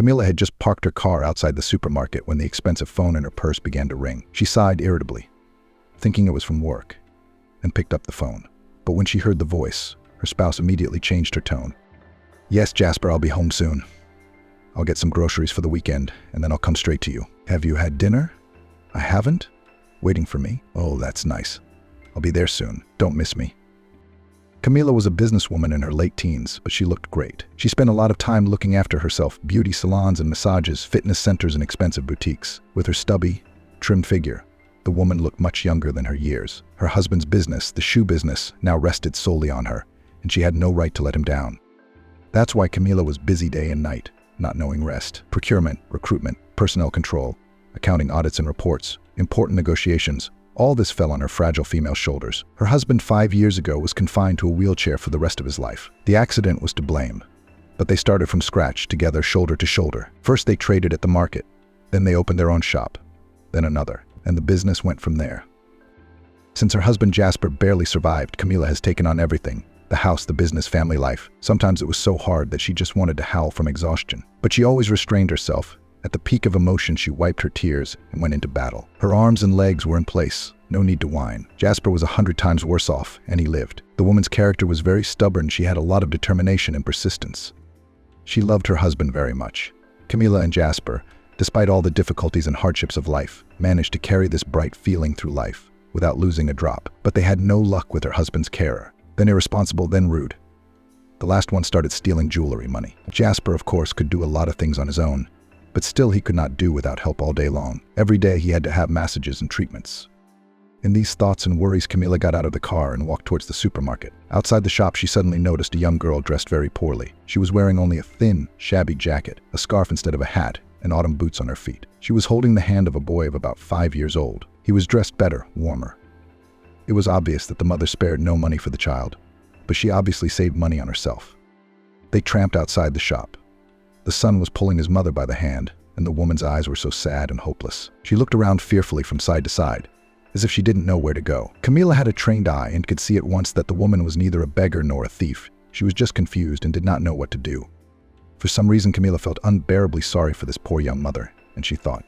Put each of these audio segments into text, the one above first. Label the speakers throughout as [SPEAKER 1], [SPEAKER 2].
[SPEAKER 1] Camila had just parked her car outside the supermarket when the expensive phone in her purse began to ring. She sighed irritably, thinking it was from work, and picked up the phone. But when she heard the voice, her spouse immediately changed her tone. "Yes, Jasper, I'll be home soon. I'll get some groceries for the weekend, and then I'll come straight to you. Have you had dinner?" "I haven't." "Waiting for me?" "Oh, that's nice. I'll be there soon. Don't miss me." Camila was a businesswoman in her late teens, but she looked great. She spent a lot of time looking after herself, beauty salons and massages, fitness centers and expensive boutiques. With her stubby, trimmed figure, the woman looked much younger than her years. Her husband's business, the shoe business, now rested solely on her, and she had no right to let him down. That's why Camila was busy day and night, not knowing rest. Procurement, recruitment, personnel control, accounting audits and reports, important negotiations, all this fell on her fragile female shoulders. Her husband 5 years ago was confined to a wheelchair for the rest of his life. The accident was to blame, but they started from scratch, together, shoulder to shoulder. First they traded at the market, then they opened their own shop, then another, and the business went from there. Since her husband Jasper barely survived, Camila has taken on everything: the house, the business, family life. Sometimes it was so hard that she just wanted to howl from exhaustion. But she always restrained herself. At the peak of emotion, she wiped her tears and went into battle. Her arms and legs were in place. No need to whine. Jasper was 100 times worse off, and he lived. The woman's character was very stubborn. She had a lot of determination and persistence. She loved her husband very much. Camila and Jasper, despite all the difficulties and hardships of life, managed to carry this bright feeling through life without losing a drop. But they had no luck with her husband's carer. Then irresponsible, then rude. The last one started stealing jewelry money. Jasper, of course, could do a lot of things on his own, but still he could not do without help all day long. Every day he had to have massages and treatments. In these thoughts and worries, Camila got out of the car and walked towards the supermarket. Outside the shop, she suddenly noticed a young girl dressed very poorly. She was wearing only a thin, shabby jacket, a scarf instead of a hat, and autumn boots on her feet. She was holding the hand of a boy of about 5 years old. He was dressed better, warmer. It was obvious that the mother spared no money for the child, but she obviously saved money on herself. They tramped outside the shop. The son was pulling his mother by the hand, and the woman's eyes were so sad and hopeless. She looked around fearfully from side to side, as if she didn't know where to go. Camila had a trained eye and could see at once that the woman was neither a beggar nor a thief. She was just confused and did not know what to do. For some reason, Camila felt unbearably sorry for this poor young mother, and she thought,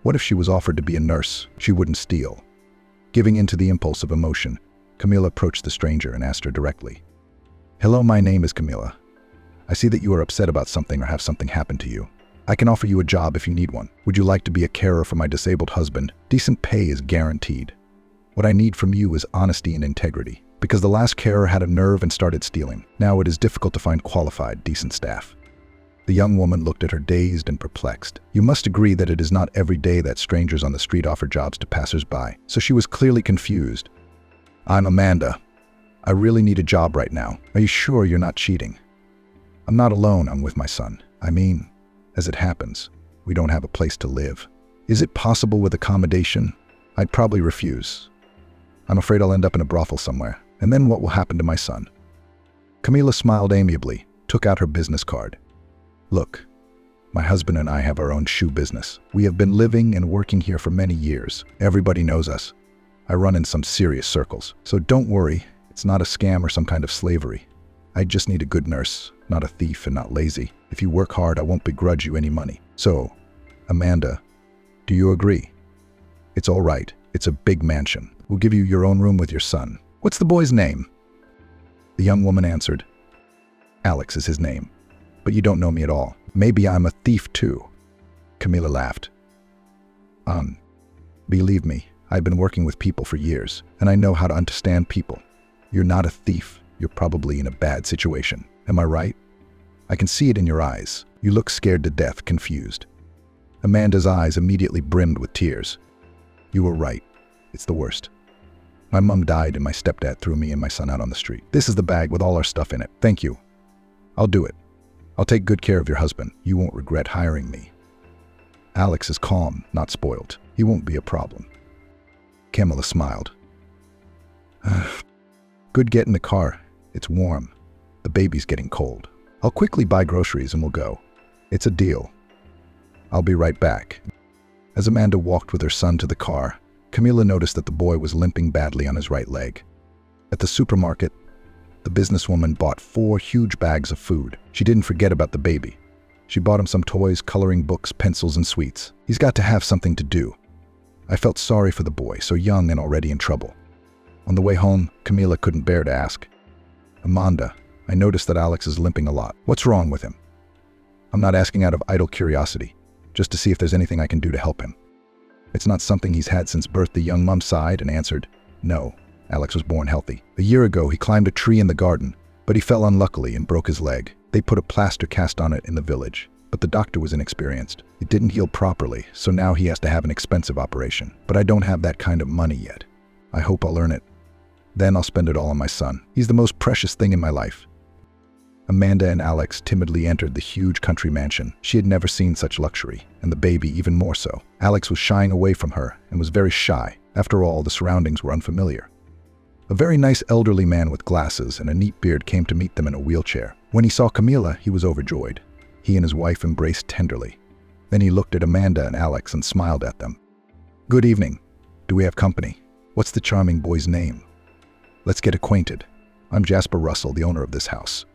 [SPEAKER 1] what if she was offered to be a nurse? She wouldn't steal. Giving in to the impulse of emotion, Camila approached the stranger and asked her directly, "Hello, my name is Camila. I see that you are upset about something or have something happen to you. I can offer you a job if you need one. Would you like to be a carer for my disabled husband? Decent pay is guaranteed. What I need from you is honesty and integrity, because the last carer had a nerve and started stealing. Now it is difficult to find qualified, decent staff." The young woman looked at her dazed and perplexed. You must agree that it is not every day that strangers on the street offer jobs to passers-by, so she was clearly confused. "I'm Amanda. I really need a job right now. Are you sure you're not cheating? I'm not alone, I'm with my son. I mean, as it happens, we don't have a place to live. Is it possible with accommodation? I'd probably refuse. I'm afraid I'll end up in a brothel somewhere. And then what will happen to my son?" Camila smiled amiably, took out her business card. "Look, my husband and I have our own shoe business. We have been living and working here for many years. Everybody knows us. I run in some serious circles. So don't worry, it's not a scam or some kind of slavery. I just need a good nurse, not a thief and not lazy. If you work hard, I won't begrudge you any money. So, Amanda, do you agree? It's all right. It's a big mansion. We'll give you your own room with your son. What's the boy's name?" The young woman answered, "Alex is his name. But you don't know me at all. Maybe I'm a thief too." Camila laughed. Believe me, I've been working with people for years, and I know how to understand people. You're not a thief. You're probably in a bad situation. Am I right? I can see it in your eyes. You look scared to death, confused." Amanda's eyes immediately brimmed with tears. "You were right. It's the worst. My mom died and my stepdad threw me and my son out on the street. This is the bag with all our stuff in it. Thank you. I'll do it. I'll take good care of your husband. You won't regret hiring me. Alex is calm, not spoiled. He won't be a problem." Camila smiled. "Good, get in the car. It's warm. The baby's getting cold. I'll quickly buy groceries and we'll go. It's a deal. I'll be right back." As Amanda walked with her son to the car, Camila noticed that the boy was limping badly on his right leg. At the supermarket, the businesswoman bought 4 huge bags of food. She didn't forget about the baby. She bought him some toys, coloring books, pencils, and sweets. He's got to have something to do. I felt sorry for the boy, so young and already in trouble. On the way home, Camila couldn't bear to ask, "Amanda, I noticed that Alex is limping a lot. What's wrong with him?" I'm not asking out of idle curiosity, just to see if there's anything I can do to help him. It's not something he's had since birth. The young mom sighed and answered, "No, Alex was born healthy. A year ago, he climbed a tree in the garden, but he fell unluckily and broke his leg. They put a plaster cast on it in the village, but the doctor was inexperienced. It didn't heal properly, so now he has to have an expensive operation. But I don't have that kind of money yet. I hope I'll earn it. Then I'll spend it all on my son. He's the most precious thing in my life." Amanda and Alex timidly entered the huge country mansion. She had never seen such luxury, and the baby even more so. Alex was shying away from her and was very shy. After all, the surroundings were unfamiliar. A very nice elderly man with glasses and a neat beard came to meet them in a wheelchair. When he saw Camila, he was overjoyed. He and his wife embraced tenderly. Then he looked at Amanda and Alex and smiled at them. "Good evening. Do we have company? What's the charming boy's name? Let's get acquainted. I'm Jasper Russell, the owner of this house."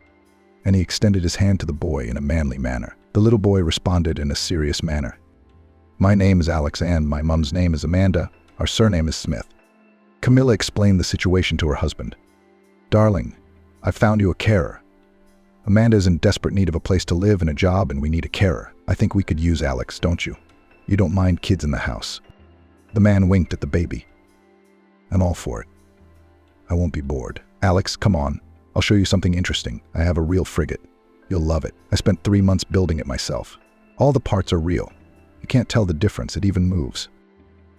[SPEAKER 1] And he extended his hand to the boy in a manly manner. The little boy responded in a serious manner. "My name is Alex and my mom's name is Amanda. Our surname is Smith." Camila explained the situation to her husband. "Darling, I've found you a carer. Amanda is in desperate need of a place to live and a job, and we need a carer. I think we could use Alex, don't you? You don't mind kids in the house." The man winked at the baby. "I'm all for it. I won't be bored. Alex, come on. I'll show you something interesting. I have a real frigate. You'll love it. I spent 3 months building it myself. All the parts are real. You can't tell the difference. It even moves."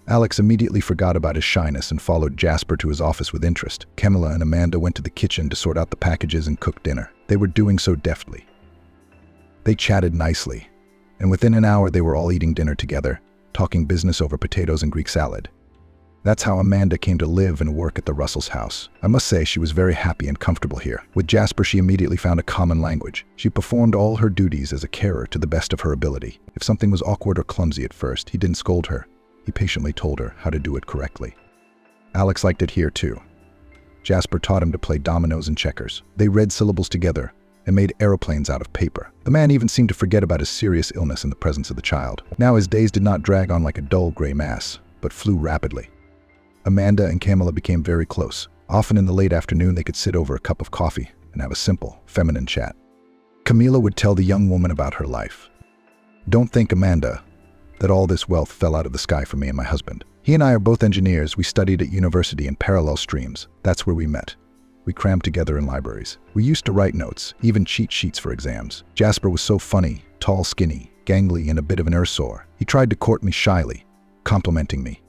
[SPEAKER 1] Alex immediately forgot about his shyness and followed Jasper to his office with interest. Camila and Amanda went to the kitchen to sort out the packages and cook dinner. They were doing so deftly. They chatted nicely, and within an hour they were all eating dinner together, talking business over potatoes and Greek salad. That's how Amanda came to live and work at the Russells' house. I must say she was very happy and comfortable here. With Jasper, she immediately found a common language. She performed all her duties as a carer to the best of her ability. If something was awkward or clumsy at first, he didn't scold her. He patiently told her how to do it correctly. Alex liked it here too. Jasper taught him to play dominoes and checkers. They read syllables together and made aeroplanes out of paper. The man even seemed to forget about his serious illness in the presence of the child. Now his days did not drag on like a dull gray mass, but flew rapidly. Amanda and Camila became very close. Often in the late afternoon, they could sit over a cup of coffee and have a simple, feminine chat. Camila would tell the young woman about her life. "Don't think, Amanda, that all this wealth fell out of the sky for me and my husband. He and I are both engineers. We studied at university in parallel streams. That's where we met. We crammed together in libraries. We used to write notes, even cheat sheets for exams. Jasper was so funny, tall, skinny, gangly, and a bit of an ursor. He tried to court me shyly, complimenting me.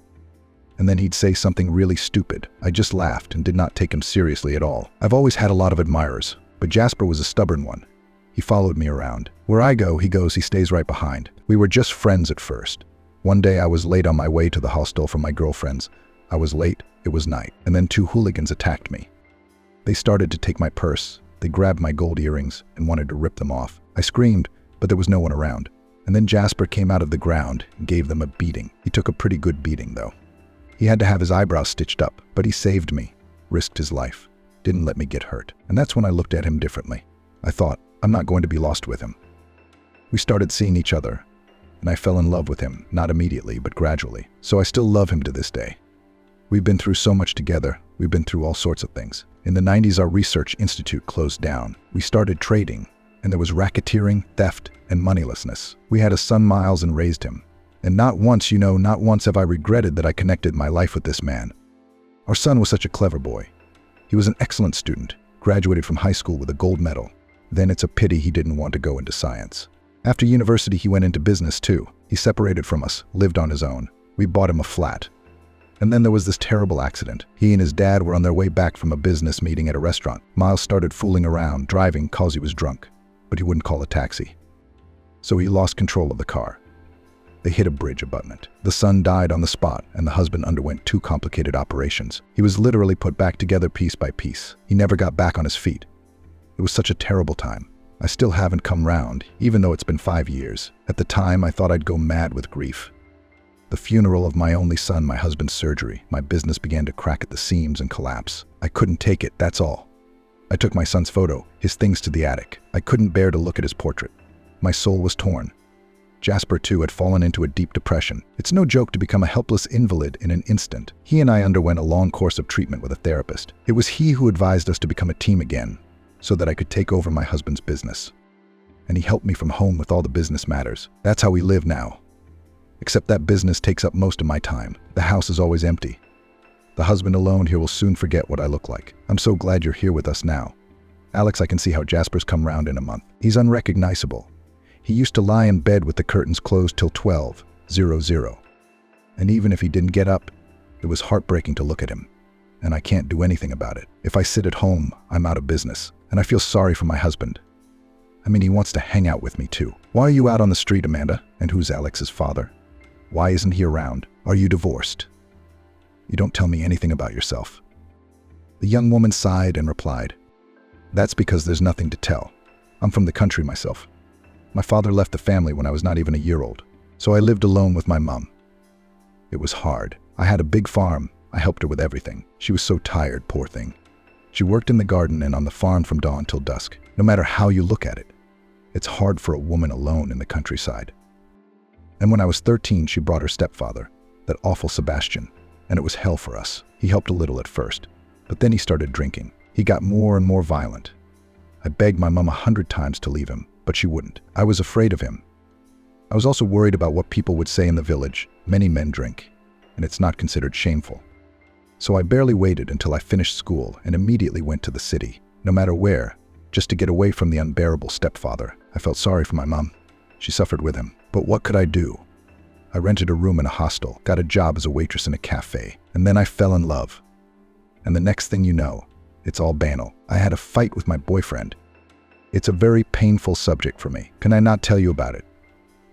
[SPEAKER 1] And then he'd say something really stupid. I just laughed and did not take him seriously at all. I've always had a lot of admirers, but Jasper was a stubborn one. He followed me around. Where I go, he goes, he stays right behind. We were just friends at first. One day I was late on my way to the hostel from my girlfriends. I was late, it was night, and then 2 hooligans attacked me. They started to take my purse. They grabbed my gold earrings and wanted to rip them off. I screamed, but there was no one around. And then Jasper came out of the ground and gave them a beating. He took a pretty good beating, though. He had to have his eyebrows stitched up, but he saved me, risked his life, didn't let me get hurt. And that's when I looked at him differently. I thought, I'm not going to be lost with him. We started seeing each other, and I fell in love with him, not immediately, but gradually. So I still love him to this day. We've been through so much together. We've been through all sorts of things. In the 90s, our research institute closed down. We started trading, and there was racketeering, theft, and moneylessness. We had a son, Miles, and raised him. And not once, not once have I regretted that I connected my life with this man. Our son was such a clever boy. He was an excellent student, graduated from high school with a gold medal. Then it's a pity he didn't want to go into science. After university, he went into business too. He separated from us, lived on his own. We bought him a flat. And then there was this terrible accident. He and his dad were on their way back from a business meeting at a restaurant. Miles started fooling around, driving cause he was drunk, but he wouldn't call a taxi. So he lost control of the car. They hit a bridge abutment. The son died on the spot, and the husband underwent 2 complicated operations. He was literally put back together piece by piece. He never got back on his feet. It was such a terrible time. I still haven't come round, even though it's been 5 years. At the time, I thought I'd go mad with grief. The funeral of my only son, my husband's surgery, my business began to crack at the seams and collapse. I couldn't take it, that's all. I took my son's photo, his things to the attic. I couldn't bear to look at his portrait. My soul was torn. Jasper, too, had fallen into a deep depression. It's no joke to become a helpless invalid in an instant. He and I underwent a long course of treatment with a therapist. It was he who advised us to become a team again, so that I could take over my husband's business. And he helped me from home with all the business matters. That's how we live now. Except that business takes up most of my time. The house is always empty. The husband alone here will soon forget what I look like. I'm so glad you're here with us now. Alex, I can see how Jasper's come round in a month. He's unrecognizable. He used to lie in bed with the curtains closed till 12:00. And even if he didn't get up, it was heartbreaking to look at him. And I can't do anything about it. If I sit at home, I'm out of business. And I feel sorry for my husband. I mean, he wants to hang out with me too. Why are you out on the street, Amanda? And who's Alex's father? Why isn't he around? Are you divorced? You don't tell me anything about yourself. The young woman sighed and replied, That's because there's nothing to tell. I'm from the country myself. My father left the family when I was not even a year old, so I lived alone with my mom. It was hard. I had a big farm. I helped her with everything. She was so tired, poor thing. She worked in the garden and on the farm from dawn till dusk. No matter how you look at it, it's hard for a woman alone in the countryside. And when I was 13, she brought her stepfather, that awful Sebastian, and it was hell for us. He helped a little at first, but then he started drinking. He got more and more violent. I begged my mom 100 times to leave him, but she wouldn't. I was afraid of him. I was also worried about what people would say in the village. Many men drink, and it's not considered shameful. So I barely waited until I finished school and immediately went to the city, no matter where, just to get away from the unbearable stepfather. I felt sorry for my mom. She suffered with him. But what could I do? I rented a room in a hostel, got a job as a waitress in a cafe, and then I fell in love. And the next thing you know, it's all banal. I had a fight with my boyfriend. It's a very painful subject for me. Can I not tell you about it?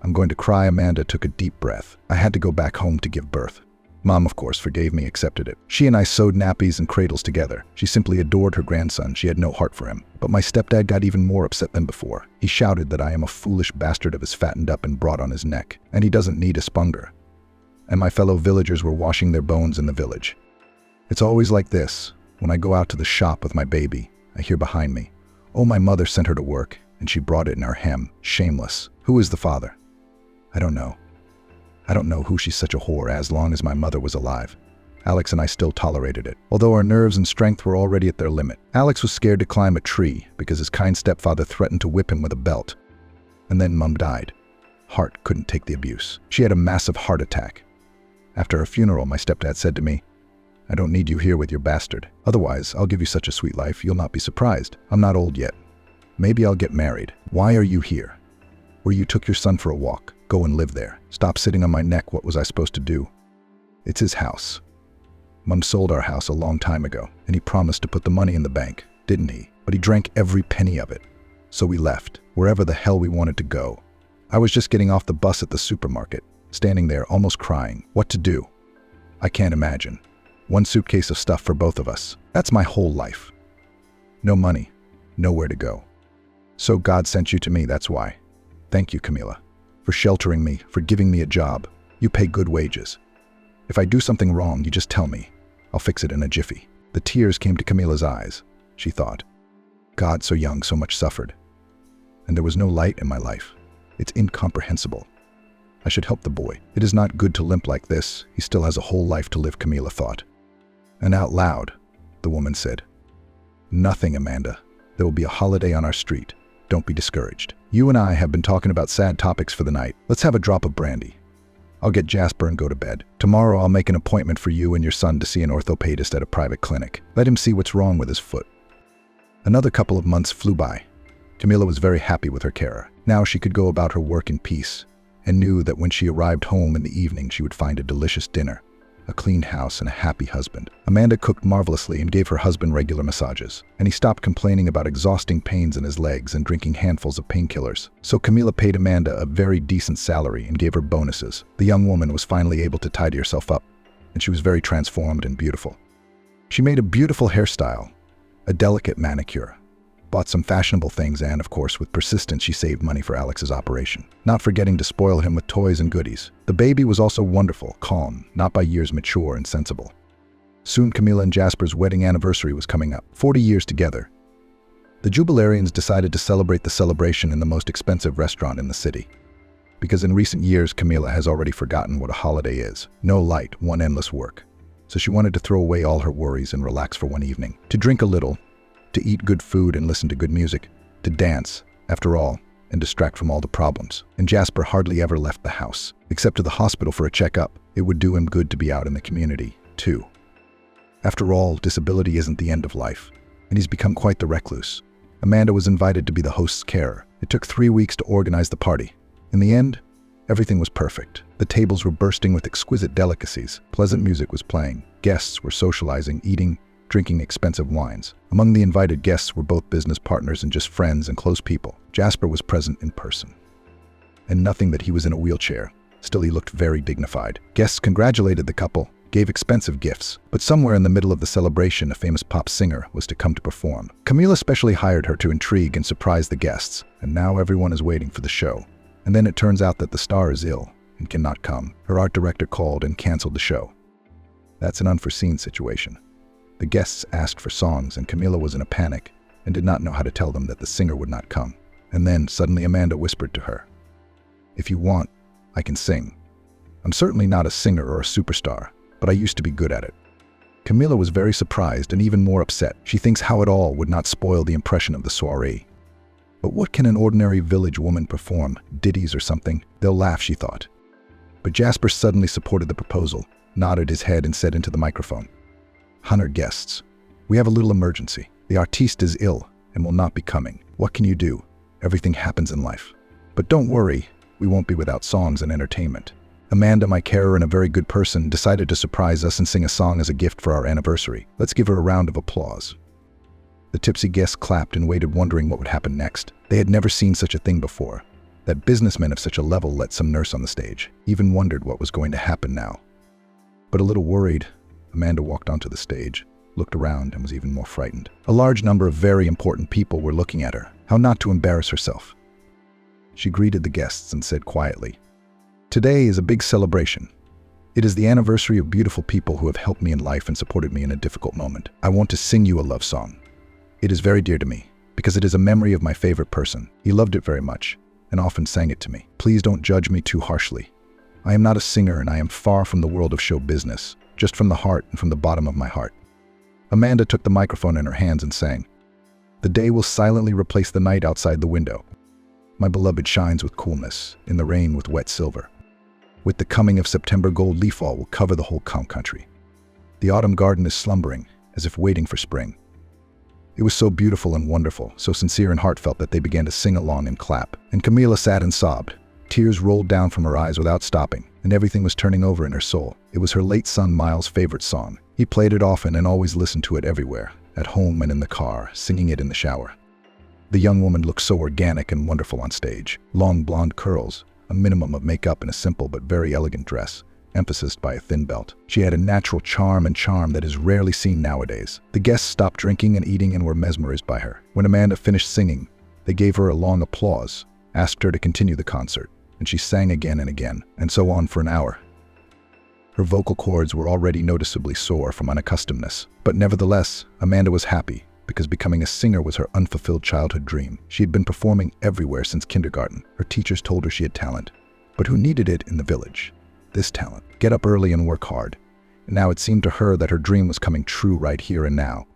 [SPEAKER 1] I'm going to cry. Amanda took a deep breath. I had to go back home to give birth. Mom, of course, forgave me, accepted it. She and I sewed nappies and cradles together. She simply adored her grandson. She had no heart for him. But my stepdad got even more upset than before. He shouted that I am a foolish bastard of his fattened up and brought on his neck, and he doesn't need a spunger. And my fellow villagers were washing their bones in the village. It's always like this. When I go out to the shop with my baby, I hear behind me, "Oh, my mother sent her to work, and she brought it in her hem. Shameless. Who is the father?" I don't know. I don't know who she's such a whore as long as my mother was alive. Alex and I still tolerated it, although our nerves and strength were already at their limit. Alex was scared to climb a tree because his kind stepfather threatened to whip him with a belt. And then Mom died. Heart couldn't take the abuse. She had a massive heart attack. After her funeral, my stepdad said to me, "I don't need you here with your bastard. Otherwise, I'll give you such a sweet life, you'll not be surprised. I'm not old yet. Maybe I'll get married. Why are you here? Where you took your son for a walk. Go and live there. Stop sitting on my neck. What was I supposed to do?" It's his house. Mom sold our house a long time ago, and he promised to put the money in the bank, didn't he? But he drank every penny of it. So we left, wherever the hell we wanted to go. I was just getting off the bus at the supermarket, standing there almost crying. What to do? I can't imagine. One suitcase of stuff for both of us. That's my whole life. No money, nowhere to go. So God sent you to me, that's why. Thank you, Camila, for sheltering me, for giving me a job. You pay good wages. If I do something wrong, you just tell me. I'll fix it in a jiffy. The tears came to Camila's eyes. She thought, God, so young, so much suffered. And there was no light in my life. It's incomprehensible. I should help the boy. It is not good to limp like this. He still has a whole life to live, Camila thought. And out loud, the woman said, "Nothing, Amanda. There will be a holiday on our street. Don't be discouraged. You and I have been talking about sad topics for the night. Let's have a drop of brandy. I'll get Jasper and go to bed. Tomorrow I'll make an appointment for you and your son to see an orthopedist at a private clinic. Let him see what's wrong with his foot." Another couple of months flew by. Camila was very happy with her carer. Now she could go about her work in peace, and knew that when she arrived home in the evening she would find a delicious dinner, a clean house, and a happy husband. Amanda cooked marvelously and gave her husband regular massages, and he stopped complaining about exhausting pains in his legs and drinking handfuls of painkillers. So Camila paid Amanda a very decent salary and gave her bonuses. The young woman was finally able to tidy herself up, and she was very transformed and beautiful. She made a beautiful hairstyle, a delicate manicure, bought some fashionable things, and, of course, with persistence, she saved money for Alex's operation, not forgetting to spoil him with toys and goodies. The baby was also wonderful, calm, not by years mature and sensible. Soon Camila and Jasper's wedding anniversary was coming up, 40 years together. The jubilarians decided to celebrate the celebration in the most expensive restaurant in the city. Because in recent years, Camila has already forgotten what a holiday is. No light, one endless work. So she wanted to throw away all her worries and relax for one evening. To drink a little, to eat good food and listen to good music, to dance, after all, and distract from all the problems. And Jasper hardly ever left the house, except to the hospital for a checkup. It would do him good to be out in the community, too. After all, disability isn't the end of life, and he's become quite the recluse. Amanda was invited to be the host's carer. It took 3 weeks to organize the party. In the end, everything was perfect. The tables were bursting with exquisite delicacies. Pleasant music was playing. Guests were socializing, eating, drinking expensive wines. Among the invited guests were both business partners and just friends and close people. Jasper was present in person. And nothing that he was in a wheelchair. Still, he looked very dignified. Guests congratulated the couple, gave expensive gifts, but somewhere in the middle of the celebration, a famous pop singer was to come to perform. Camila specially hired her to intrigue and surprise the guests, and now everyone is waiting for the show. And then it turns out that the star is ill and cannot come. Her art director called and canceled the show. That's an unforeseen situation. The guests asked for songs, and Camila was in a panic and did not know how to tell them that the singer would not come. And then, suddenly, Amanda whispered to her, "If you want, I can sing. I'm certainly not a singer or a superstar, but I used to be good at it." Camila was very surprised and even more upset. She thinks how it all would not spoil the impression of the soiree. But what can an ordinary village woman perform? Ditties or something? They'll laugh, she thought. But Jasper suddenly supported the proposal, nodded his head and said into the microphone, "100 guests. We have a little emergency. The artiste is ill and will not be coming. What can you do? Everything happens in life. But don't worry, we won't be without songs and entertainment." Amanda, my carer and a very good person, decided to surprise us and sing a song as a gift for our anniversary. Let's give her a round of applause. The tipsy guests clapped and waited, wondering what would happen next. They had never seen such a thing before. That businessmen of such a level let some nurse on the stage. Even wondered what was going to happen now. But a little worried, Amanda walked onto the stage, looked around, and was even more frightened. A large number of very important people were looking at her. How not to embarrass herself? She greeted the guests and said quietly, "Today is a big celebration. It is the anniversary of beautiful people who have helped me in life and supported me in a difficult moment. I want to sing you a love song. It is very dear to me, because it is a memory of my favorite person. He loved it very much, and often sang it to me. Please don't judge me too harshly. I am not a singer, and I am far from the world of show business, just from the heart and from the bottom of my heart." Amanda took the microphone in her hands and sang, "The day will silently replace the night outside the window. My beloved shines with coolness, in the rain with wet silver. With the coming of September, gold leafall will cover the whole country. The autumn garden is slumbering, as if waiting for spring." It was so beautiful and wonderful, so sincere and heartfelt that they began to sing along and clap. And Camila sat and sobbed. Tears rolled down from her eyes without stopping, and everything was turning over in her soul. It was her late son Miles' favorite song. He played it often and always listened to it everywhere, at home and in the car, singing it in the shower. The young woman looked so organic and wonderful on stage. Long blonde curls, a minimum of makeup, and a simple but very elegant dress, emphasized by a thin belt. She had a natural charm that is rarely seen nowadays. The guests stopped drinking and eating and were mesmerized by her. When Amanda finished singing, they gave her a long applause, asked her to continue the concert, and she sang again and again, and so on for an hour. Her vocal cords were already noticeably sore from unaccustomedness, but nevertheless, Amanda was happy, because becoming a singer was her unfulfilled childhood dream. She had been performing everywhere since kindergarten. Her teachers told her she had talent, but who needed it in the village? This talent. Get up early and work hard. And now it seemed to her that her dream was coming true right here and now.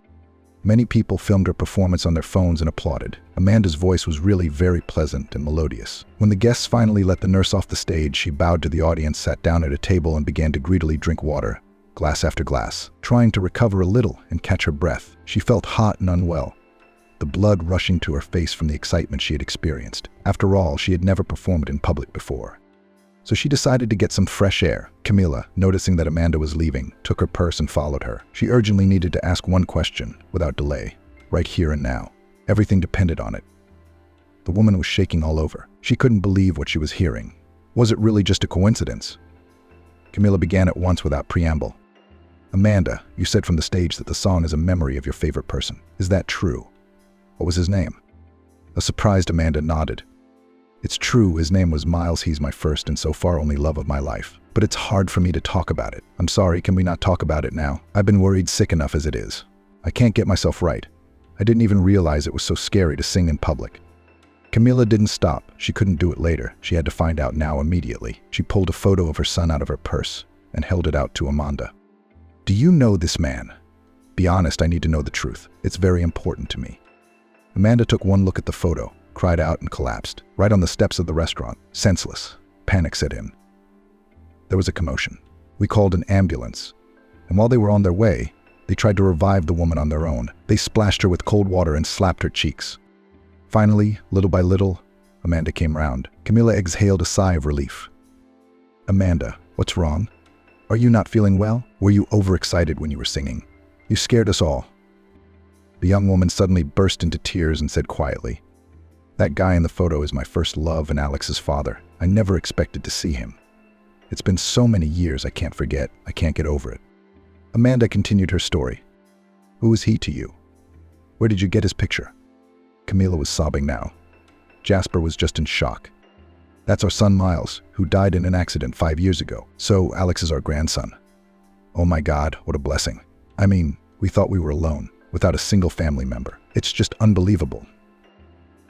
[SPEAKER 1] Many people filmed her performance on their phones and applauded. Amanda's voice was really very pleasant and melodious. When the guests finally let the nurse off the stage, she bowed to the audience, sat down at a table, and began to greedily drink water, glass after glass. Trying to recover a little and catch her breath, she felt hot and unwell, the blood rushing to her face from the excitement she had experienced. After all, she had never performed in public before. So she decided to get some fresh air. Camila, noticing that Amanda was leaving, took her purse and followed her. She urgently needed to ask one question, without delay, right here and now. Everything depended on it. The woman was shaking all over. She couldn't believe what she was hearing. Was it really just a coincidence? Camila began at once without preamble. "Amanda, you said from the stage that the song is a memory of your favorite person. Is that true? What was his name?" A surprised Amanda nodded. "It's true, his name was Miles. He's my first and so far only love of my life. But it's hard for me to talk about it. I'm sorry, can we not talk about it now? I've been worried sick enough as it is. I can't get myself right. I didn't even realize it was so scary to sing in public. Camila didn't stop. She couldn't do it later. She had to find out now immediately. She pulled a photo of her son out of her purse and held it out to Amanda. Do you know this man? Be honest, I need to know the truth. It's very important to me. Amanda took one look at the photo, cried out and collapsed, right on the steps of the restaurant, senseless. Panic set in. There was a commotion. We called an ambulance, and while they were on their way, they tried to revive the woman on their own. They splashed her with cold water and slapped her cheeks. Finally, little by little, Amanda came round. Camila exhaled a sigh of relief. Amanda, what's wrong? Are you not feeling well? Were you overexcited when you were singing? You scared us all. The young woman suddenly burst into tears and said quietly, that guy in the photo is my first love and Alex's father. I never expected to see him. It's been so many years I can't forget. I can't get over it. Amanda continued her story. Who is he to you? Where did you get his picture? Camila was sobbing now. Jasper was just in shock. That's our son Miles, who died in an accident 5 years ago. So Alex is our grandson. Oh my God, what a blessing. I mean, we thought we were alone, without a single family member. It's just unbelievable.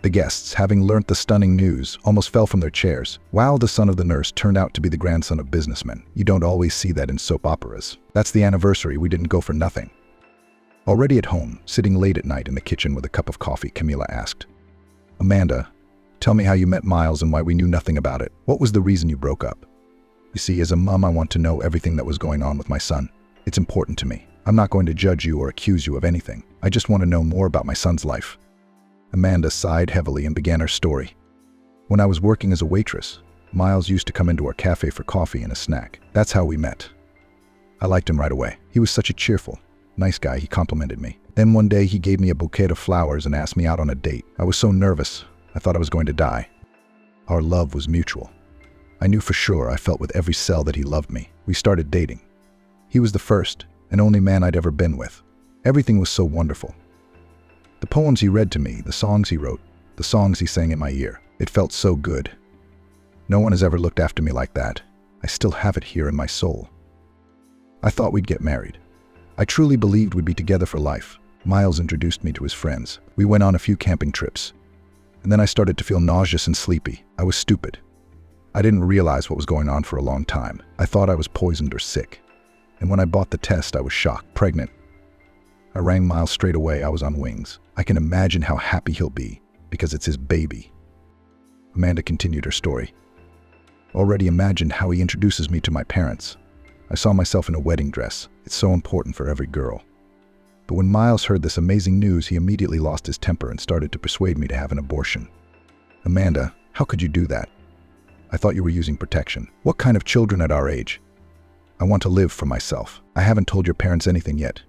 [SPEAKER 1] The guests, having learnt the stunning news, almost fell from their chairs. Wow, the son of the nurse turned out to be the grandson of businessmen. You don't always see that in soap operas. That's the anniversary. We didn't go for nothing. Already at home, sitting late at night in the kitchen with a cup of coffee, Camila asked, Amanda, tell me how you met Miles and why we knew nothing about it. What was the reason you broke up? You see, as a mom, I want to know everything that was going on with my son. It's important to me. I'm not going to judge you or accuse you of anything. I just want to know more about my son's life. Amanda sighed heavily and began her story. When I was working as a waitress, Miles used to come into our cafe for coffee and a snack. That's how we met. I liked him right away. He was such a cheerful, nice guy. He complimented me. Then one day he gave me a bouquet of flowers and asked me out on a date. I was so nervous. I thought I was going to die. Our love was mutual. I knew for sure. I felt with every cell that he loved me. We started dating. He was the first and only man I'd ever been with. Everything was so wonderful. The poems he read to me, the songs he wrote, the songs he sang in my ear. It felt so good. No one has ever looked after me like that. I still have it here in my soul. I thought we'd get married. I truly believed we'd be together for life. Miles introduced me to his friends. We went on a few camping trips. And then I started to feel nauseous and sleepy. I was stupid. I didn't realize what was going on for a long time. I thought I was poisoned or sick. And when I bought the test, I was shocked, pregnant. I rang Miles straight away. I was on wings. I can imagine how happy he'll be, because it's his baby. Amanda continued her story. Already imagined how he introduces me to my parents. I saw myself in a wedding dress. It's so important for every girl. But when Miles heard this amazing news, he immediately lost his temper and started to persuade me to have an abortion. Amanda, how could you do that? I thought you were using protection. What kind of children at our age? I want to live for myself. I haven't told your parents anything yet.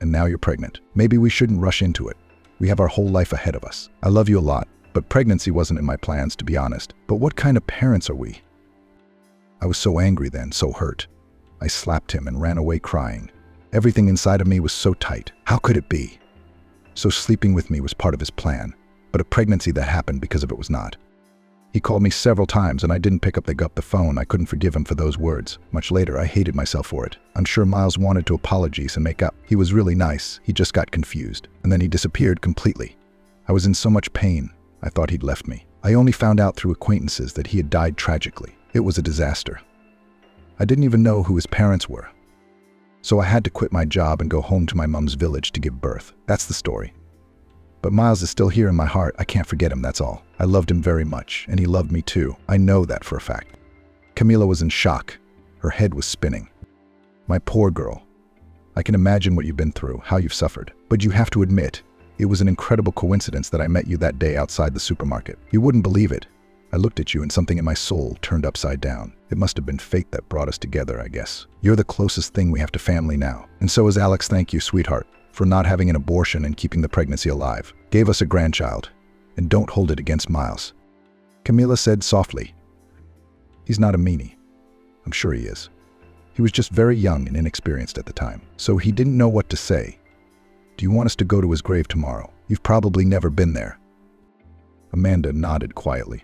[SPEAKER 1] And now you're pregnant. Maybe we shouldn't rush into it. We have our whole life ahead of us. I love you a lot, but pregnancy wasn't in my plans, to be honest. But what kind of parents are we? I was so angry then, so hurt. I slapped him and ran away crying. Everything inside of me was so tight. How could it be? So sleeping with me was part of his plan, but a pregnancy that happened because of it was not. He called me several times and I didn't pick up the phone. I couldn't forgive him for those words. Much later, I hated myself for it. I'm sure Miles wanted to apologize and make up. He was really nice. He just got confused. And then he disappeared completely. I was in so much pain. I thought he'd left me. I only found out through acquaintances that he had died tragically. It was a disaster. I didn't even know who his parents were. So I had to quit my job and go home to my mom's village to give birth. That's the story. But Miles is still here in my heart. I can't forget him, that's all. I loved him very much, and he loved me too. I know that for a fact. Camila was in shock. Her head was spinning. My poor girl. I can imagine what you've been through, how you've suffered. But you have to admit, it was an incredible coincidence that I met you that day outside the supermarket. You wouldn't believe it. I looked at you and something in my soul turned upside down. It must have been fate that brought us together, I guess. You're the closest thing we have to family now. And so is Alex. Thank you, sweetheart, for not having an abortion and keeping the pregnancy alive. Gave us a grandchild. And don't hold it against Miles. Camila said softly. He's not a meanie. I'm sure he is. He was just very young and inexperienced at the time. So he didn't know what to say. Do you want us to go to his grave tomorrow? You've probably never been there. Amanda nodded quietly.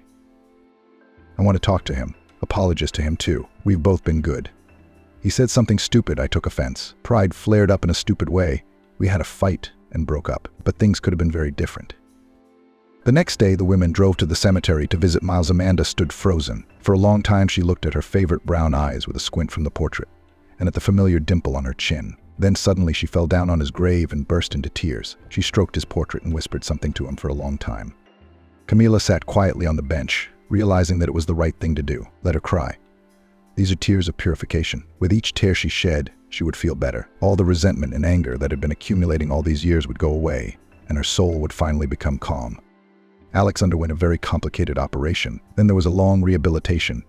[SPEAKER 1] I want to talk to him. Apologize to him too. We've both been good. He said something stupid. I took offense. Pride flared up in a stupid way. We had a fight. and broke up. But things could have been very different. The next day, the women drove to the cemetery to visit Miles. Amanda stood frozen. For a long time, she looked at her favorite brown eyes with a squint from the portrait, and at the familiar dimple on her chin. Then suddenly she fell down on his grave and burst into tears. She stroked his portrait and whispered something to him for a long time. Camila sat quietly on the bench, realizing that it was the right thing to do. Let her cry. These are tears of purification. With each tear she shed, she would feel better. All the resentment and anger that had been accumulating all these years would go away, and her soul would finally become calm. Alex underwent a very complicated operation. Then there was a long rehabilitation.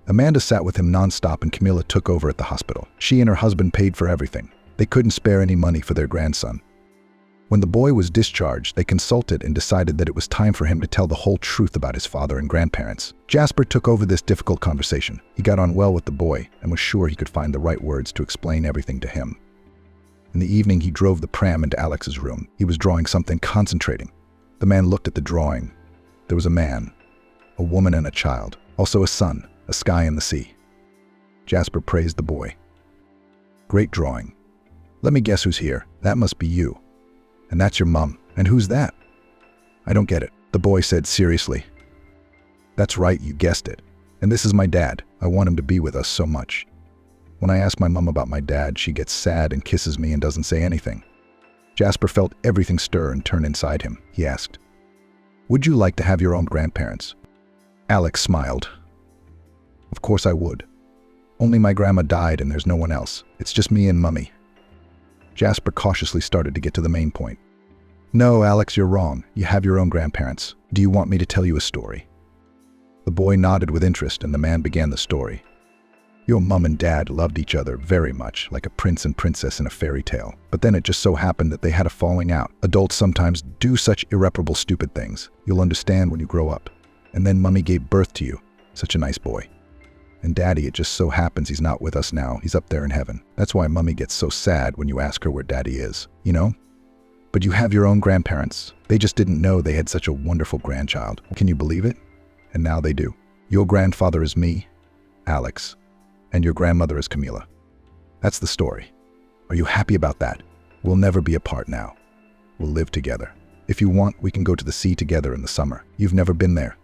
[SPEAKER 1] Amanda sat with him nonstop and Camila took over at the hospital. She and her husband paid for everything. They couldn't spare any money for their grandson. When the boy was discharged, they consulted and decided that it was time for him to tell the whole truth about his father and grandparents. Jasper took over this difficult conversation. He got on well with the boy and was sure he could find the right words to explain everything to him. In the evening, he drove the pram into Alex's room. He was drawing something, concentrating. The man looked at the drawing. There was a man, a woman and a child, also a sun, a sky and the sea. Jasper praised the boy. Great drawing. Let me guess who's here. That must be you. And that's your mom. And who's that? I don't get it, the boy said seriously. That's right, you guessed it. And this is my dad. I want him to be with us so much. When I ask my mom about my dad, she gets sad and kisses me and doesn't say anything. Jasper felt everything stir and turn inside him. He asked, "Would you like to have your own grandparents?" Alex smiled. Of course I would. Only my grandma died and there's no one else. It's just me and Mummy. Jasper cautiously started to get to the main point. No, Alex, you're wrong. You have your own grandparents. Do you want me to tell you a story? The boy nodded with interest and the man began the story. Your mum and dad loved each other very much, like a prince and princess in a fairy tale. But then it just so happened that they had a falling out. Adults sometimes do such irreparable stupid things. You'll understand when you grow up. And then Mummy gave birth to you. Such a nice boy. And Daddy, it just so happens he's not with us now. He's up there in heaven. That's why Mummy gets so sad when you ask her where Daddy is, you know? But you have your own grandparents. They just didn't know they had such a wonderful grandchild. Can you believe it? And now they do. Your grandfather is me, Alex, and your grandmother is Camila. That's the story. Are you happy about that? We'll never be apart now. We'll live together. If you want, we can go to the sea together in the summer. You've never been there.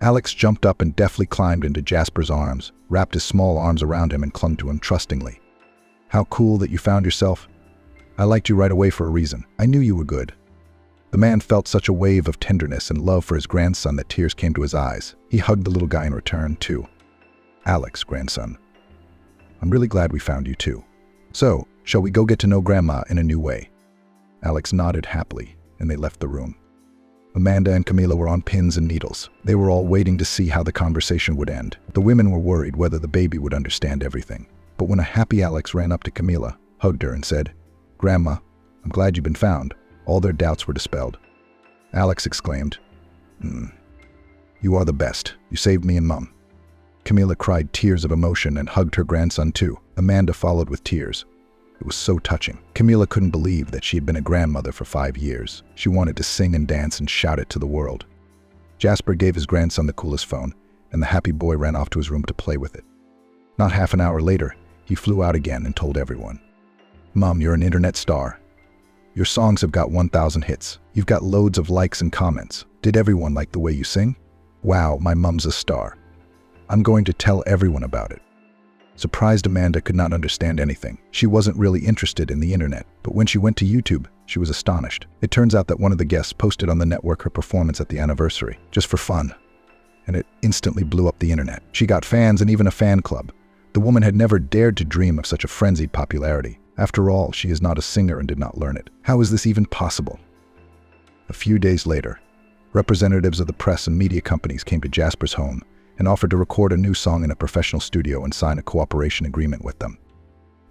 [SPEAKER 1] Alex jumped up and deftly climbed into Jasper's arms, wrapped his small arms around him and clung to him trustingly. How cool that you found yourself. I liked you right away for a reason. I knew you were good. The man felt such a wave of tenderness and love for his grandson that tears came to his eyes. He hugged the little guy in return, too. Alex, grandson. I'm really glad we found you, too. So, shall we go get to know Grandma in a new way? Alex nodded happily, and they left the room. Amanda and Camila were on pins and needles. They were all waiting to see how the conversation would end. The women were worried whether the baby would understand everything. But when a happy Alex ran up to Camila, hugged her and said, Grandma, I'm glad you've been found, all their doubts were dispelled. Alex exclaimed, You are the best. You saved me and Mum. Camila cried tears of emotion and hugged her grandson too. Amanda followed with tears. It was so touching. Camila couldn't believe that she had been a grandmother for 5 years. She wanted to sing and dance and shout it to the world. Jasper gave his grandson the coolest phone, and the happy boy ran off to his room to play with it. Not half an hour later, he flew out again and told everyone, Mom, you're an internet star. Your songs have got 1,000 hits. You've got loads of likes and comments. Did everyone like the way you sing? Wow, my mum's a star. I'm going to tell everyone about it. Surprised Amanda could not understand anything. She wasn't really interested in the internet, but when she went to YouTube, she was astonished. It turns out that one of the guests posted on the network her performance at the anniversary, just for fun. And it instantly blew up the internet. She got fans and even a fan club. The woman had never dared to dream of such a frenzied popularity. After all, she is not a singer and did not learn it. How is this even possible? A few days later, representatives of the press and media companies came to Jasper's home and offered to record a new song in a professional studio and sign a cooperation agreement with them.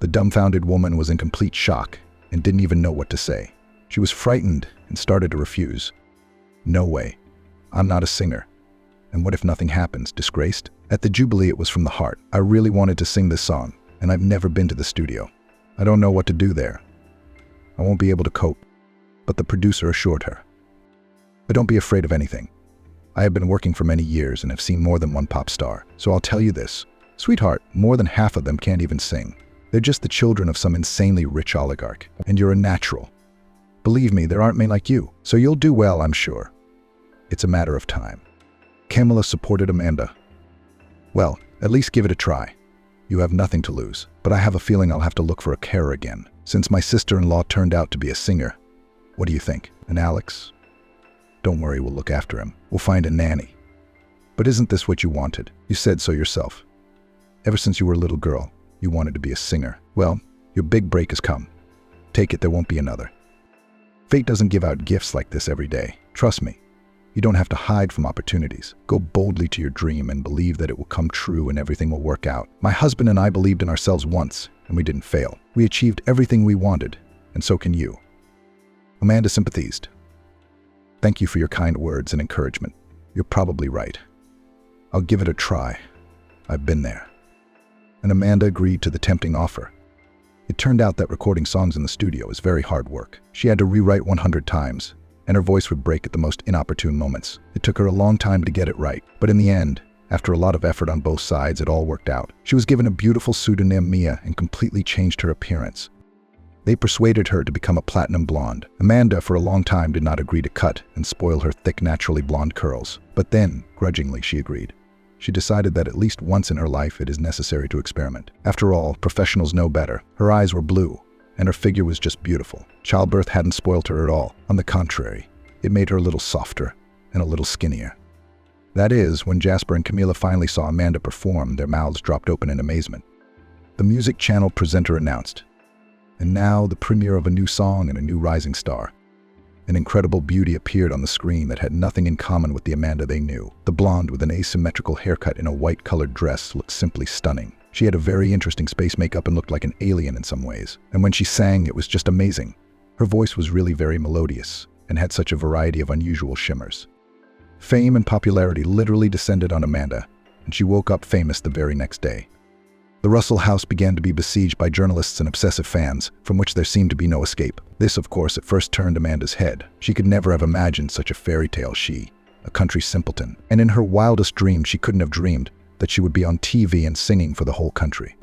[SPEAKER 1] The dumbfounded woman was in complete shock and didn't even know what to say. She was frightened and started to refuse. No way. I'm not a singer. And what if nothing happens? Disgraced? At the Jubilee, it was from the heart. I really wanted to sing this song, and I've never been to the studio. I don't know what to do there. I won't be able to cope. But the producer assured her. But don't be afraid of anything. I have been working for many years and have seen more than one pop star. So I'll tell you this. Sweetheart, more than half of them can't even sing. They're just the children of some insanely rich oligarch. And you're a natural. Believe me, there aren't many like you, so you'll do well, I'm sure. It's a matter of time. Camilla supported Amanda. Well, at least give it a try. You have nothing to lose, but I have a feeling I'll have to look for a carer again, since my sister-in-law turned out to be a singer. What do you think? And Alex? Don't worry, we'll look after him. We'll find a nanny. But isn't this what you wanted? You said so yourself. Ever since you were a little girl, you wanted to be a singer. Well, your big break has come. Take it, there won't be another. Fate doesn't give out gifts like this every day. Trust me. You don't have to hide from opportunities. Go boldly to your dream and believe that it will come true and everything will work out. My husband and I believed in ourselves once, and we didn't fail. We achieved everything we wanted, and so can you. Amanda sympathized. Thank you for your kind words and encouragement. You're probably right. I'll give it a try. I've been there. And Amanda agreed to the tempting offer. It turned out that recording songs in the studio is very hard work. She had to rewrite 100 times, and her voice would break at the most inopportune moments. It took her a long time to get it right, but in the end, after a lot of effort on both sides, it all worked out. She was given a beautiful pseudonym, Mia, and completely changed her appearance. They persuaded her to become a platinum blonde. Amanda, for a long time, did not agree to cut and spoil her thick, naturally blonde curls. But then, grudgingly, she agreed. She decided that at least once in her life it is necessary to experiment. After all, professionals know better. Her eyes were blue, and her figure was just beautiful. Childbirth hadn't spoiled her at all. On the contrary, it made her a little softer and a little skinnier. That is, when Jasper and Camila finally saw Amanda perform, their mouths dropped open in amazement. The music channel presenter announced, and now the premiere of a new song and a new rising star. An incredible beauty appeared on the screen that had nothing in common with the Amanda they knew. The blonde with an asymmetrical haircut in a white-colored dress looked simply stunning. She had a very interesting space makeup and looked like an alien in some ways. And when she sang, it was just amazing. Her voice was really very melodious and had such a variety of unusual shimmers. Fame and popularity literally descended on Amanda, and she woke up famous the very next day. The Russell house began to be besieged by journalists and obsessive fans, from which there seemed to be no escape. This, of course, at first turned Amanda's head. She could never have imagined such a fairy tale, she, a country simpleton. And in her wildest dreams, she couldn't have dreamed that she would be on TV and singing for the whole country.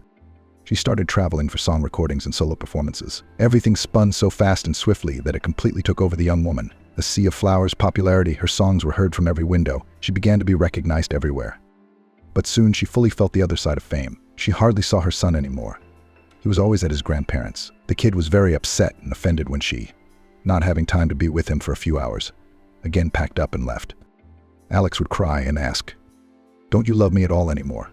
[SPEAKER 1] She started traveling for song recordings and solo performances. Everything spun so fast and swiftly that it completely took over the young woman. A sea of flowers, popularity, her songs were heard from every window. She began to be recognized everywhere. But soon she fully felt the other side of fame. She hardly saw her son anymore. He was always at his grandparents'. The kid was very upset and offended when she, not having time to be with him for a few hours, again packed up and left. Alex would cry and ask, "Don't you love me at all anymore?"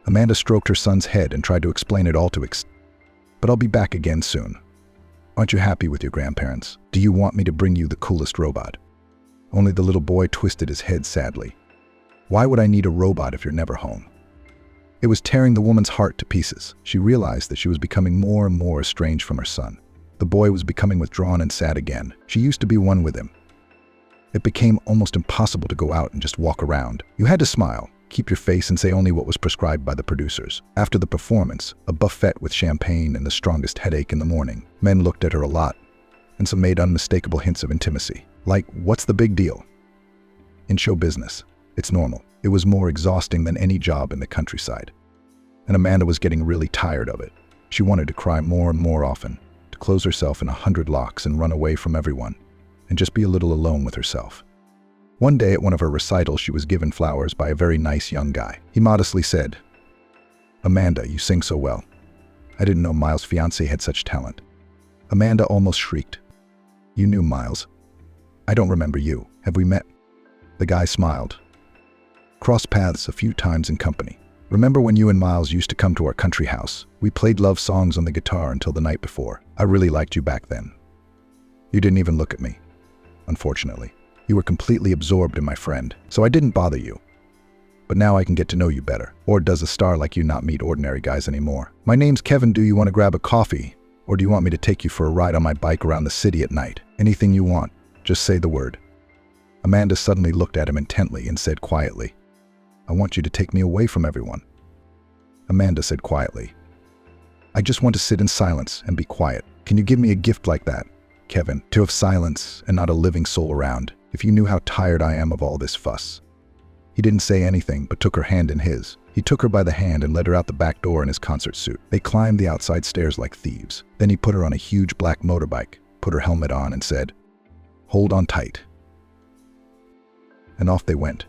[SPEAKER 1] Amanda stroked her son's head and tried to explain it all to "But I'll be back again soon. Aren't you happy with your grandparents? Do you want me to bring you the coolest robot?" Only the little boy twisted his head sadly. "Why would I need a robot if you're never home?" It was tearing the woman's heart to pieces. She realized that she was becoming more and more estranged from her son. The boy was becoming withdrawn and sad again. She used to be one with him. It became almost impossible to go out and just walk around. You had to smile, keep your face, and say only what was prescribed by the producers. After the performance, a buffet with champagne and the strongest headache in the morning. Men looked at her a lot, and some made unmistakable hints of intimacy. Like, what's the big deal? In show business, it's normal. It was more exhausting than any job in the countryside. And Amanda was getting really tired of it. She wanted to cry more and more often, to close herself in 100 locks and run away from everyone, and just be a little alone with herself. One day at one of her recitals, she was given flowers by a very nice young guy. He modestly said, "Amanda, you sing so well. I didn't know Miles' fiancé had such talent." Amanda almost shrieked. "You knew Miles? I don't remember you. Have we met?" The guy smiled. "Crossed paths a few times in company. Remember when you and Miles used to come to our country house? We played love songs on the guitar until the night before. I really liked you back then. You didn't even look at me, unfortunately. You were completely absorbed in my friend, so I didn't bother you. But now I can get to know you better. Or does a star like you not meet ordinary guys anymore? My name's Kevin. Do you want to grab a coffee? Or do you want me to take you for a ride on my bike around the city at night? Anything you want. Just say the word." Amanda suddenly looked at him intently and said quietly, "I want you to take me away from everyone." Amanda said quietly, "I just want to sit in silence and be quiet. Can you give me a gift like that, Kevin? To have silence and not a living soul around. If you knew how tired I am of all this fuss." He didn't say anything, but took her hand in his. He took her by the hand and led her out the back door in his concert suit. They climbed the outside stairs like thieves. Then he put her on a huge black motorbike, put her helmet on, and said, "Hold on tight." And off they went.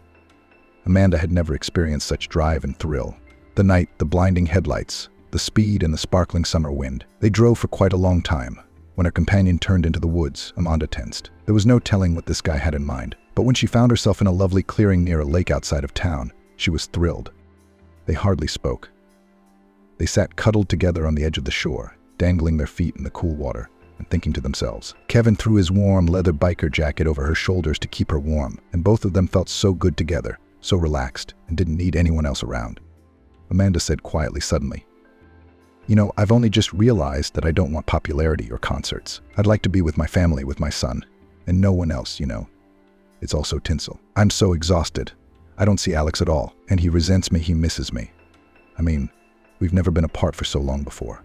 [SPEAKER 1] Amanda had never experienced such drive and thrill. The night, the blinding headlights, the speed and the sparkling summer wind. They drove for quite a long time. When her companion turned into the woods, Amanda tensed. There was no telling what this guy had in mind. But when she found herself in a lovely clearing near a lake outside of town, she was thrilled. They hardly spoke. They sat cuddled together on the edge of the shore, dangling their feet in the cool water and thinking to themselves. Kevin threw his warm leather biker jacket over her shoulders to keep her warm, and both of them felt so good together, so relaxed, and didn't need anyone else around. Amanda said quietly suddenly, "You know, I've only just realized that I don't want popularity or concerts. I'd like to be with my family, with my son, and no one else, you know. It's all so tinsel. I'm so exhausted. I don't see Alex at all, and he resents me, he misses me. I mean, we've never been apart for so long before."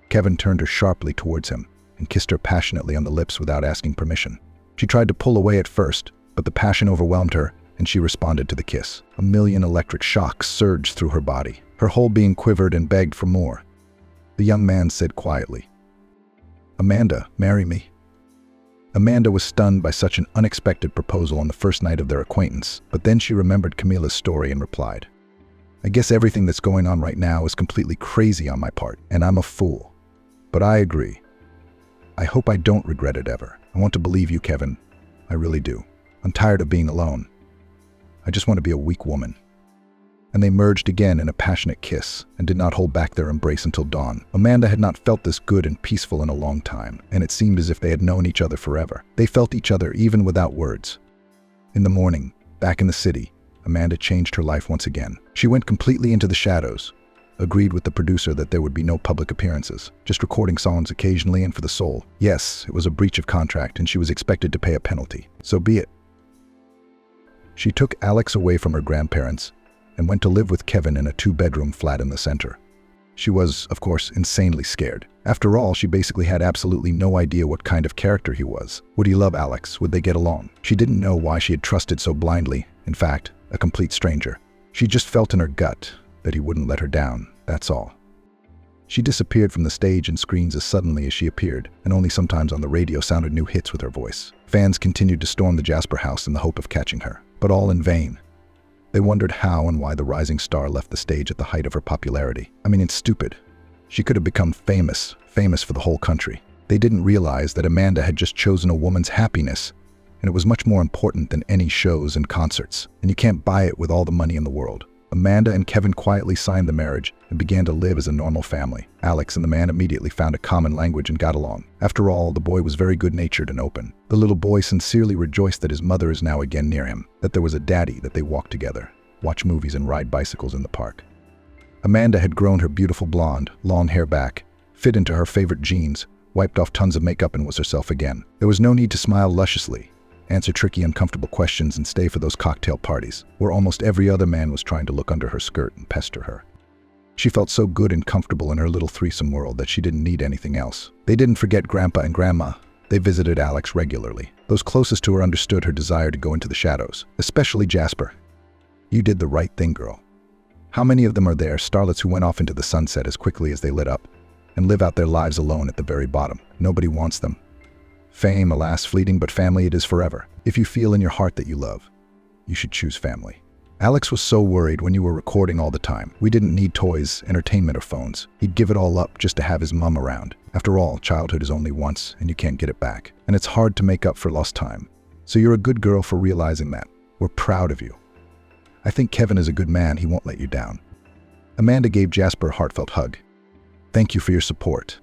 [SPEAKER 1] Kevin turned her sharply towards him and kissed her passionately on the lips without asking permission. She tried to pull away at first, but the passion overwhelmed her, and she responded to the kiss. A million electric shocks surged through her body. Her whole being quivered and begged for more. The young man said quietly, "Amanda, marry me." Amanda was stunned by such an unexpected proposal on the first night of their acquaintance, but then she remembered Camila's story and replied, "I guess everything that's going on right now is completely crazy on my part, and I'm a fool. But I agree. I hope I don't regret it ever. I want to believe you, Kevin. I really do. I'm tired of being alone. I just want to be a weak woman." And they merged again in a passionate kiss and did not hold back their embrace until dawn. Amanda had not felt this good and peaceful in a long time, and it seemed as if they had known each other forever. They felt each other even without words. In the morning, back in the city, Amanda changed her life once again. She went completely into the shadows, agreed with the producer that there would be no public appearances, just recording songs occasionally and for the soul. Yes, it was a breach of contract and she was expected to pay a penalty. So be it. She took Alex away from her grandparents and went to live with Kevin in a 2-bedroom flat in the center. She was, of course, insanely scared. After all, she basically had absolutely no idea what kind of character he was. Would he love Alex? Would they get along? She didn't know why she had trusted so blindly, in fact, a complete stranger. She just felt in her gut that he wouldn't let her down, that's all. She disappeared from the stage and screens as suddenly as she appeared, and only sometimes on the radio sounded new hits with her voice. Fans continued to storm the Jasper house in the hope of catching her, but all in vain. They wondered how and why the rising star left the stage at the height of her popularity. I mean, it's stupid. She could have become famous for the whole country. They didn't realize that Amanda had just chosen a woman's happiness, and it was much more important than any shows and concerts, and you can't buy it with all the money in the world. Amanda and Kevin quietly signed the marriage and began to live as a normal family. Alex and the man immediately found a common language and got along. After all, the boy was very good-natured and open. The little boy sincerely rejoiced that his mother is now again near him, that there was a daddy, that they walked together, watch movies and ride bicycles in the park. Amanda had grown her beautiful blonde, long hair back, fit into her favorite jeans, wiped off tons of makeup and was herself again. There was no need to smile lusciously, answer tricky, uncomfortable questions, and stay for those cocktail parties, where almost every other man was trying to look under her skirt and pester her. She felt so good and comfortable in her little threesome world that she didn't need anything else. They didn't forget Grandpa and Grandma. They visited Alex regularly. Those closest to her understood her desire to go into the shadows, especially Jasper. "You did the right thing, girl." How many of them are there, starlets who went off into the sunset as quickly as they lit up, and live out their lives alone at the very bottom? Nobody wants them. Fame, alas, fleeting, but family it is forever. If you feel in your heart that you love, you should choose family. Alex was so worried when you were recording all the time. We didn't need toys, entertainment, or phones. He'd give it all up just to have his mom around. After all, childhood is only once, and you can't get it back. And it's hard to make up for lost time. So you're a good girl for realizing that. We're proud of you. I think Kevin is a good man. He won't let you down. Amanda gave Jasper a heartfelt hug. "Thank you for your support.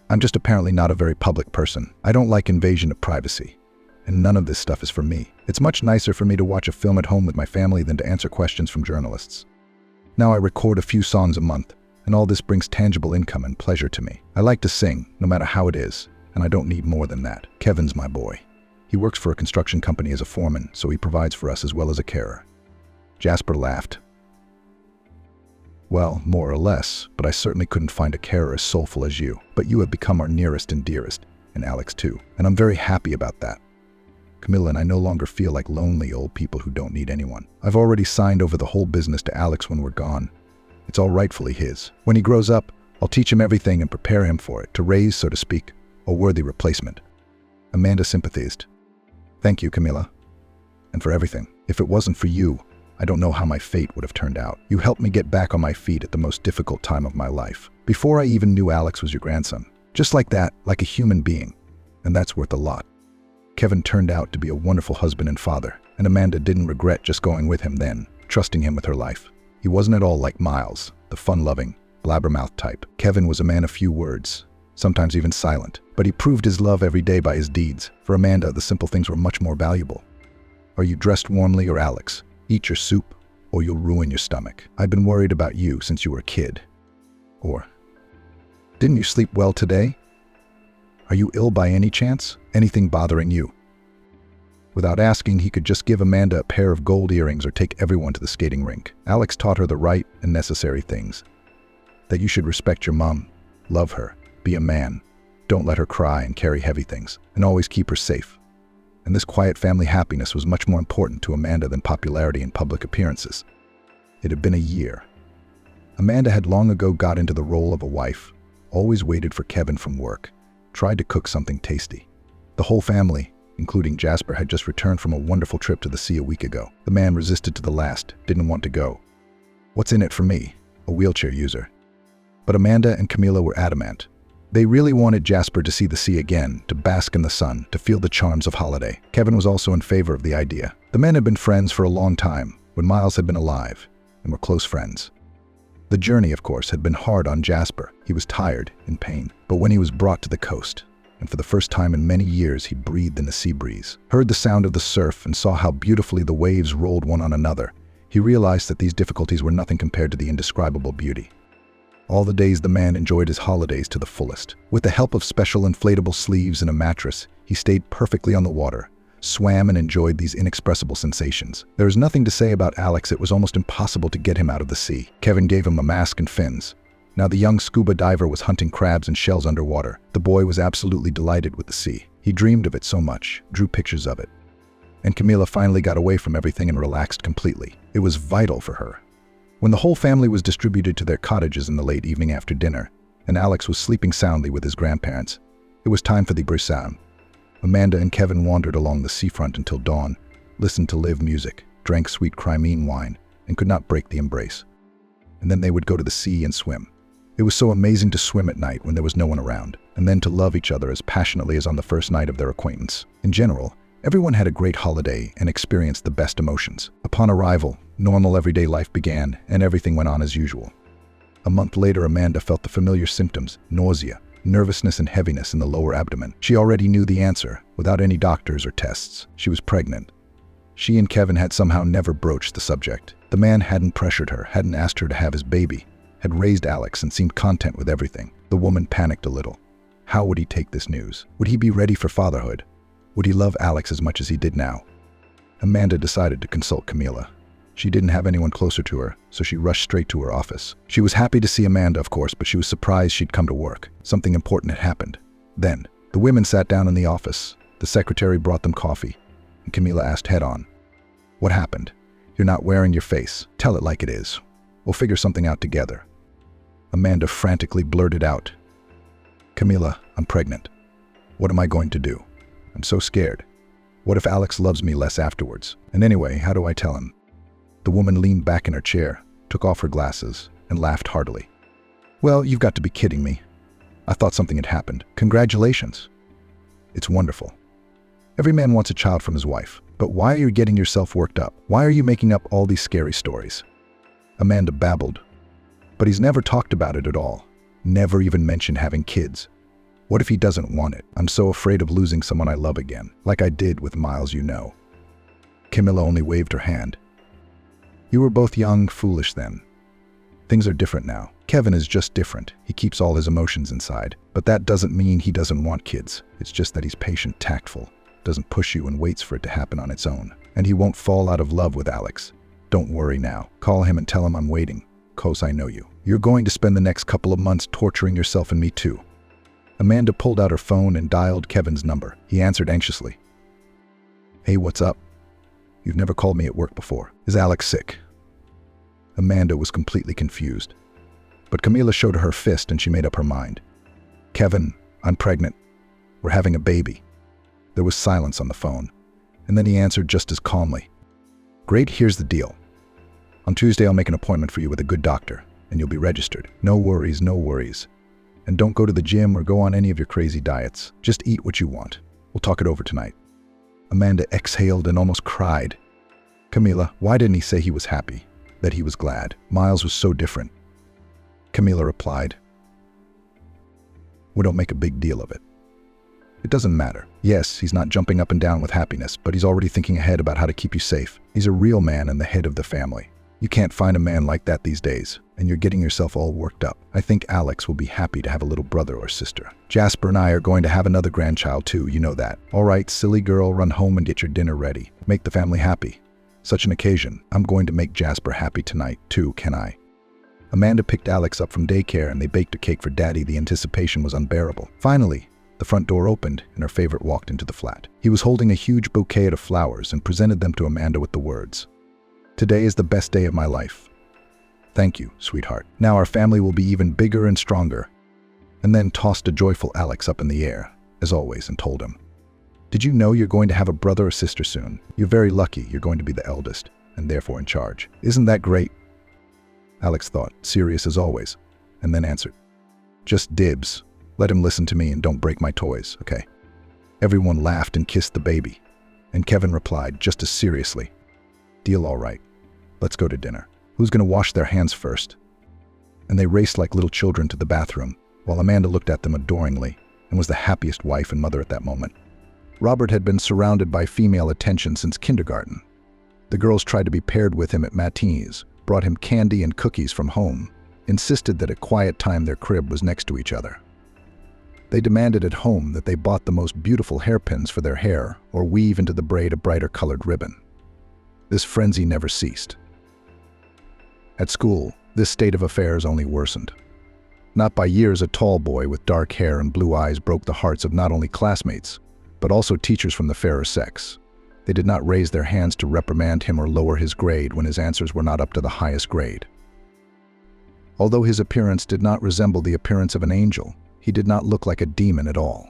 [SPEAKER 1] I'm just apparently not a very public person. I don't like invasion of privacy. And none of this stuff is for me. It's much nicer for me to watch a film at home with my family than to answer questions from journalists. Now I record a few songs a month, and all this brings tangible income and pleasure to me. I like to sing, no matter how it is, and I don't need more than that. Kevin's my boy. He works for a construction company as a foreman, so he provides for us as well as a carer." Jasper laughed. "Well, more or less, but I certainly couldn't find a carer as soulful as you. But you have become our nearest and dearest, and Alex too, and I'm very happy about that. Camilla and I no longer feel like lonely old people who don't need anyone. I've already signed over the whole business to Alex when we're gone. It's all rightfully his. When he grows up, I'll teach him everything and prepare him for it, to raise, so to speak, a worthy replacement." Amanda sympathized. Thank you, Camilla. And for everything. If it wasn't for you, I don't know how my fate would have turned out. You helped me get back on my feet at the most difficult time of my life. Before I even knew Alex was your grandson. Just like that, like a human being. And that's worth a lot. Kevin turned out to be a wonderful husband and father, and Amanda didn't regret just going with him then, trusting him with her life. He wasn't at all like Miles, the fun-loving, blabbermouth type. Kevin was a man of few words, sometimes even silent, but he proved his love every day by his deeds. For Amanda, the simple things were much more valuable. Are you dressed warmly, or Alex? Eat your soup, or you'll ruin your stomach. I've been worried about you since you were a kid. Or, didn't you sleep well today? Are you ill by any chance? Anything bothering you? Without asking, he could just give Amanda a pair of gold earrings or take everyone to the skating rink. Alex taught her the right and necessary things. That you should respect your mom, love her, be a man, don't let her cry and carry heavy things, and always keep her safe. And this quiet family happiness was much more important to Amanda than popularity and public appearances. It had been a year. Amanda had long ago got into the role of a wife, always waited for Kevin from work, tried to cook something tasty. The whole family, including Jasper, had just returned from a wonderful trip to the sea a week ago. The man resisted to the last, didn't want to go. What's in it for me, a wheelchair user? But Amanda and Camilla were adamant. They really wanted Jasper to see the sea again, to bask in the sun, to feel the charms of holiday. Kevin was also in favor of the idea. The men had been friends for a long time, when Miles had been alive, and were close friends. The journey, of course, had been hard on Jasper. He was tired, in pain. But when he was brought to the coast, and for the first time in many years he breathed in the sea breeze, heard the sound of the surf, and saw how beautifully the waves rolled one on another, he realized that these difficulties were nothing compared to the indescribable beauty. All the days the man enjoyed his holidays to the fullest. With the help of special inflatable sleeves and a mattress, he stayed perfectly on the water, swam and enjoyed these inexpressible sensations. There was nothing to say about Alex. It was almost impossible to get him out of the sea. Kevin gave him a mask and fins. Now the young scuba diver was hunting crabs and shells underwater. The boy was absolutely delighted with the sea. He dreamed of it so much, drew pictures of it. And Camilla finally got away from everything and relaxed completely. It was vital for her. When the whole family was distributed to their cottages in the late evening after dinner, and Alex was sleeping soundly with his grandparents, it was time for the brisson. Amanda and Kevin wandered along the seafront until dawn, listened to live music, drank sweet Crimean wine, and could not break the embrace. And then they would go to the sea and swim. It was so amazing to swim at night when there was no one around, and then to love each other as passionately as on the first night of their acquaintance. In general, everyone had a great holiday and experienced the best emotions. Upon arrival, normal everyday life began, and everything went on as usual. A month later, Amanda felt the familiar symptoms: nausea, nervousness, and heaviness in the lower abdomen. She already knew the answer, without any doctors or tests. She was pregnant. She and Kevin had somehow never broached the subject. The man hadn't pressured her, hadn't asked her to have his baby, had raised Alex and seemed content with everything. The woman panicked a little. How would he take this news? Would he be ready for fatherhood? Would he love Alex as much as he did now? Amanda decided to consult Camilla. She didn't have anyone closer to her, so she rushed straight to her office. She was happy to see Amanda, of course, but she was surprised she'd come to work. Something important had happened. Then, the women sat down in the office. The secretary brought them coffee, and Camilla asked head-on, "What happened? You're not wearing your face. Tell it like it is. We'll figure something out together." Amanda frantically blurted out, "Camilla, I'm pregnant. What am I going to do? I'm so scared. What if Alex loves me less afterwards? And anyway, how do I tell him?" The woman leaned back in her chair, took off her glasses, and laughed heartily. "Well, you've got to be kidding me. I thought something had happened. Congratulations. It's wonderful. Every man wants a child from his wife. But why are you getting yourself worked up? Why are you making up all these scary stories?" Amanda babbled. "But he's never talked about it at all. Never even mentioned having kids. What if he doesn't want it? I'm so afraid of losing someone I love again, like I did with Miles, you know." Camilla only waved her hand. "You were both young, foolish then. Things are different now. Kevin is just different. He keeps all his emotions inside. But that doesn't mean he doesn't want kids. It's just that he's patient, tactful, doesn't push you and waits for it to happen on its own. And he won't fall out of love with Alex. Don't worry now. Call him and tell him I'm waiting, 'cause I know you. You're going to spend the next couple of months torturing yourself and me too." Amanda pulled out her phone and dialed Kevin's number. He answered anxiously. "Hey, what's up? You've never called me at work before. Is Alex sick?" Amanda was completely confused. But Camilla showed her fist and she made up her mind. "Kevin, I'm pregnant. We're having a baby." There was silence on the phone, and then he answered just as calmly. "Great, here's the deal. On Tuesday I'll make an appointment for you with a good doctor, and you'll be registered. No worries, no worries. And don't go to the gym or go on any of your crazy diets. Just eat what you want. We'll talk it over tonight." Amanda exhaled and almost cried. "Camila, why didn't he say he was happy, that he was glad? Miles was so different." Camila replied, "We don't make a big deal of it. It doesn't matter. Yes, he's not jumping up and down with happiness, but he's already thinking ahead about how to keep you safe. He's a real man and the head of the family. You can't find a man like that these days, and you're getting yourself all worked up. I think Alex will be happy to have a little brother or sister. Jasper and I are going to have another grandchild too, you know that. All right, silly girl, run home and get your dinner ready. Make the family happy. Such an occasion. I'm going to make Jasper happy tonight too, can I?" Amanda picked Alex up from daycare and they baked a cake for Daddy. The anticipation was unbearable. Finally, the front door opened and her favorite walked into the flat. He was holding a huge bouquet of flowers and presented them to Amanda with the words, "Today is the best day of my life. Thank you, sweetheart. Now our family will be even bigger and stronger." And then tossed a joyful Alex up in the air, as always, and told him, "Did you know you're going to have a brother or sister soon? You're very lucky you're going to be the eldest, and therefore in charge. Isn't that great?" Alex thought, serious as always, and then answered, "Just dibs. Let him listen to me and don't break my toys, okay?" Everyone laughed and kissed the baby, and Kevin replied just as seriously, "Deal all right. Let's go to dinner. Who's going to wash their hands first?" And they raced like little children to the bathroom, while Amanda looked at them adoringly and was the happiest wife and mother at that moment. Robert had been surrounded by female attention since kindergarten. The girls tried to be paired with him at matinees, brought him candy and cookies from home, insisted that at quiet time their crib was next to each other. They demanded at home that they bought the most beautiful hairpins for their hair or weave into the braid a brighter colored ribbon. This frenzy never ceased. At school, this state of affairs only worsened. Not by years, a tall boy with dark hair and blue eyes broke the hearts of not only classmates, but also teachers from the fairer sex. They did not raise their hands to reprimand him or lower his grade when his answers were not up to the highest grade. Although his appearance did not resemble the appearance of an angel, he did not look like a demon at all.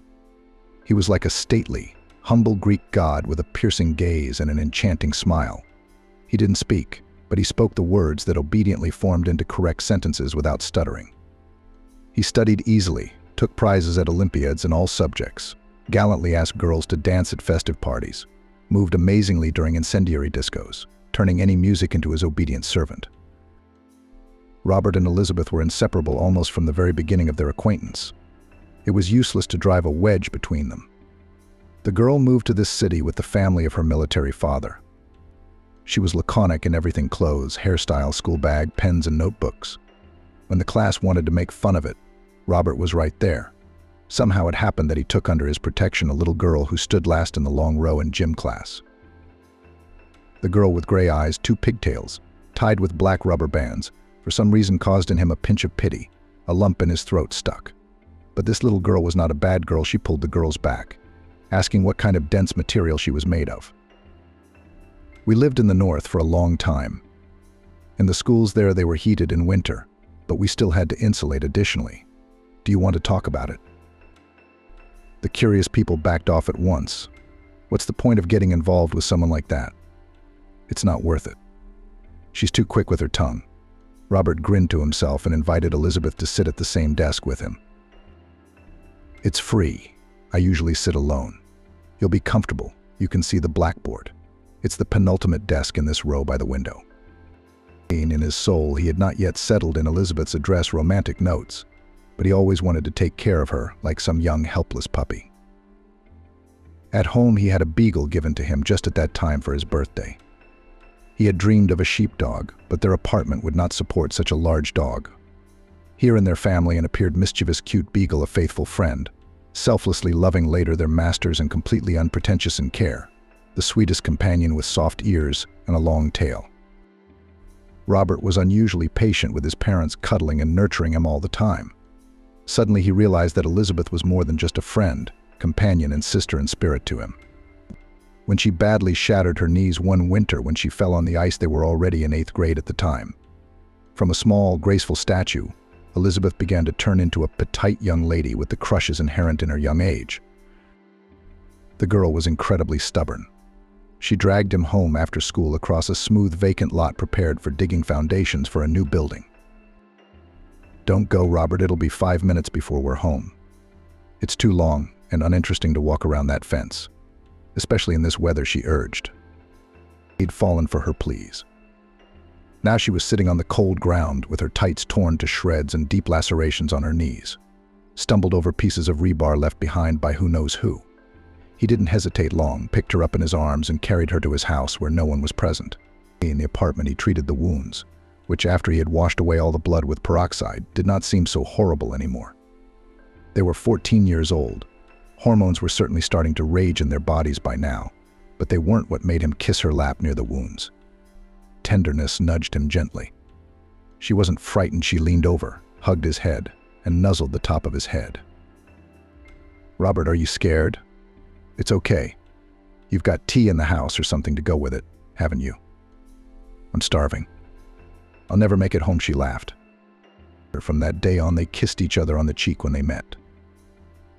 [SPEAKER 1] He was like a stately, humble Greek god with a piercing gaze and an enchanting smile. He didn't speak, but he spoke the words that obediently formed into correct sentences without stuttering. He studied easily, took prizes at Olympiads in all subjects, gallantly asked girls to dance at festive parties, moved amazingly during incendiary discos, turning any music into his obedient servant. Robert and Elizabeth were inseparable almost from the very beginning of their acquaintance. It was useless to drive a wedge between them. The girl moved to this city with the family of her military father. She was laconic in everything: clothes, hairstyle, school bag, pens, and notebooks. When the class wanted to make fun of it, Robert was right there. Somehow it happened that he took under his protection a little girl who stood last in the long row in gym class. The girl with gray eyes, two pigtails, tied with black rubber bands, for some reason caused in him a pinch of pity. A lump in his throat stuck. But this little girl was not a bad girl. She pulled the girls back, asking what kind of dense material she was made of. We lived in the north for a long time. In the schools there, they were heated in winter, but we still had to insulate additionally. Do you want to talk about it? The curious people backed off at once. What's the point of getting involved with someone like that? It's not worth it. She's too quick with her tongue. Robert grinned to himself and invited Elizabeth to sit at the same desk with him. It's free. I usually sit alone. You'll be comfortable. You can see the blackboard. It's the penultimate desk in this row by the window. In his soul, he had not yet settled in Elizabeth's address romantic notes, but he always wanted to take care of her like some young, helpless puppy. At home, he had a beagle given to him just at that time for his birthday. He had dreamed of a sheepdog, but their apartment would not support such a large dog. Here in their family, an appeared mischievous, cute beagle, a faithful friend, selflessly loving later their masters and completely unpretentious in care, the sweetest companion with soft ears and a long tail. Robert was unusually patient with his parents, cuddling and nurturing him all the time. Suddenly he realized that Elizabeth was more than just a friend, companion, and sister in spirit to him. When she badly shattered her knees one winter when she fell on the ice, they were already in 8th grade at the time. From a small, graceful statue, Elizabeth began to turn into a petite young lady with the crushes inherent in her young age. The girl was incredibly stubborn. She dragged him home after school across a smooth, vacant lot prepared for digging foundations for a new building. "Don't go, Robert, it'll be 5 minutes before we're home. It's too long and uninteresting to walk around that fence, especially in this weather," she urged. He'd fallen for her pleas. Now she was sitting on the cold ground with her tights torn to shreds and deep lacerations on her knees, stumbled over pieces of rebar left behind by who knows who. He didn't hesitate long, picked her up in his arms and carried her to his house where no one was present. In the apartment he treated the wounds, which after he had washed away all the blood with peroxide, did not seem so horrible anymore. They were 14 years old. Hormones were certainly starting to rage in their bodies by now, but they weren't what made him kiss her lap near the wounds. Tenderness nudged him gently. She wasn't frightened. She leaned over, hugged his head, and nuzzled the top of his head. "Robert, are you scared? It's okay. You've got tea in the house or something to go with it, haven't you?" "I'm starving. I'll never make it home," she laughed. From that day on, they kissed each other on the cheek when they met.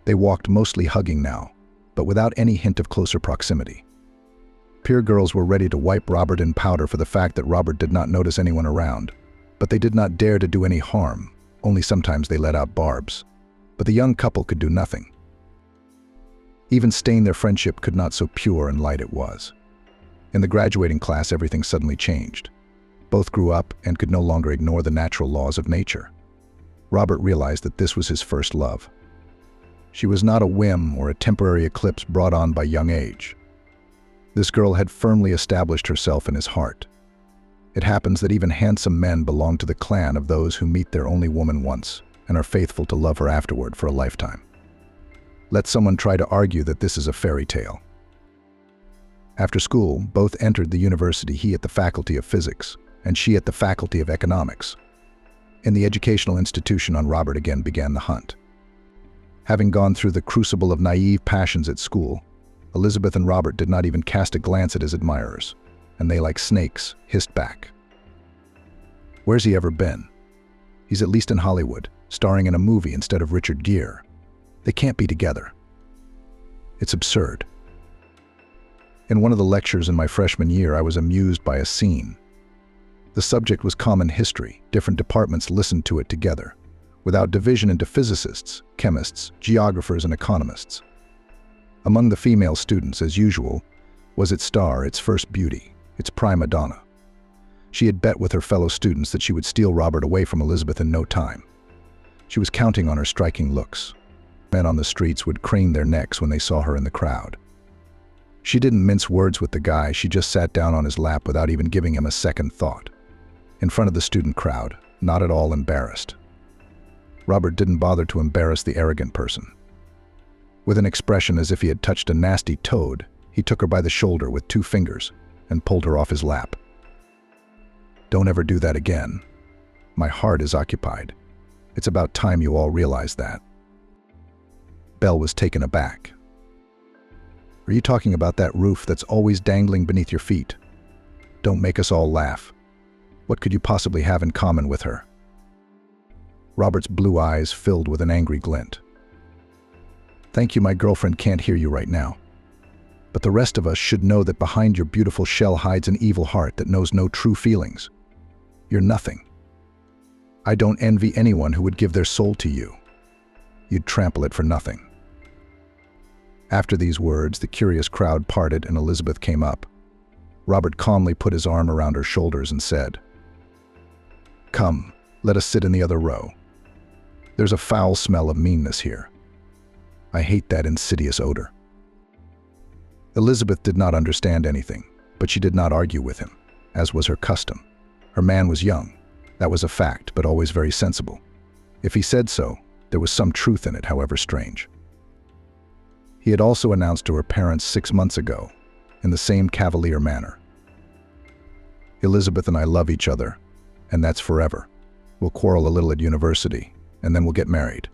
[SPEAKER 1] They walked mostly hugging now, but without any hint of closer proximity. Peer girls were ready to wipe Robert in powder for the fact that Robert did not notice anyone around, but they did not dare to do any harm. Only sometimes they let out barbs. But the young couple could do nothing. Even stain their friendship could not, so pure and light it was. In the graduating class, everything suddenly changed. Both grew up and could no longer ignore the natural laws of nature. Robert realized that this was his first love. She was not a whim or a temporary eclipse brought on by young age. This girl had firmly established herself in his heart. It happens that even handsome men belong to the clan of those who meet their only woman once and are faithful to love her afterward for a lifetime. Let someone try to argue that this is a fairy tale. After school, both entered the university, he at the Faculty of Physics and she at the Faculty of Economics. In the educational institution on Robert again began the hunt. Having gone through the crucible of naive passions at school, Elizabeth and Robert did not even cast a glance at his admirers, and they, like snakes, hissed back. "Where's he ever been? He's at least in Hollywood, starring in a movie instead of Richard Gere. They can't be together. It's absurd." In one of the lectures in my freshman year, I was amused by a scene. The subject was common history. Different departments listened to it together, without division into physicists, chemists, geographers, and economists. Among the female students, as usual, was its star, its first beauty, its prima donna. She had bet with her fellow students that she would steal Robert away from Elizabeth in no time. She was counting on her striking looks. Men on the streets would crane their necks when they saw her in the crowd. She didn't mince words with the guy. She just sat down on his lap without even giving him a second thought. In front of the student crowd, not at all embarrassed. Robert didn't bother to embarrass the arrogant person. With an expression as if he had touched a nasty toad, he took her by the shoulder with 2 fingers and pulled her off his lap. "Don't ever do that again. My heart is occupied. It's about time you all realize that." Belle was taken aback. "Are you talking about that roof that's always dangling beneath your feet? Don't make us all laugh. What could you possibly have in common with her?" Robert's blue eyes filled with an angry glint. "Thank you, my girlfriend can't hear you right now. But the rest of us should know that behind your beautiful shell hides an evil heart that knows no true feelings. You're nothing. I don't envy anyone who would give their soul to you. You'd trample it for nothing." After these words, the curious crowd parted and Elizabeth came up. Robert calmly put his arm around her shoulders and said, "Come, let us sit in the other row. There's a foul smell of meanness here. I hate that insidious odor." Elizabeth did not understand anything, but she did not argue with him, as was her custom. Her man was young. That was a fact, but always very sensible. If he said so, there was some truth in it, however strange. He had also announced to her parents 6 months ago, in the same cavalier manner, "Elizabeth and I love each other, and that's forever. We'll quarrel a little at university, and then we'll get married.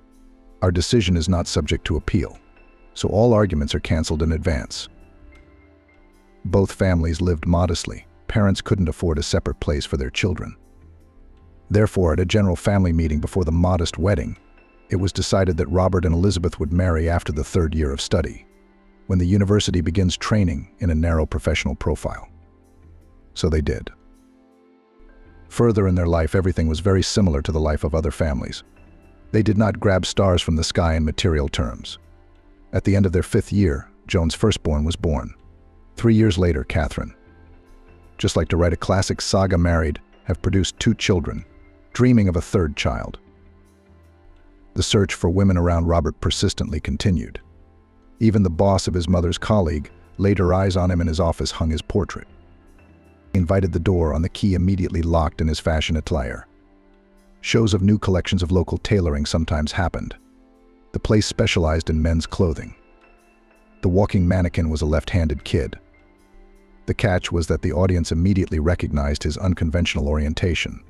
[SPEAKER 1] Our decision is not subject to appeal, so all arguments are canceled in advance." Both families lived modestly. Parents couldn't afford a separate place for their children. Therefore, at a general family meeting before the modest wedding, it was decided that Robert and Elizabeth would marry after the 3rd year of study. when the university begins training in a narrow professional profile. So they did. Further in their life, everything was very similar to the life of other families. They did not grab stars from the sky in material terms. At the end of their 5th year, Joan's firstborn was born. 3 years later, Catherine. Just like to write a classic saga, married, have produced 2 children, dreaming of a 3rd child. The search for women around Robert persistently continued. Even the boss of his mother's colleague laid her eyes on him. In his office hung his portrait. He invited the door on the key immediately locked in his fashion attire. Shows of new collections of local tailoring sometimes happened. The place specialized in men's clothing. The walking mannequin was a left-handed kid. The catch was that the audience immediately recognized his unconventional orientation.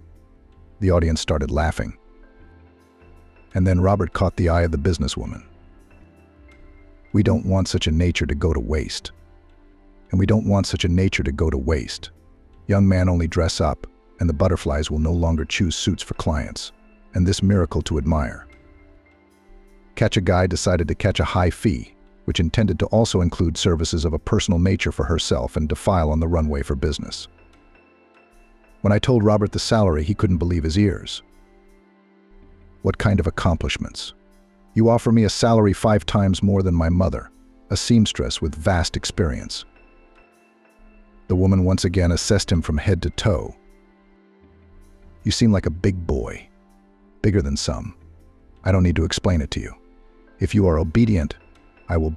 [SPEAKER 1] The audience started laughing. And then Robert caught the eye of the businesswoman. We don't want such a nature to go to waste. And we don't want such a nature to go to waste. Young man, only dress up, and the butterflies will no longer choose suits for clients, and this miracle to admire. Catch a Guy decided to catch a high fee, which intended to also include services of a personal nature for herself and defile on the runway for business. When I told Robert the salary, he couldn't believe his ears. What kind of accomplishments? You offer me a salary 5 times more than my mother, a seamstress with vast experience. The woman once again assessed him from head to toe. You seem like a big boy, bigger than some. I don't need to explain it to you. If you are obedient, I will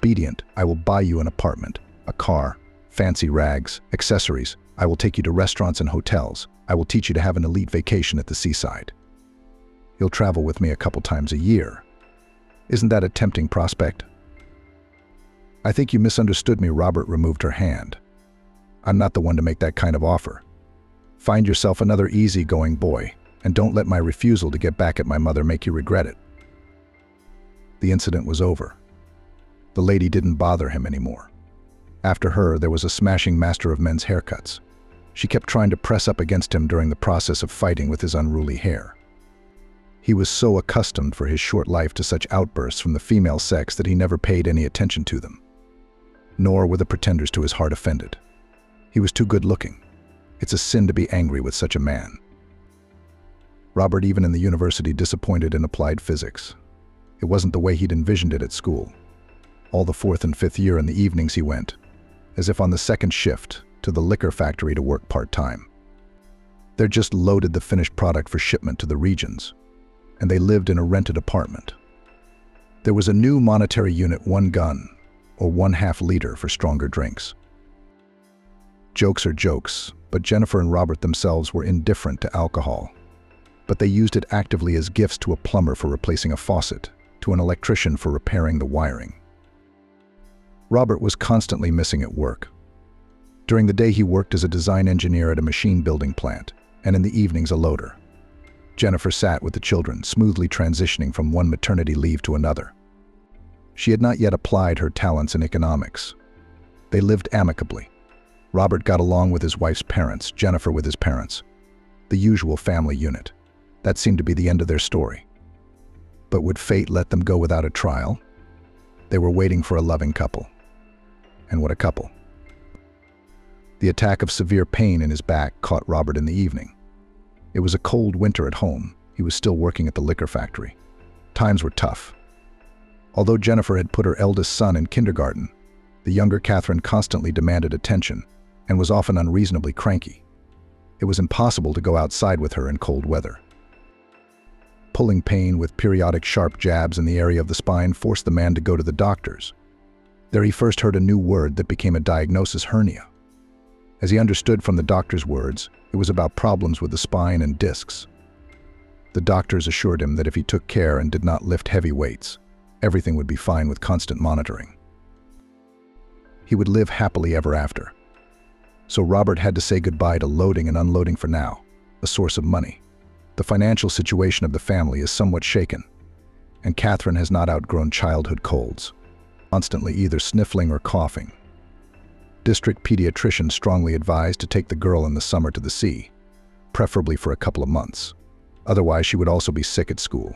[SPEAKER 1] buy you an apartment, a car, fancy rags, accessories. I will take you to restaurants and hotels. I will teach you to have an elite vacation at the seaside. You'll travel with me a couple times a year. Isn't that a tempting prospect? I think you misunderstood me. Robert removed her hand. I'm not the one to make that kind of offer. Find yourself another easygoing boy, and don't let my refusal to get back at my mother make you regret it. The incident was over. The lady didn't bother him anymore. After her, there was a smashing master of men's haircuts. She kept trying to press up against him during the process of fighting with his unruly hair. He was so accustomed for his short life to such outbursts from the female sex that he never paid any attention to them. Nor were the pretenders to his heart offended. He was too good-looking. It's a sin to be angry with such a man. Robert, even in the university, disappointed in applied physics. It wasn't the way he'd envisioned it at school. All the 4th and 5th year in the evenings he went, as if on the 2nd shift, to the liquor factory to work part-time. They just loaded the finished product for shipment to the regions, and they lived in a rented apartment. There was a new monetary unit, 1 gun, or 1/2 liter for stronger drinks. Jokes are jokes, but Jennifer and Robert themselves were indifferent to alcohol. But they used it actively as gifts, to a plumber for replacing a faucet, to an electrician for repairing the wiring. Robert was constantly missing at work. During the day he worked as a design engineer at a machine building plant, and in the evenings a loader. Jennifer sat with the children, smoothly transitioning from one maternity leave to another. She had not yet applied her talents in economics. They lived amicably. Robert got along with his wife's parents, Jennifer with his parents. The usual family unit. That seemed to be the end of their story. But would fate let them go without a trial? They were waiting for a loving couple. And what a couple. The attack of severe pain in his back caught Robert in the evening. It was a cold winter at home. He was still working at the liquor factory. Times were tough. Although Jennifer had put her eldest son in kindergarten, the younger Catherine constantly demanded attention and was often unreasonably cranky. It was impossible to go outside with her in cold weather. Pulling pain with periodic sharp jabs in the area of the spine forced the man to go to the doctors. There he first heard a new word that became a diagnosis: hernia. As he understood from the doctor's words, it was about problems with the spine and discs. The doctors assured him that if he took care and did not lift heavy weights, everything would be fine with constant monitoring. He would live happily ever after. So Robert had to say goodbye to loading and unloading for now, a source of money. The financial situation of the family is somewhat shaken, and Catherine has not outgrown childhood colds, constantly either sniffling or coughing. District pediatricians strongly advised to take the girl in the summer to the sea, preferably for a couple of months. Otherwise, she would also be sick at school.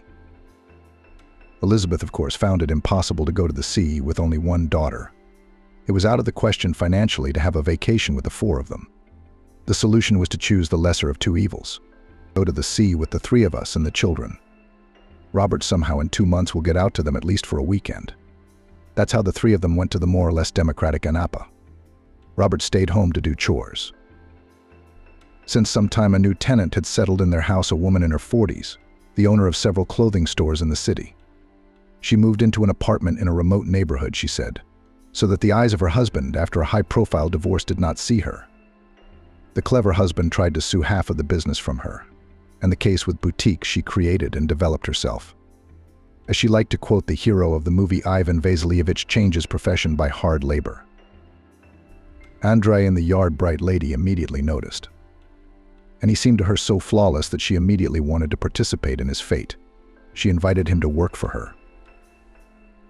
[SPEAKER 1] Elizabeth, of course, found it impossible to go to the sea with only one daughter. It was out of the question financially to have a vacation with the four of them. The solution was to choose the lesser of two evils. Go to the sea with the three of us and the children. Robert somehow in 2 months will get out to them at least for a weekend. That's how the three of them went to the more or less democratic Anapa. Robert stayed home to do chores. Since some time a new tenant had settled in their house, a woman in her 40s, the owner of several clothing stores in the city. She moved into an apartment in a remote neighborhood, she said, so that the eyes of her husband, after a high-profile divorce, did not see her. The clever husband tried to sue half of the business from her, and the case with boutiques she created and developed herself. As she liked to quote the hero of the movie, Ivan Vasilievich changes profession by hard labor. Andrei and the yard-bright lady immediately noticed, and he seemed to her so flawless that she immediately wanted to participate in his fate. She invited him to work for her.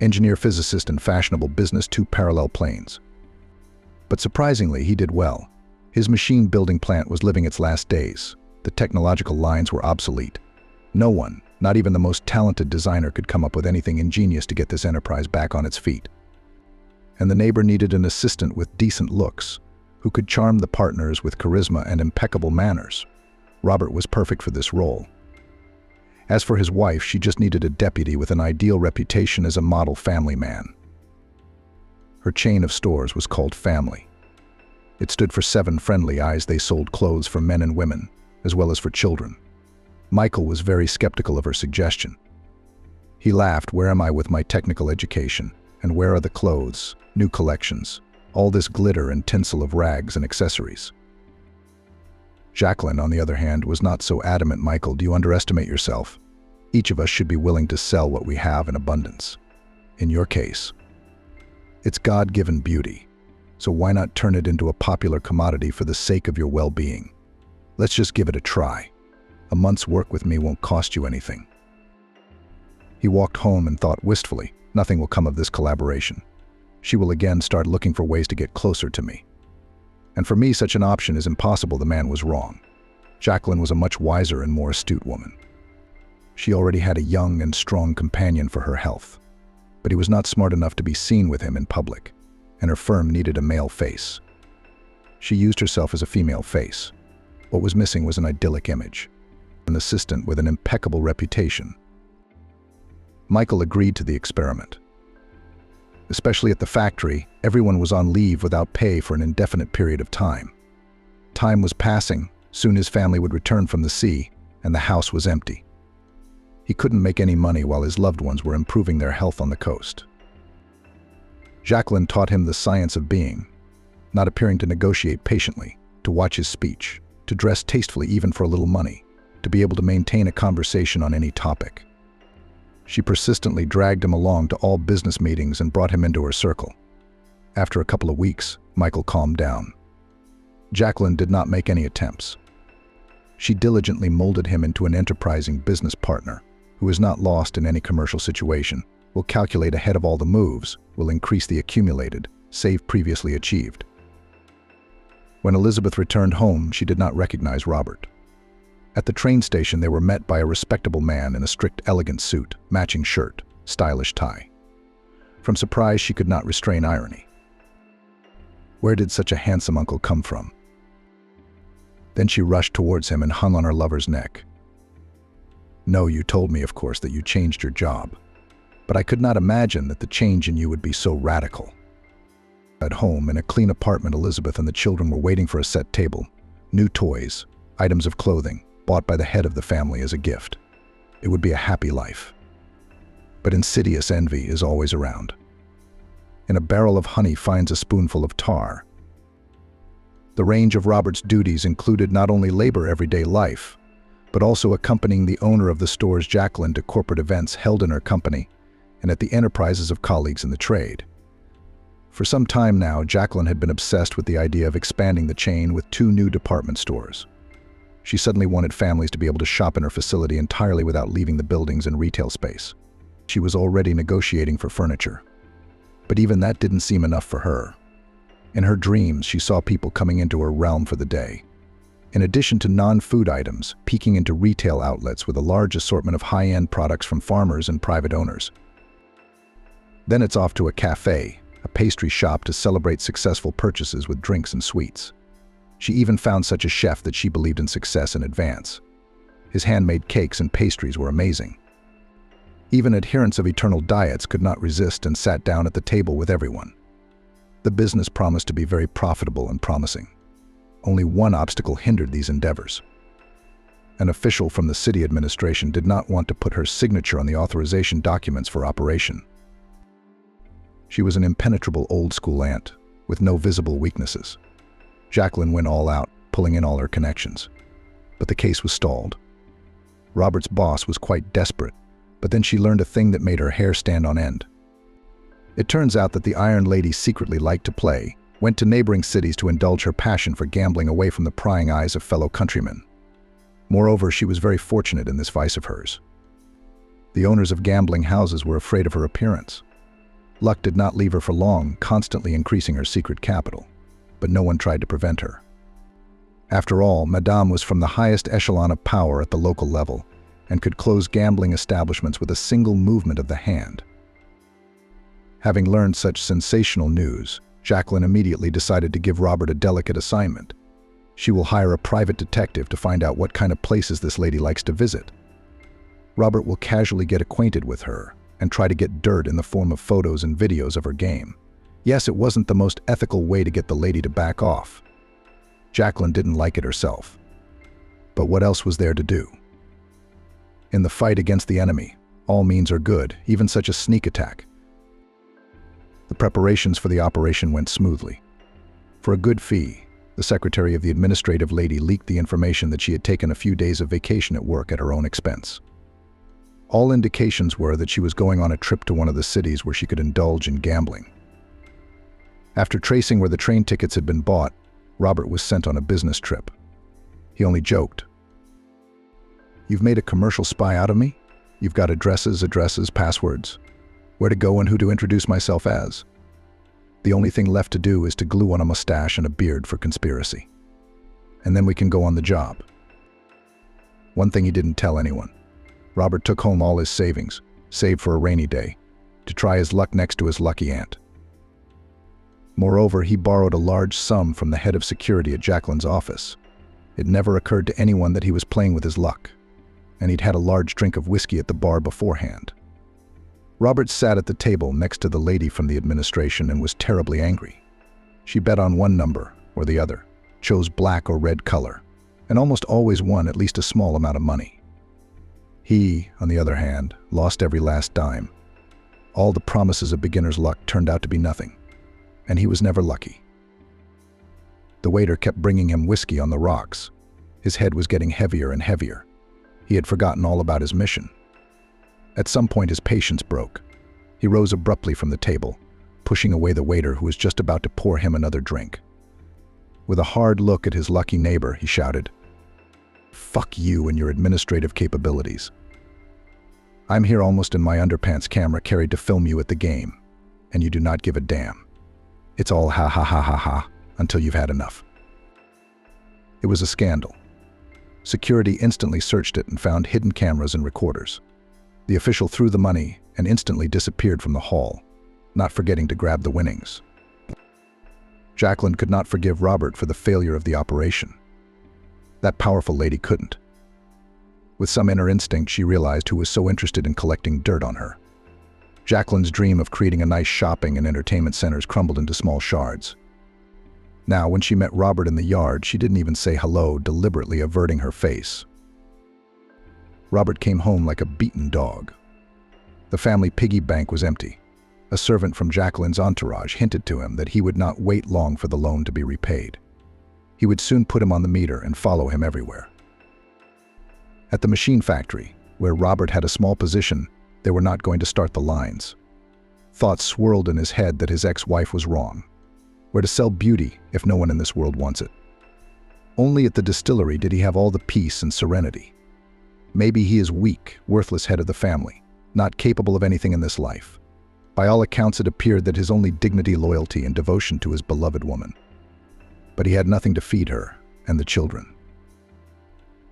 [SPEAKER 1] Engineer, physicist, and fashionable business, two parallel planes. But surprisingly, he did well. His machine-building plant was living its last days. The technological lines were obsolete. No one, not even the most talented designer, could come up with anything ingenious to get this enterprise back on its feet. And the neighbor needed an assistant with decent looks, who could charm the partners with charisma and impeccable manners. Robert was perfect for this role. As for his wife, she just needed a deputy with an ideal reputation as a model family man. Her chain of stores was called Family. It stood for 7 friendly eyes. They sold clothes for men and women, as well as for children. Michael was very skeptical of her suggestion. He laughed, "Where am I with my technical education? And where are the clothes, new collections, all this glitter and tinsel of rags and accessories?" Jacqueline, on the other hand, was not so adamant. "Michael, do you underestimate yourself? Each of us should be willing to sell what we have in abundance. In your case, it's God-given beauty, so why not turn it into a popular commodity for the sake of your well-being? Let's just give it a try. A month's work with me won't cost you anything." He walked home and thought wistfully, "Nothing will come of this collaboration. She will again start looking for ways to get closer to me. And for me, such an option is impossible." The man was wrong. Jacqueline was a much wiser and more astute woman. She already had a young and strong companion for her health, but he was not smart enough to be seen with him in public, and her firm needed a male face. She used herself as a female face. What was missing was an idyllic image, an assistant with an impeccable reputation. Michael agreed to the experiment. Especially at the factory, everyone was on leave without pay for an indefinite period of time. Time was passing. Soon his family would return from the sea, and the house was empty. He couldn't make any money while his loved ones were improving their health on the coast. Jacqueline taught him the science of being, not appearing to negotiate patiently, to watch his speech, to dress tastefully even for a little money, to be able to maintain a conversation on any topic. She persistently dragged him along to all business meetings and brought him into her circle. After a couple of weeks, Michael calmed down. Jacqueline did not make any attempts. She diligently molded him into an enterprising business partner who is not lost in any commercial situation, will calculate ahead of all the moves, will increase the accumulated, save previously achieved. When Elizabeth returned home, she did not recognize Robert. At the train station, they were met by a respectable man in a strict, elegant suit, matching shirt, stylish tie. From surprise, she could not restrain irony. Where did such a handsome uncle come from? Then she rushed towards him and hung on her lover's neck. "No, you told me, of course, that you changed your job. But I could not imagine that the change in you would be so radical." At home, in a clean apartment, Elizabeth and the children were waiting for a set table, new toys, items of clothing, bought by the head of the family as a gift. It would be a happy life. But insidious envy is always around. In a barrel of honey finds a spoonful of tar. The range of Robert's duties included not only labor everyday life, but also accompanying the owner of the stores, Jacqueline, to corporate events held in her company and at the enterprises of colleagues in the trade. For some time now, Jacqueline had been obsessed with the idea of expanding the chain with 2 new department stores. She suddenly wanted families to be able to shop in her facility entirely without leaving the buildings and retail space. She was already negotiating for furniture. But even that didn't seem enough for her. In her dreams, she saw people coming into her realm for the day. In addition to non-food items, peeking into retail outlets with a large assortment of high-end products from farmers and private owners. Then it's off to a cafe, a pastry shop to celebrate successful purchases with drinks and sweets. She even found such a chef that she believed in success in advance. His handmade cakes and pastries were amazing. Even adherents of eternal diets could not resist and sat down at the table with everyone. The business promised to be very profitable and promising. Only one obstacle hindered these endeavors. An official from the city administration did not want to put her signature on the authorization documents for operation. She was an impenetrable old-school aunt, with no visible weaknesses. Jacqueline went all out, pulling in all her connections. But the case was stalled. Robert's boss was quite desperate, but then she learned a thing that made her hair stand on end. It turns out that the Iron Lady secretly liked to play, went to neighboring cities to indulge her passion for gambling away from the prying eyes of fellow countrymen. Moreover, she was very fortunate in this vice of hers. The owners of gambling houses were afraid of her appearance. Luck did not leave her for long, constantly increasing her secret capital, but no one tried to prevent her. After all, Madame was from the highest echelon of power at the local level and could close gambling establishments with a single movement of the hand. Having learned such sensational news, Jacqueline immediately decided to give Robert a delicate assignment. She will hire a private detective to find out what kind of places this lady likes to visit. Robert will casually get acquainted with her and try to get dirt in the form of photos and videos of her game. Yes, it wasn't the most ethical way to get the lady to back off. Jacqueline didn't like it herself. But what else was there to do? In the fight against the enemy, all means are good, even such a sneak attack. The preparations for the operation went smoothly. For a good fee, the secretary of the administrative lady leaked the information that she had taken a few days of vacation at work at her own expense. All indications were that she was going on a trip to one of the cities where she could indulge in gambling. After tracing where the train tickets had been bought, Robert was sent on a business trip. He only joked. "You've made a commercial spy out of me? You've got addresses, passwords, where to go and who to introduce myself as. The only thing left to do is to glue on a mustache and a beard for conspiracy. And then we can go on the job." One thing he didn't tell anyone. Robert took home all his savings, saved for a rainy day, to try his luck next to his lucky aunt. Moreover, he borrowed a large sum from the head of security at Jacqueline's office. It never occurred to anyone that he was playing with his luck, and he'd had a large drink of whiskey at the bar beforehand. Robert sat at the table next to the lady from the administration and was terribly angry. She bet on one number or the other, chose black or red color, and almost always won at least a small amount of money. He, on the other hand, lost every last dime. All the promises of beginner's luck turned out to be nothing, and he was never lucky. The waiter kept bringing him whiskey on the rocks. His head was getting heavier and heavier. He had forgotten all about his mission. At some point, his patience broke. He rose abruptly from the table, pushing away the waiter who was just about to pour him another drink. With a hard look at his lucky neighbor, he shouted, "Fuck you and your administrative capabilities. I'm here almost in my underpants camera carried to film you at the game, and you do not give a damn. It's all ha ha ha ha ha until you've had enough." It was a scandal. Security instantly searched it and found hidden cameras and recorders. The official threw the money and instantly disappeared from the hall, not forgetting to grab the winnings. Jacqueline could not forgive Robert for the failure of the operation. That powerful lady couldn't. With some inner instinct, she realized who was so interested in collecting dirt on her. Jacqueline's dream of creating a nice shopping and entertainment centers crumbled into small shards. Now, when she met Robert in the yard, she didn't even say hello, deliberately averting her face. Robert came home like a beaten dog. The family piggy bank was empty. A servant from Jacqueline's entourage hinted to him that he would not wait long for the loan to be repaid. He would soon put him on the meter and follow him everywhere. At the machine factory, where Robert had a small position, they were not going to start the lines. Thoughts swirled in his head that his ex-wife was wrong. Where to sell beauty if no one in this world wants it? Only at the distillery did he have all the peace and serenity. Maybe he is weak, worthless head of the family, not capable of anything in this life. By all accounts, it appeared that his only dignity, loyalty, and devotion to his beloved woman. But he had nothing to feed her and the children.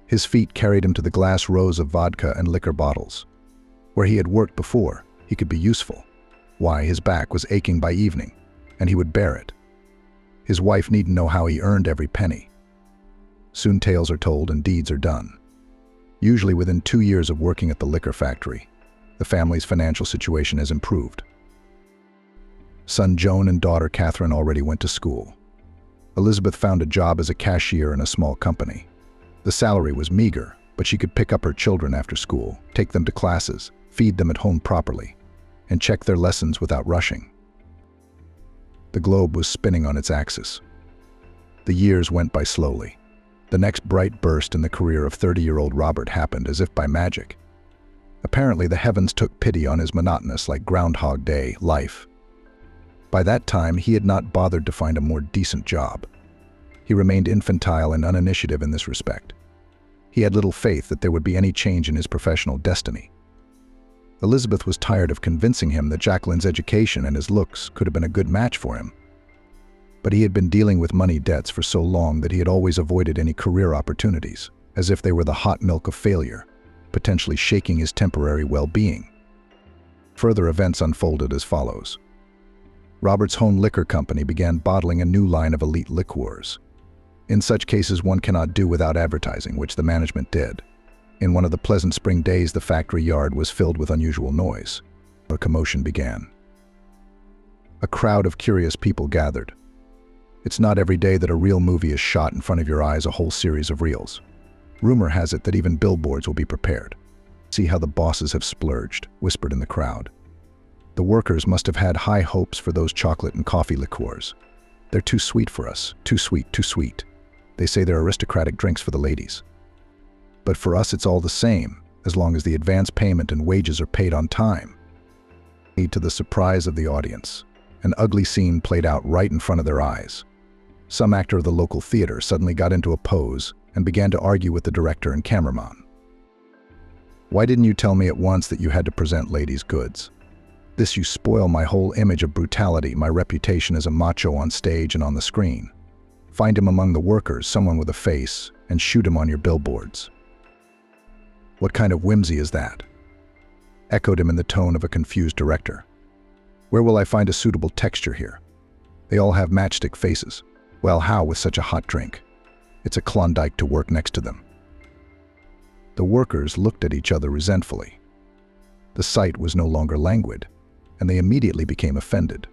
[SPEAKER 1] His feet carried him to the glass rows of vodka and liquor bottles. Where he had worked before, he could be useful. Why, his back was aching by evening, and he would bear it. His wife needn't know how he earned every penny. Soon tales are told and deeds are done. Usually within 2 years of working at the liquor factory, the family's financial situation has improved. Son Joan and daughter Catherine already went to school. Elizabeth found a job as a cashier in a small company. The salary was meager, but she could pick up her children after school, take them to classes, feed them at home properly, and check their lessons without rushing. The globe was spinning on its axis. The years went by slowly. The next bright burst in the career of 30-year-old Robert happened as if by magic. Apparently, the heavens took pity on his monotonous, like Groundhog Day, life. By that time, he had not bothered to find a more decent job. He remained infantile and uninitiative in this respect. He had little faith that there would be any change in his professional destiny. Elizabeth was tired of convincing him that Jacqueline's education and his looks could have been a good match for him. But he had been dealing with money debts for so long that he had always avoided any career opportunities, as if they were the hot milk of failure, potentially shaking his temporary well-being. Further events unfolded as follows. Robert's home liquor company began bottling a new line of elite liqueurs. In such cases, one cannot do without advertising, which the management did. In one of the pleasant spring days, the factory yard was filled with unusual noise. A commotion began. A crowd of curious people gathered. It's not every day that a real movie is shot in front of your eyes, a whole series of reels. Rumor has it that even billboards will be prepared. See how the bosses have splurged, whispered in the crowd. The workers must have had high hopes for those chocolate and coffee liqueurs. They're too sweet for us, too sweet, too sweet. They say they're aristocratic drinks for the ladies. But for us it's all the same, as long as the advance payment and wages are paid on time. To the surprise of the audience, an ugly scene played out right in front of their eyes. Some actor of the local theater suddenly got into a pose and began to argue with the director and cameraman. Why didn't you tell me at once that you had to present ladies' goods? This you spoil my whole image of brutality, my reputation as a macho on stage and on the screen. Find him among the workers, someone with a face, and shoot him on your billboards. What kind of whimsy is that? Echoed him in the tone of a confused director. Where will I find a suitable texture here? They all have matchstick faces. Well, how with such a hot drink? It's a Klondike to work next to them. The workers looked at each other resentfully. The sight was no longer languid, and they immediately became offended.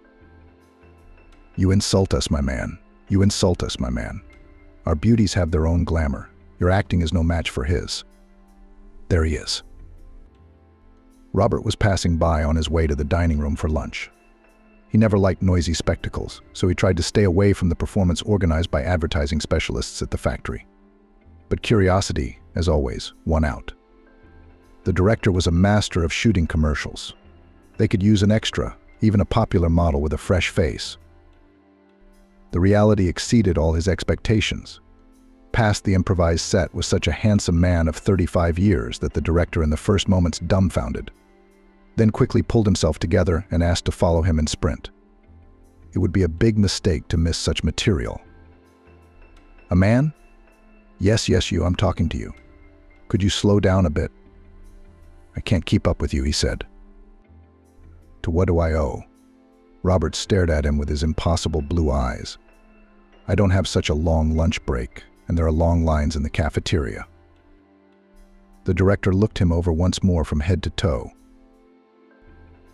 [SPEAKER 1] You insult us, my man. You insult us, my man. Our beauties have their own glamour. Your acting is no match for his. There he is. Robert was passing by on his way to the dining room for lunch. He never liked noisy spectacles, so he tried to stay away from the performance organized by advertising specialists at the factory. But curiosity, as always, won out. The director was a master of shooting commercials. They could use an extra, even a popular model with a fresh face. The reality exceeded all his expectations. Past the improvised set was such a handsome man of 35 years that the director in the first moments dumbfounded, then quickly pulled himself together and asked to follow him and sprint. It would be a big mistake to miss such material. A man? Yes, you, I'm talking to you. Could you slow down a bit? I can't keep up with you, he said. To what do I owe? Robert stared at him with his impossible blue eyes. I don't have such a long lunch break, and there are long lines in the cafeteria. The director looked him over once more from head to toe.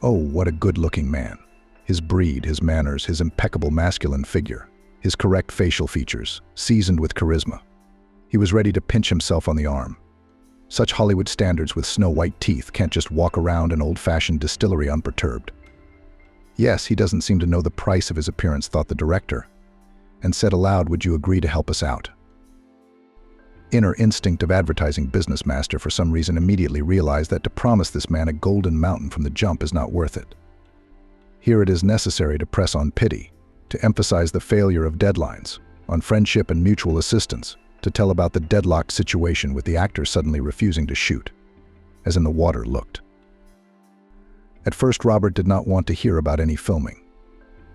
[SPEAKER 1] Oh, what a good-looking man. His breed, his manners, his impeccable masculine figure, his correct facial features, seasoned with charisma. He was ready to pinch himself on the arm. Such Hollywood standards with snow-white teeth can't just walk around an old-fashioned distillery unperturbed. Yes, he doesn't seem to know the price of his appearance, thought the director, and said aloud, would you agree to help us out? Inner instinct of advertising business master for some reason immediately realized that to promise this man a golden mountain from the jump is not worth it. Here it is necessary to press on pity, to emphasize the failure of deadlines, on friendship and mutual assistance, to tell about the deadlocked situation with the actor suddenly refusing to shoot, as in the water looked. At first, Robert did not want to hear about any filming,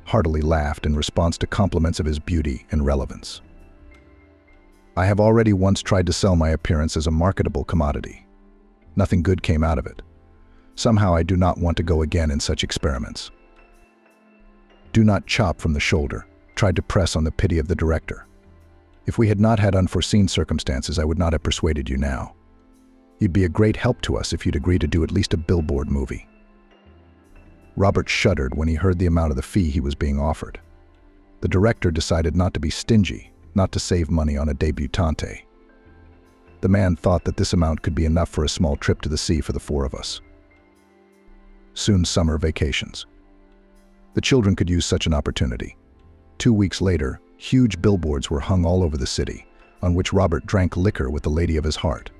[SPEAKER 1] heartily laughed in response to compliments of his beauty and relevance. I have already once tried to sell my appearance as a marketable commodity. Nothing good came out of it. Somehow I do not want to go again in such experiments. "Do not chop from the shoulder," tried to press on the pity of the director. "If we had not had unforeseen circumstances, I would not have persuaded you now. You'd be a great help to us if you'd agree to do at least a billboard movie." Robert shuddered when he heard the amount of the fee he was being offered. The director decided not to be stingy, not to save money on a debutante. The man thought that this amount could be enough for a small trip to the sea for the four of us. Soon summer vacations. The children could use such an opportunity. 2 weeks later, huge billboards were hung all over the city, on which Robert drank liquor with the lady of his heart.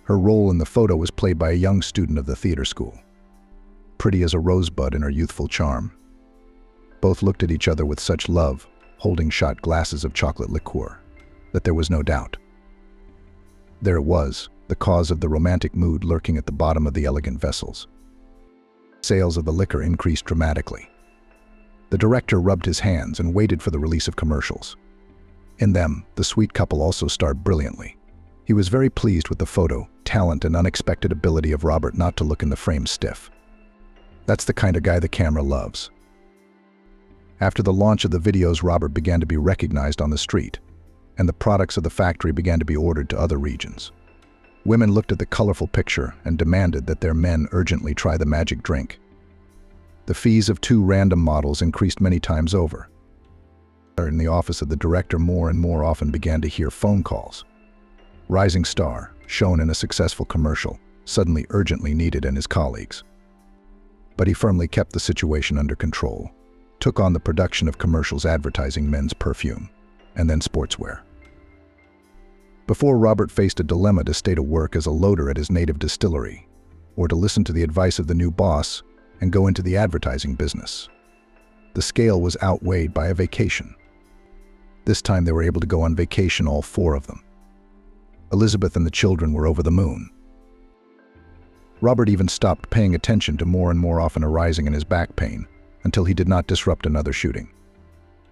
[SPEAKER 1] Her role in the photo was played by a young student of the theater school, pretty as a rosebud in her youthful charm. Both looked at each other with such love, holding shot glasses of chocolate liqueur, that there was no doubt. There it was, the cause of the romantic mood lurking at the bottom of the elegant vessels. Sales of the liquor increased dramatically. The director rubbed his hands and waited for the release of commercials. In them, the sweet couple also starred brilliantly. He was very pleased with the photo, talent, and unexpected ability of Robert not to look in the frame stiff. That's the kind of guy the camera loves. After the launch of the videos, Robert began to be recognized on the street, and the products of the factory began to be ordered to other regions. Women looked at the colorful picture and demanded that their men urgently try the magic drink. The fees of 2 random models increased many times over. In the office of the director, more and more often began to hear phone calls. Rising star, shown in a successful commercial, suddenly urgently needed and his colleagues. But he firmly kept the situation under control, took on the production of commercials advertising men's perfume, and then sportswear. Before Robert faced a dilemma to stay to work as a loader at his native distillery, or to listen to the advice of the new boss and go into the advertising business. The scale was outweighed by a vacation. This time they were able to go on vacation, all 4 of them. Elizabeth and the children were over the moon. Robert even stopped paying attention to more and more often arising in his back pain until he did not disrupt another shooting.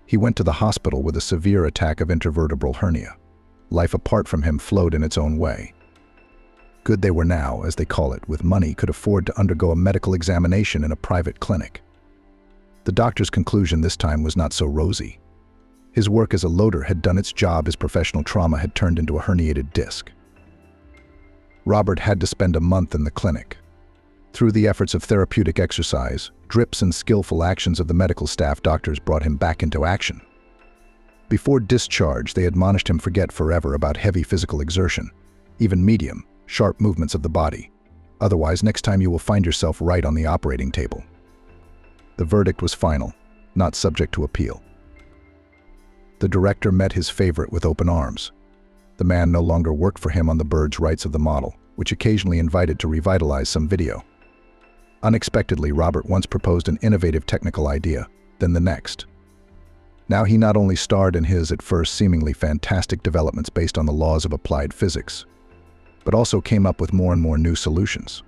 [SPEAKER 1] He went to the hospital with a severe attack of intervertebral hernia. Life apart from him flowed in its own way. Good they were now, as they call it, with money, could afford to undergo a medical examination in a private clinic. The doctor's conclusion this time was not so rosy. His work as a loader had done its job. His professional trauma had turned into a herniated disc. Robert had to spend a month in the clinic. Through the efforts of therapeutic exercise, drips, and skillful actions of the medical staff, doctors brought him back into action. Before discharge, they admonished him to forget forever about heavy physical exertion, even medium, sharp movements of the body. Otherwise, next time you will find yourself right on the operating table. The verdict was final, not subject to appeal. The director met his favorite with open arms. The man no longer worked for him on the bird's rights of the model, which occasionally invited to revitalize some video. Unexpectedly, Robert once proposed an innovative technical idea, then the next. Now he not only starred in his, at first seemingly fantastic developments based on the laws of applied physics, but also came up with more and more new solutions.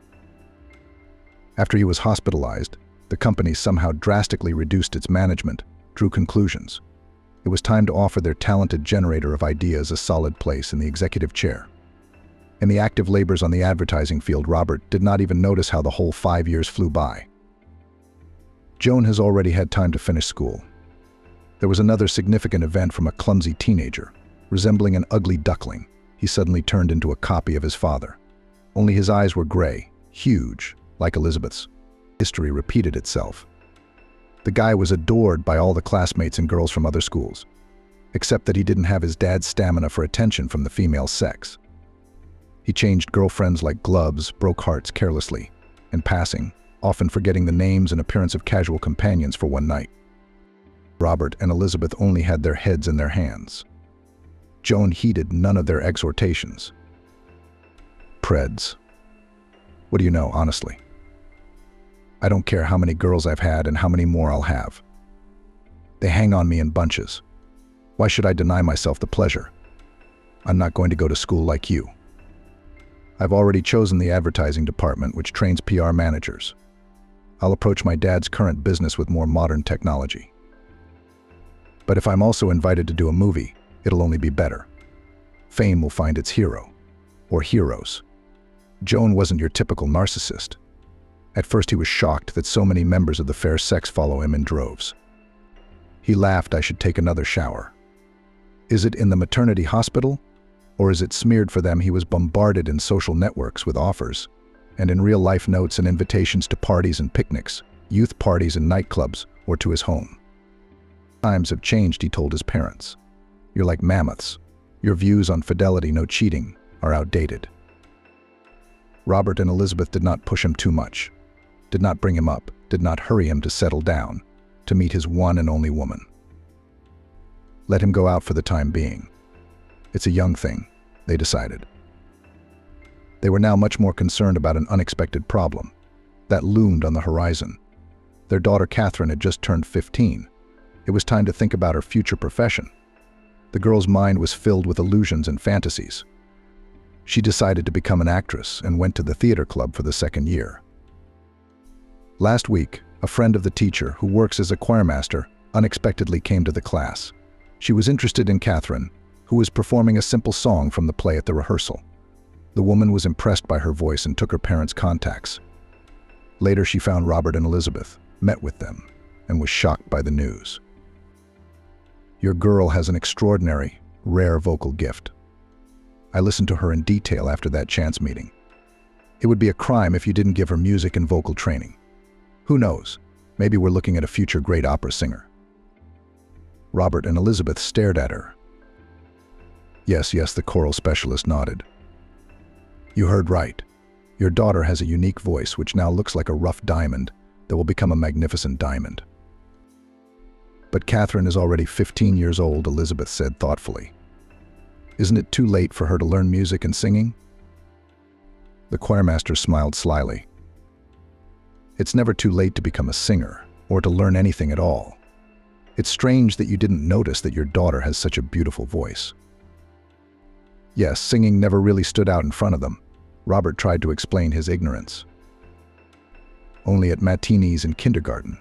[SPEAKER 1] After he was hospitalized, the company somehow drastically reduced its management, drew conclusions. It was time to offer their talented generator of ideas a solid place in the executive chair. In the active labors on the advertising field, Robert did not even notice how the whole 5 years flew by. Joan has already had time to finish school. There was another significant event. From a clumsy teenager, resembling an ugly duckling, he suddenly turned into a copy of his father. Only his eyes were gray, huge, like Elizabeth's. History repeated itself. The guy was adored by all the classmates and girls from other schools, except that he didn't have his dad's stamina for attention from the female sex. He changed girlfriends like gloves, broke hearts carelessly, in passing, often forgetting the names and appearance of casual companions for one night. Robert and Elizabeth only had their heads in their hands. Joan heeded none of their exhortations. Preds. What do you know, honestly? I don't care how many girls I've had and how many more I'll have. They hang on me in bunches. Why should I deny myself the pleasure? I'm not going to go to school like you. I've already chosen the advertising department, which trains PR managers. I'll approach my dad's current business with more modern technology. But if I'm also invited to do a movie, it'll only be better. Fame will find its hero, or heroes. Joan wasn't your typical narcissist. At first he was shocked that so many members of the fair sex follow him in droves. He laughed. I should take another shower. Is it in the maternity hospital? Or is it smeared for them? He was bombarded in social networks with offers, and in real-life notes and invitations to parties and picnics, youth parties and nightclubs, or to his home. Times have changed, he told his parents. You're like mammoths. Your views on fidelity, no cheating, are outdated. Robert and Elizabeth did not push him too much, did not bring him up, did not hurry him to settle down, to meet his one and only woman. Let him go out for the time being. It's a young thing, they decided. They were now much more concerned about an unexpected problem that loomed on the horizon. Their daughter Catherine had just turned 15. It was time to think about her future profession. The girl's mind was filled with illusions and fantasies. She decided to become an actress and went to the theater club for the second year. Last week, a friend of the teacher, who works as a choirmaster, unexpectedly came to the class. She was interested in Catherine, who was performing a simple song from the play at the rehearsal. The woman was impressed by her voice and took her parents' contacts. Later, she found Robert and Elizabeth, met with them, and was shocked by the news. Your girl has an extraordinary, rare vocal gift. I listened to her in detail after that chance meeting. It would be a crime if you didn't give her music and vocal training. Who knows? Maybe we're looking at a future great opera singer. Robert and Elizabeth stared at her. Yes, the choral specialist nodded. You heard right. Your daughter has a unique voice which now looks like a rough diamond that will become a magnificent diamond. But Catherine is already 15 years old, Elizabeth said thoughtfully. Isn't it too late for her to learn music and singing? The choirmaster smiled slyly. It's never too late to become a singer, or to learn anything at all. It's strange that you didn't notice that your daughter has such a beautiful voice. Yes, singing never really stood out in front of them. Robert tried to explain his ignorance. Only at matinees in kindergarten.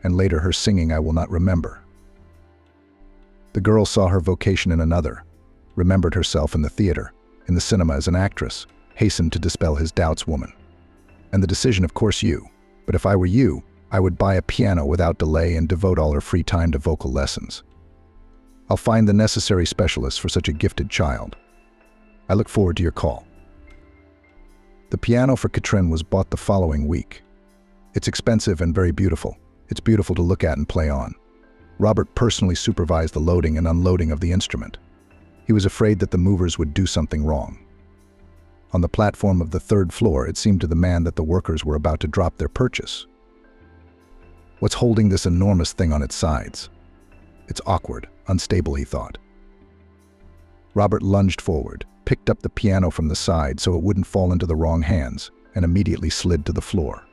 [SPEAKER 1] And later her singing I will not remember. The girl saw her vocation in another, remembered herself in the theater, in the cinema as an actress, hastened to dispel his doubts. Woman. And the decision, of course, you. But if I were you, I would buy a piano without delay and devote all her free time to vocal lessons. I'll find the necessary specialists for such a gifted child. I look forward to your call. The piano for Catherine was bought the following week. It's expensive and very beautiful. It's beautiful to look at and play on. Robert personally supervised the loading and unloading of the instrument. He was afraid that the movers would do something wrong. On the platform of the third floor, it seemed to the man that the workers were about to drop their purchase. What's holding this enormous thing on its sides? It's awkward, unstable, he thought. Robert lunged forward, picked up the piano from the side so it wouldn't fall into the wrong hands, and immediately slid to the floor.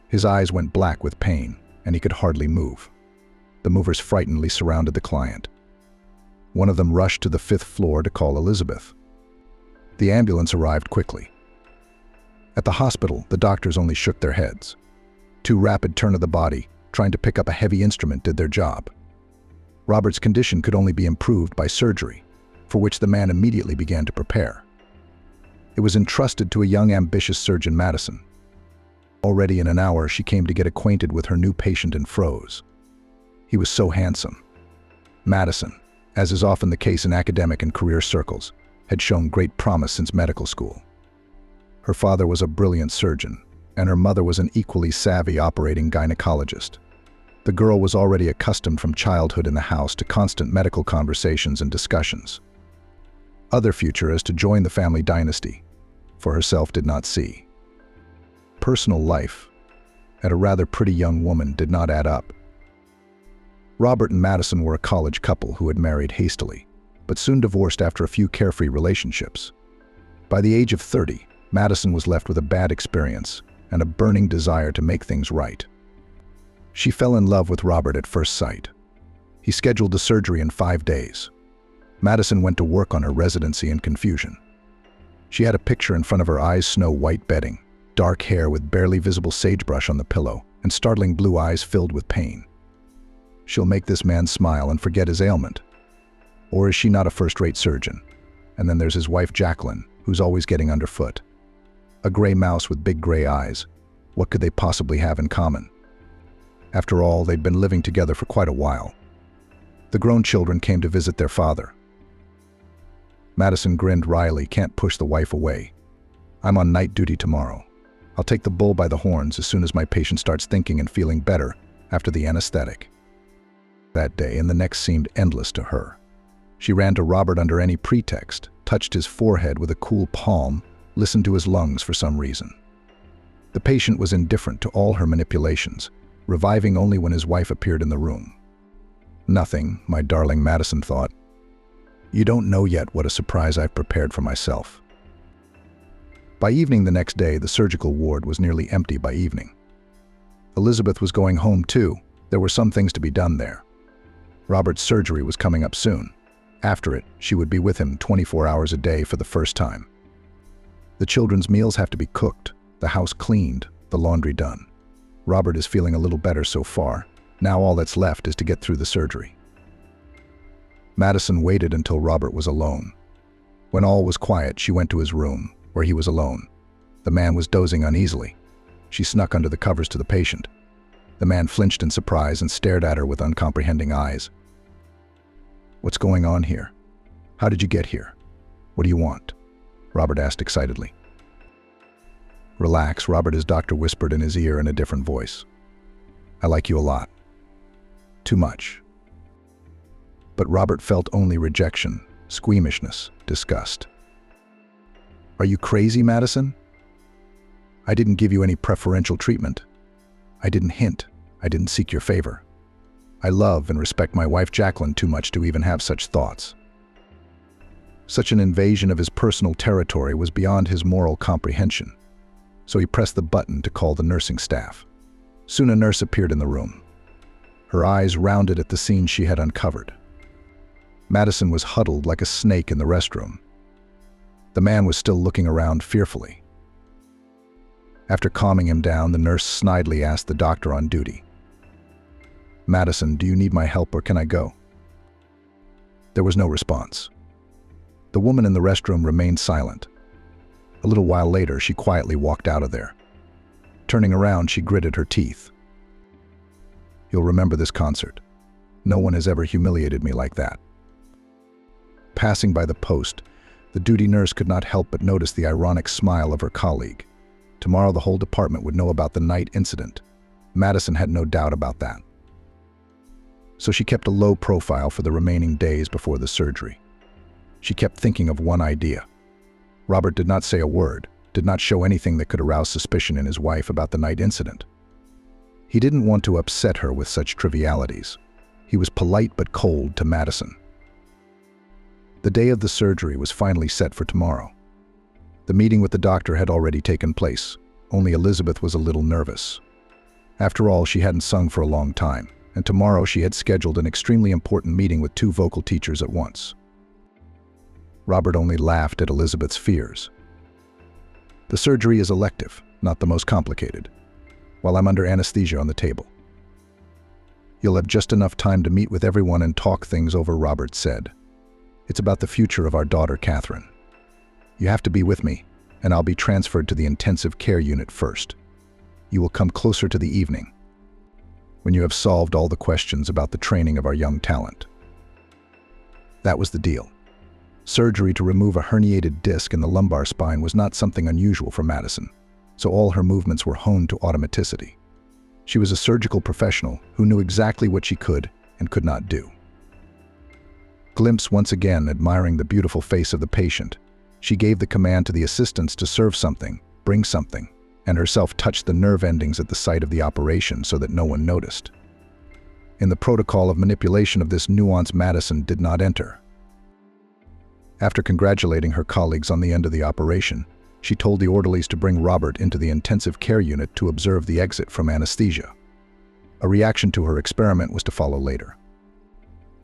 [SPEAKER 1] His eyes went black with pain, and he could hardly move. The movers frightenedly surrounded the client. One of them rushed to the 5th floor to call Elizabeth. The ambulance arrived quickly. At the hospital, the doctors only shook their heads. Too rapid turn of the body, trying to pick up a heavy instrument, did their job. Robert's condition could only be improved by surgery, for which the man immediately began to prepare. It was entrusted to a young, ambitious surgeon, Madison. Already in an hour, she came to get acquainted with her new patient and froze. He was so handsome. Madison, as is often the case in academic and career circles, had shown great promise since medical school. Her father was a brilliant surgeon, and her mother was an equally savvy operating gynecologist. The girl was already accustomed from childhood in the house to constant medical conversations and discussions. Other future as to join the family dynasty, for herself did not see. Personal life, at a rather pretty young woman, did not add up. Robert and Madison were a college couple who had married hastily, but soon divorced after a few carefree relationships. By the age of 30, Madison was left with a bad experience and a burning desire to make things right. She fell in love with Robert at first sight. He scheduled the surgery in 5 days. Madison went to work on her residency in confusion. She had a picture in front of her eyes, snow-white bedding, dark hair with barely visible sagebrush on the pillow, and startling blue eyes filled with pain. She'll make this man smile and forget his ailment. Or is she not a first-rate surgeon? And then there's his wife Jacqueline, who's always getting underfoot. A gray mouse with big gray eyes. What could they possibly have in common? After all, they'd been living together for quite a while. The grown children came to visit their father. Madison grinned wryly. Can't push the wife away. I'm on night duty tomorrow. I'll take the bull by the horns as soon as my patient starts thinking and feeling better after the anesthetic. That day and the next seemed endless to her. She ran to Robert under any pretext, touched his forehead with a cool palm, listened to his lungs for some reason. The patient was indifferent to all her manipulations, reviving only when his wife appeared in the room. Nothing, my darling, Madison thought. You don't know yet what a surprise I've prepared for myself. By evening the next day, the surgical ward was nearly empty by evening. Elizabeth was going home too. There were some things to be done there. Robert's surgery was coming up soon. After it, she would be with him 24 hours a day for the first time. The children's meals have to be cooked, the house cleaned, the laundry done. Robert is feeling a little better so far. Now all that's left is to get through the surgery. Madison waited until Robert was alone. When all was quiet, she went to his room, where he was alone. The man was dozing uneasily. She snuck under the covers to the patient. The man flinched in surprise and stared at her with uncomprehending eyes. What's going on here? How did you get here? What do you want? Robert asked excitedly. Relax, Robert, his doctor whispered in his ear in a different voice. I like you a lot. Too much. But Robert felt only rejection, squeamishness, disgust. Are you crazy, Madison? I didn't give you any preferential treatment. I didn't hint. I didn't seek your favor. I love and respect my wife Jacqueline too much to even have such thoughts. Such an invasion of his personal territory was beyond his moral comprehension. So he pressed the button to call the nursing staff. Soon a nurse appeared in the room. Her eyes rounded at the scene she had uncovered. Madison was huddled like a snake in the restroom. The man was still looking around fearfully. After calming him down, the nurse snidely asked the doctor on duty, Madison, do you need my help or can I go? There was no response. The woman in the restroom remained silent. A little while later, she quietly walked out of there. Turning around, she gritted her teeth. You'll remember this concert. No one has ever humiliated me like that. Passing by the post, the duty nurse could not help but notice the ironic smile of her colleague. Tomorrow the whole department would know about the night incident. Madison had no doubt about that. So she kept a low profile for the remaining days before the surgery. She kept thinking of one idea. Robert did not say a word, did not show anything that could arouse suspicion in his wife about the night incident. He didn't want to upset her with such trivialities. He was polite but cold to Madison. The day of the surgery was finally set for tomorrow. The meeting with the doctor had already taken place. Only Elizabeth was a little nervous. After all, she hadn't sung for a long time, and tomorrow she had scheduled an extremely important meeting with 2 vocal teachers at once. Robert only laughed at Elizabeth's fears. The surgery is elective, not the most complicated, while I'm under anesthesia on the table. You'll have just enough time to meet with everyone and talk things over, Robert said. It's about the future of our daughter, Catherine. You have to be with me, and I'll be transferred to the intensive care unit first. You will come closer to the evening, when you have solved all the questions about the training of our young talent. That was the deal. Surgery to remove a herniated disc in the lumbar spine was not something unusual for Madison, so all her movements were honed to automaticity. She was a surgical professional who knew exactly what she could and could not do. Glimpse once again admiring the beautiful face of the patient, she gave the command to the assistants to serve something, bring something, and herself touched the nerve endings at the site of the operation so that no one noticed. In the protocol of manipulation of this nuance, Madison did not enter. After congratulating her colleagues on the end of the operation, she told the orderlies to bring Robert into the intensive care unit to observe the exit from anesthesia. A reaction to her experiment was to follow later.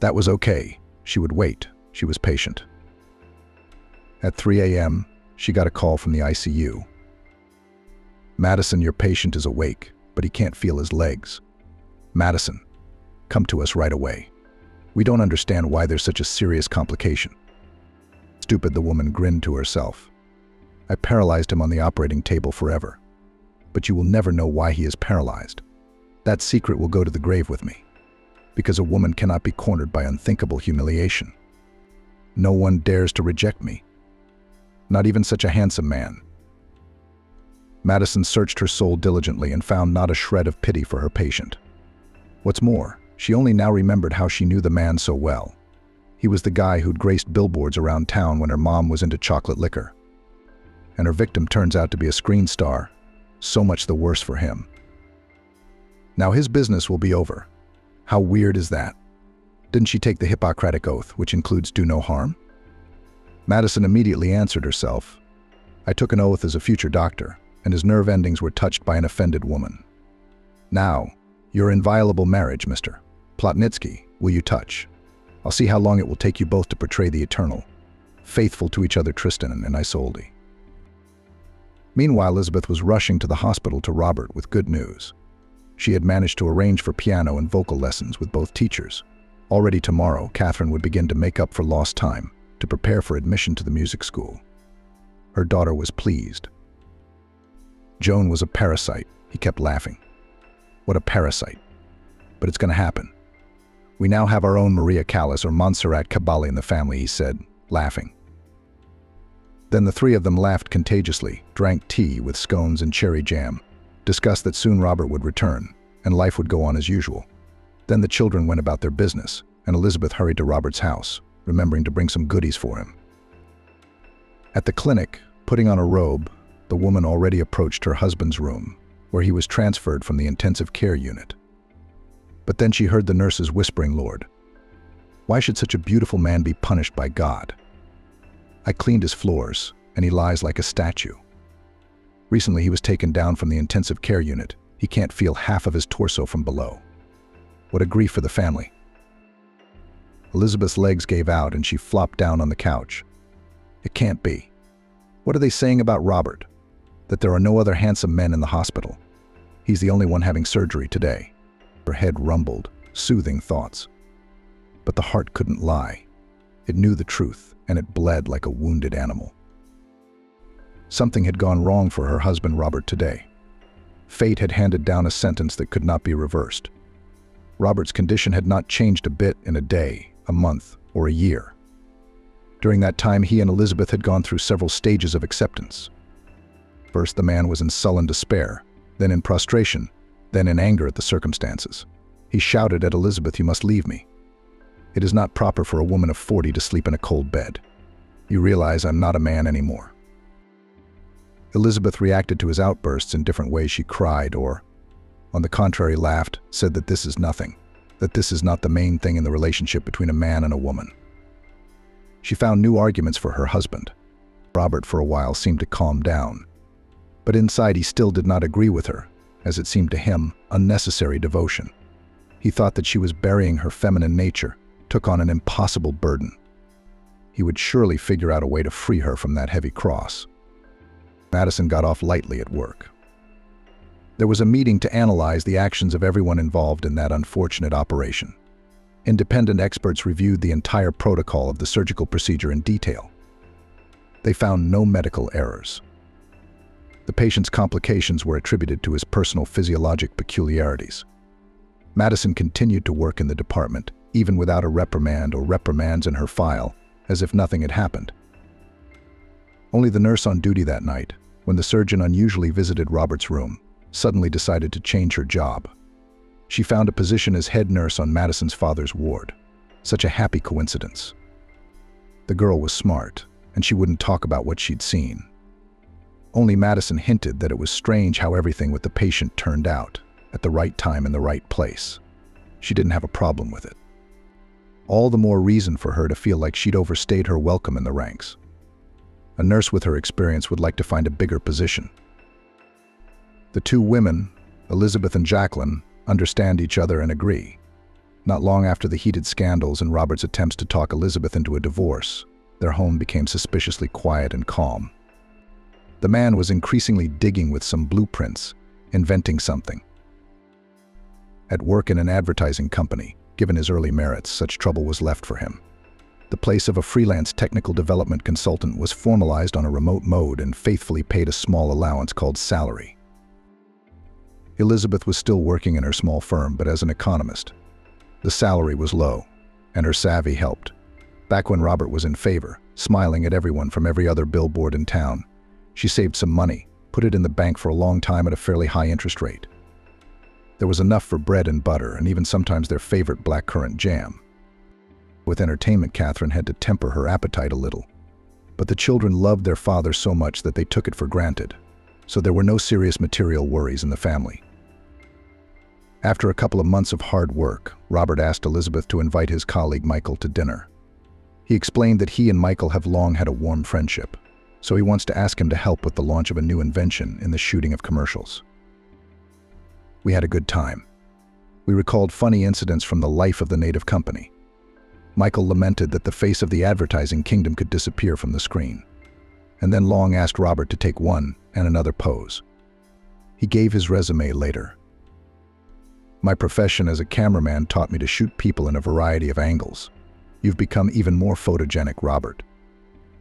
[SPEAKER 1] That was okay. She would wait. She was patient. At 3 a.m., she got a call from the ICU. Madison, your patient is awake, but he can't feel his legs. Madison, come to us right away. We don't understand why there's such a serious complication. Stupid, the woman grinned to herself. I paralyzed him on the operating table forever. But you will never know why he is paralyzed. That secret will go to the grave with me, because a woman cannot be cornered by unthinkable humiliation. No one dares to reject me, not even such a handsome man. Madison searched her soul diligently and found not a shred of pity for her patient. What's more, she only now remembered how she knew the man so well. He was the guy who'd graced billboards around town when her mom was into chocolate liquor. And her victim turns out to be a screen star. So much the worse for him. Now his business will be over. How weird is that? Didn't she take the Hippocratic Oath, which includes do no harm? Madison immediately answered herself. I took an oath as a future doctor, and his nerve endings were touched by an offended woman. Now, your inviolable marriage, Mr. Plotnitsky, will you touch? I'll see how long it will take you both to portray the eternal, faithful to each other Tristan and Isolde. Meanwhile, Elizabeth was rushing to the hospital to Robert with good news. She had managed to arrange for piano and vocal lessons with both teachers. Already tomorrow, Catherine would begin to make up for lost time, to prepare for admission to the music school. Her daughter was pleased. Joan was a parasite, he kept laughing. What a parasite. But it's going to happen. We now have our own Maria Callas or Montserrat Cabali in the family, he said, laughing. Then the three of them laughed contagiously, drank tea with scones and cherry jam, discussed that soon Robert would return, and life would go on as usual. Then the children went about their business, and Elizabeth hurried to Robert's house, remembering to bring some goodies for him. At the clinic, putting on a robe, the woman already approached her husband's room, where he was transferred from the intensive care unit. But then she heard the nurses whispering, Lord, why should such a beautiful man be punished by God? I cleaned his floors, and he lies like a statue. Recently he was taken down from the intensive care unit. He can't feel half of his torso from below. What a grief for the family. Elizabeth's legs gave out and she flopped down on the couch. It can't be. What are they saying about Robert? That there are no other handsome men in the hospital. He's the only one having surgery today. Her head rumbled, soothing thoughts. But the heart couldn't lie. It knew the truth, and it bled like a wounded animal. Something had gone wrong for her husband Robert today. Fate had handed down a sentence that could not be reversed. Robert's condition had not changed a bit in a day, a month, or a year. During that time, he and Elizabeth had gone through several stages of acceptance. First, the man was in sullen despair, then in prostration, then in anger at the circumstances. He shouted at Elizabeth, "You must leave me. It is not proper for a woman of 40 to sleep in a cold bed. You realize I'm not a man anymore." Elizabeth reacted to his outbursts in different ways. She cried or, on the contrary, laughed, said that this is nothing, that this is not the main thing in the relationship between a man and a woman. She found new arguments for her husband. Robert, for a while, seemed to calm down. But inside he still did not agree with her, as it seemed to him, unnecessary devotion. He thought that she was burying her feminine nature, took on an impossible burden. He would surely figure out a way to free her from that heavy cross. Madison got off lightly at work. There was a meeting to analyze the actions of everyone involved in that unfortunate operation. Independent experts reviewed the entire protocol of the surgical procedure in detail. They found no medical errors. The patient's complications were attributed to his personal physiologic peculiarities. Madison continued to work in the department, even without a reprimand or reprimands in her file, as if nothing had happened. Only the nurse on duty that night, when the surgeon unusually visited Robert's room, suddenly decided to change her job. She found a position as head nurse on Madison's father's ward. Such a happy coincidence. The girl was smart, and she wouldn't talk about what she'd seen. Only Madison hinted that it was strange how everything with the patient turned out, at the right time in the right place. She didn't have a problem with it. All the more reason for her to feel like she'd overstayed her welcome in the ranks. A nurse with her experience would like to find a bigger position. The two women, Elizabeth and Jacqueline, understand each other and agree. Not long after the heated scandals and Robert's attempts to talk Elizabeth into a divorce, their home became suspiciously quiet and calm. The man was increasingly digging with some blueprints, inventing something. At work in an advertising company, given his early merits, such trouble was left for him. The place of a freelance technical development consultant was formalized on a remote mode and faithfully paid a small allowance called salary. Elizabeth was still working in her small firm, but as an economist. The salary was low, and her savvy helped. Back when Robert was in favor, smiling at everyone from every other billboard in town, she saved some money, put it in the bank for a long time at a fairly high interest rate. There was enough for bread and butter, and even sometimes their favorite blackcurrant jam. With entertainment, Catherine had to temper her appetite a little. But the children loved their father so much that they took it for granted, so there were no serious material worries in the family. After a couple of months of hard work, Robert asked Elizabeth to invite his colleague Michael to dinner. He explained that he and Michael have long had a warm friendship, so he wants to ask him to help with the launch of a new invention in the shooting of commercials. We had a good time. We recalled funny incidents from the life of the native company. Michael lamented that the face of the advertising kingdom could disappear from the screen, and then Long asked Robert to take one and another pose. He gave his resume later. My profession as a cameraman taught me to shoot people in a variety of angles. You've become even more photogenic, Robert.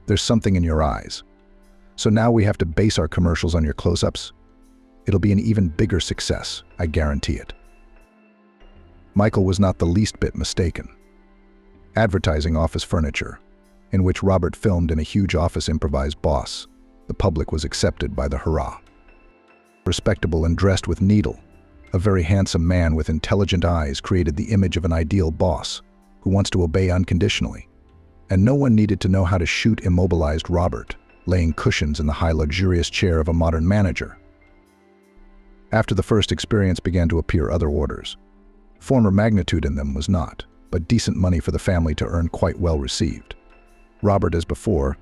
[SPEAKER 1] There's something in your eyes. So now we have to base our commercials on your close-ups. It'll be an even bigger success, I guarantee it. Michael was not the least bit mistaken. Advertising office furniture, in which Robert filmed in a huge office improvised boss, the public was accepted by the hurrah. Respectable and dressed with needle, a very handsome man with intelligent eyes created the image of an ideal boss who wants to obey unconditionally. And no one needed to know how to shoot immobilized Robert, laying cushions in the high luxurious chair of a modern manager. After the first experience began to appear other orders. Former magnitude in them was not, but decent money for the family to earn quite well received. Robert, as before,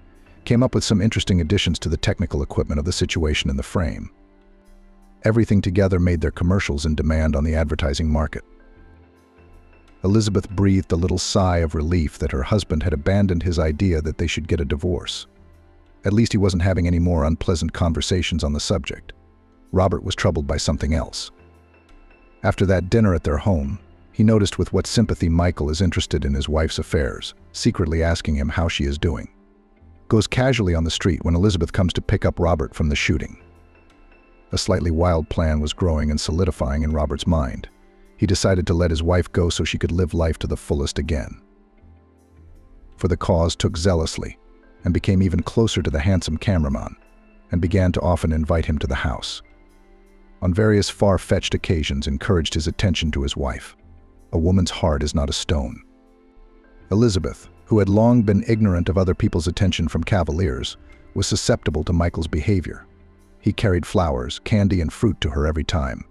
[SPEAKER 1] came up with some interesting additions to the technical equipment of the situation in the frame. Everything together made their commercials in demand on the advertising market. Elizabeth breathed a little sigh of relief that her husband had abandoned his idea that they should get a divorce. At least he wasn't having any more unpleasant conversations on the subject. Robert was troubled by something else. After that dinner at their home, he noticed with what sympathy Michael is interested in his wife's affairs, secretly asking him how she is doing. Goes casually on the street when Elizabeth comes to pick up Robert from the shooting. A slightly wild plan was growing and solidifying in Robert's mind. He decided to let his wife go so she could live life to the fullest again. For the cause took zealously, and became even closer to the handsome cameraman, and began to often invite him to the house. On various far-fetched occasions encouraged his attention to his wife. A woman's heart is not a stone. Elizabeth, who had long been ignorant of other people's attention from cavaliers, was susceptible to Michael's behavior. He carried flowers, candy, and fruit to her every time,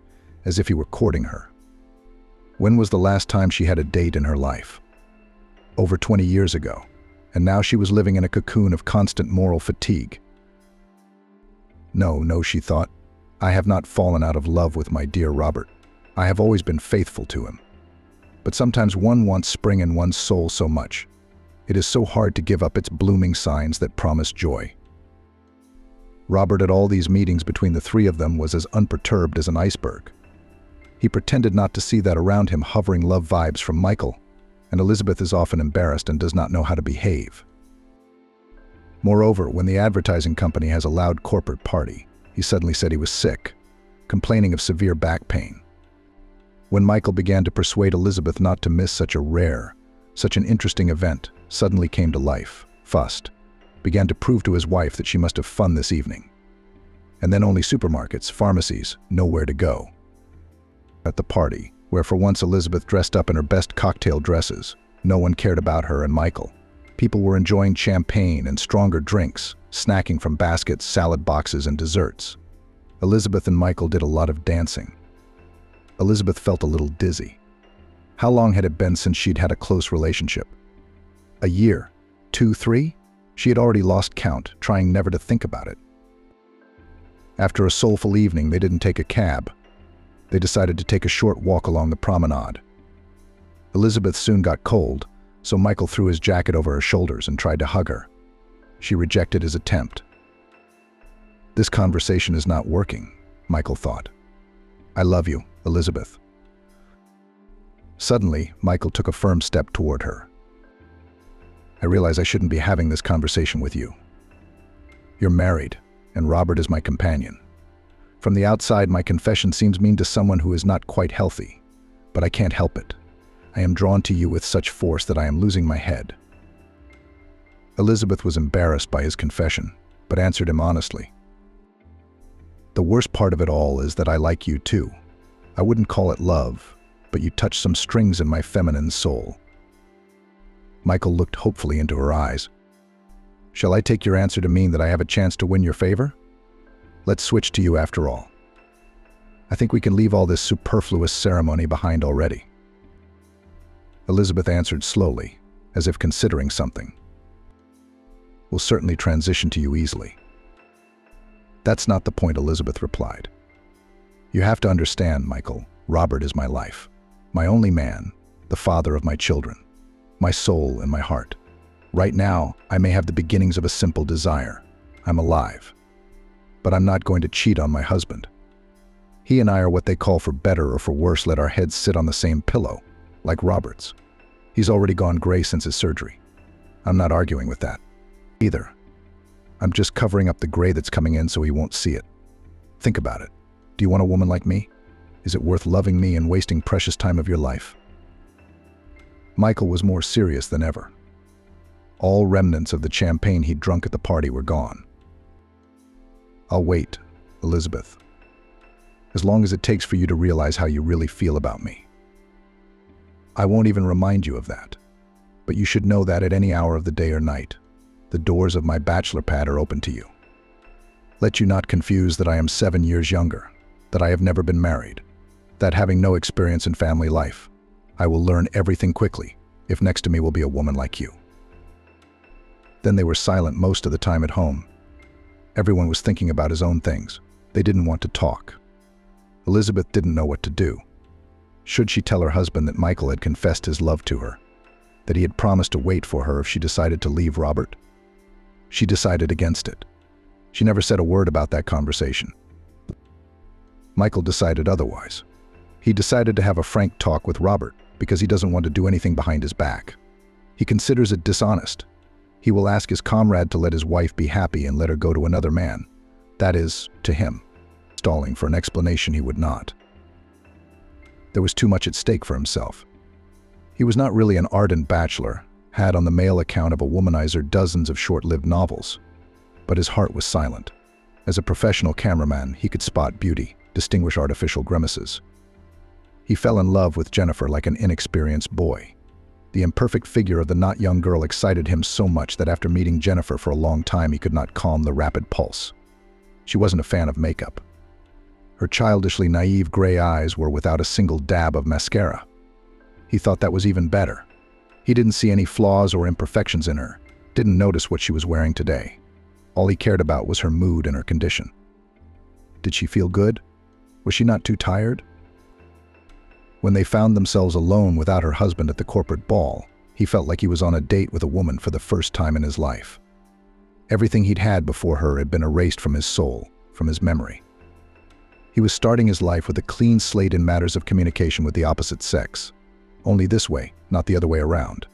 [SPEAKER 1] as if he were courting her. When was the last time she had a date in her life? Over 20 years ago, and now she was living in a cocoon of constant moral fatigue. No, she thought. I have not fallen out of love with my dear Robert. I have always been faithful to him. But sometimes one wants spring in one's soul so much. It is so hard to give up its blooming signs that promise joy. Robert at all these meetings between the three of them was as unperturbed as an iceberg. He pretended not to see that around him hovering love vibes from Michael, and Elizabeth is often embarrassed and does not know how to behave. Moreover, when the advertising company has a loud corporate party, he suddenly said he was sick, complaining of severe back pain. When Michael began to persuade Elizabeth not to miss such an interesting event, suddenly came to life, fussed, began to prove to his wife that she must have fun this evening. And then only supermarkets, pharmacies, nowhere to go. At the party, where for once Elizabeth dressed up in her best cocktail dresses, no one cared about her and Michael. People were enjoying champagne and stronger drinks, snacking from baskets, salad boxes, and desserts. Elizabeth and Michael did a lot of dancing. Elizabeth felt a little dizzy. How long had it been since she'd had a close relationship? A year? 2, 3? She had already lost count, trying never to think about it. After a soulful evening, they didn't take a cab. They decided to take a short walk along the promenade. Elizabeth soon got cold, so Michael threw his jacket over her shoulders and tried to hug her. She rejected his attempt. This conversation is not working, Michael thought. I love you, Elizabeth. Suddenly, Michael took a firm step toward her. I realize I shouldn't be having this conversation with you. You're married, and Robert is my companion. From the outside, my confession seems mean to someone who is not quite healthy, but I can't help it. I am drawn to you with such force that I am losing my head." Elizabeth was embarrassed by his confession, but answered him honestly. "The worst part of it all is that I like you too. I wouldn't call it love, but you touch some strings in my feminine soul." Michael looked hopefully into her eyes. "Shall I take your answer to mean that I have a chance to win your favor? Let's switch to you after all. I think we can leave all this superfluous ceremony behind already." Elizabeth answered slowly, as if considering something. "We'll certainly transition to you easily." "That's not the point," Elizabeth replied. "You have to understand, Michael, Robert is my life, my only man, the father of my children, my soul and my heart. Right now, I may have the beginnings of a simple desire. I'm alive. But I'm not going to cheat on my husband. He and I are what they call, for better or for worse, let our heads sit on the same pillow, like Robert's. He's already gone gray since his surgery. I'm not arguing with that either. I'm just covering up the gray that's coming in so he won't see it. Think about it. Do you want a woman like me? Is it worth loving me and wasting precious time of your life?" Michael was more serious than ever. All remnants of the champagne he'd drunk at the party were gone. "I'll wait, Elizabeth. As long as it takes for you to realize how you really feel about me. I won't even remind you of that. But you should know that at any hour of the day or night, the doors of my bachelor pad are open to you. Let you not confuse that I am 7 years younger, that I have never been married, that having no experience in family life, I will learn everything quickly if next to me will be a woman like you." Then they were silent most of the time at home. Everyone was thinking about his own things. They didn't want to talk. Elizabeth didn't know what to do. Should she tell her husband that Michael had confessed his love to her, that he had promised to wait for her if she decided to leave Robert? She decided against it. She never said a word about that conversation. Michael decided otherwise. He decided to have a frank talk with Robert because he doesn't want to do anything behind his back. He considers it dishonest. He will ask his comrade to let his wife be happy and let her go to another man. That is, to him. Stalling for an explanation he would not. There was too much at stake for himself. He was not really an ardent bachelor, had on the male account of a womanizer dozens of short-lived novels. But his heart was silent. As a professional cameraman, he could spot beauty, distinguish artificial grimaces. He fell in love with Jennifer like an inexperienced boy. The imperfect figure of the not young girl excited him so much that after meeting Jennifer for a long time he could not calm the rapid pulse. She wasn't a fan of makeup. Her childishly naive gray eyes were without a single dab of mascara. He thought that was even better. He didn't see any flaws or imperfections in her, didn't notice what she was wearing today. All he cared about was her mood and her condition. Did she feel good? Was she not too tired? When they found themselves alone without her husband at the corporate ball, he felt like he was on a date with a woman for the first time in his life. Everything he'd had before her had been erased from his soul, from his memory. He was starting his life with a clean slate in matters of communication with the opposite sex. Only this way, not the other way around.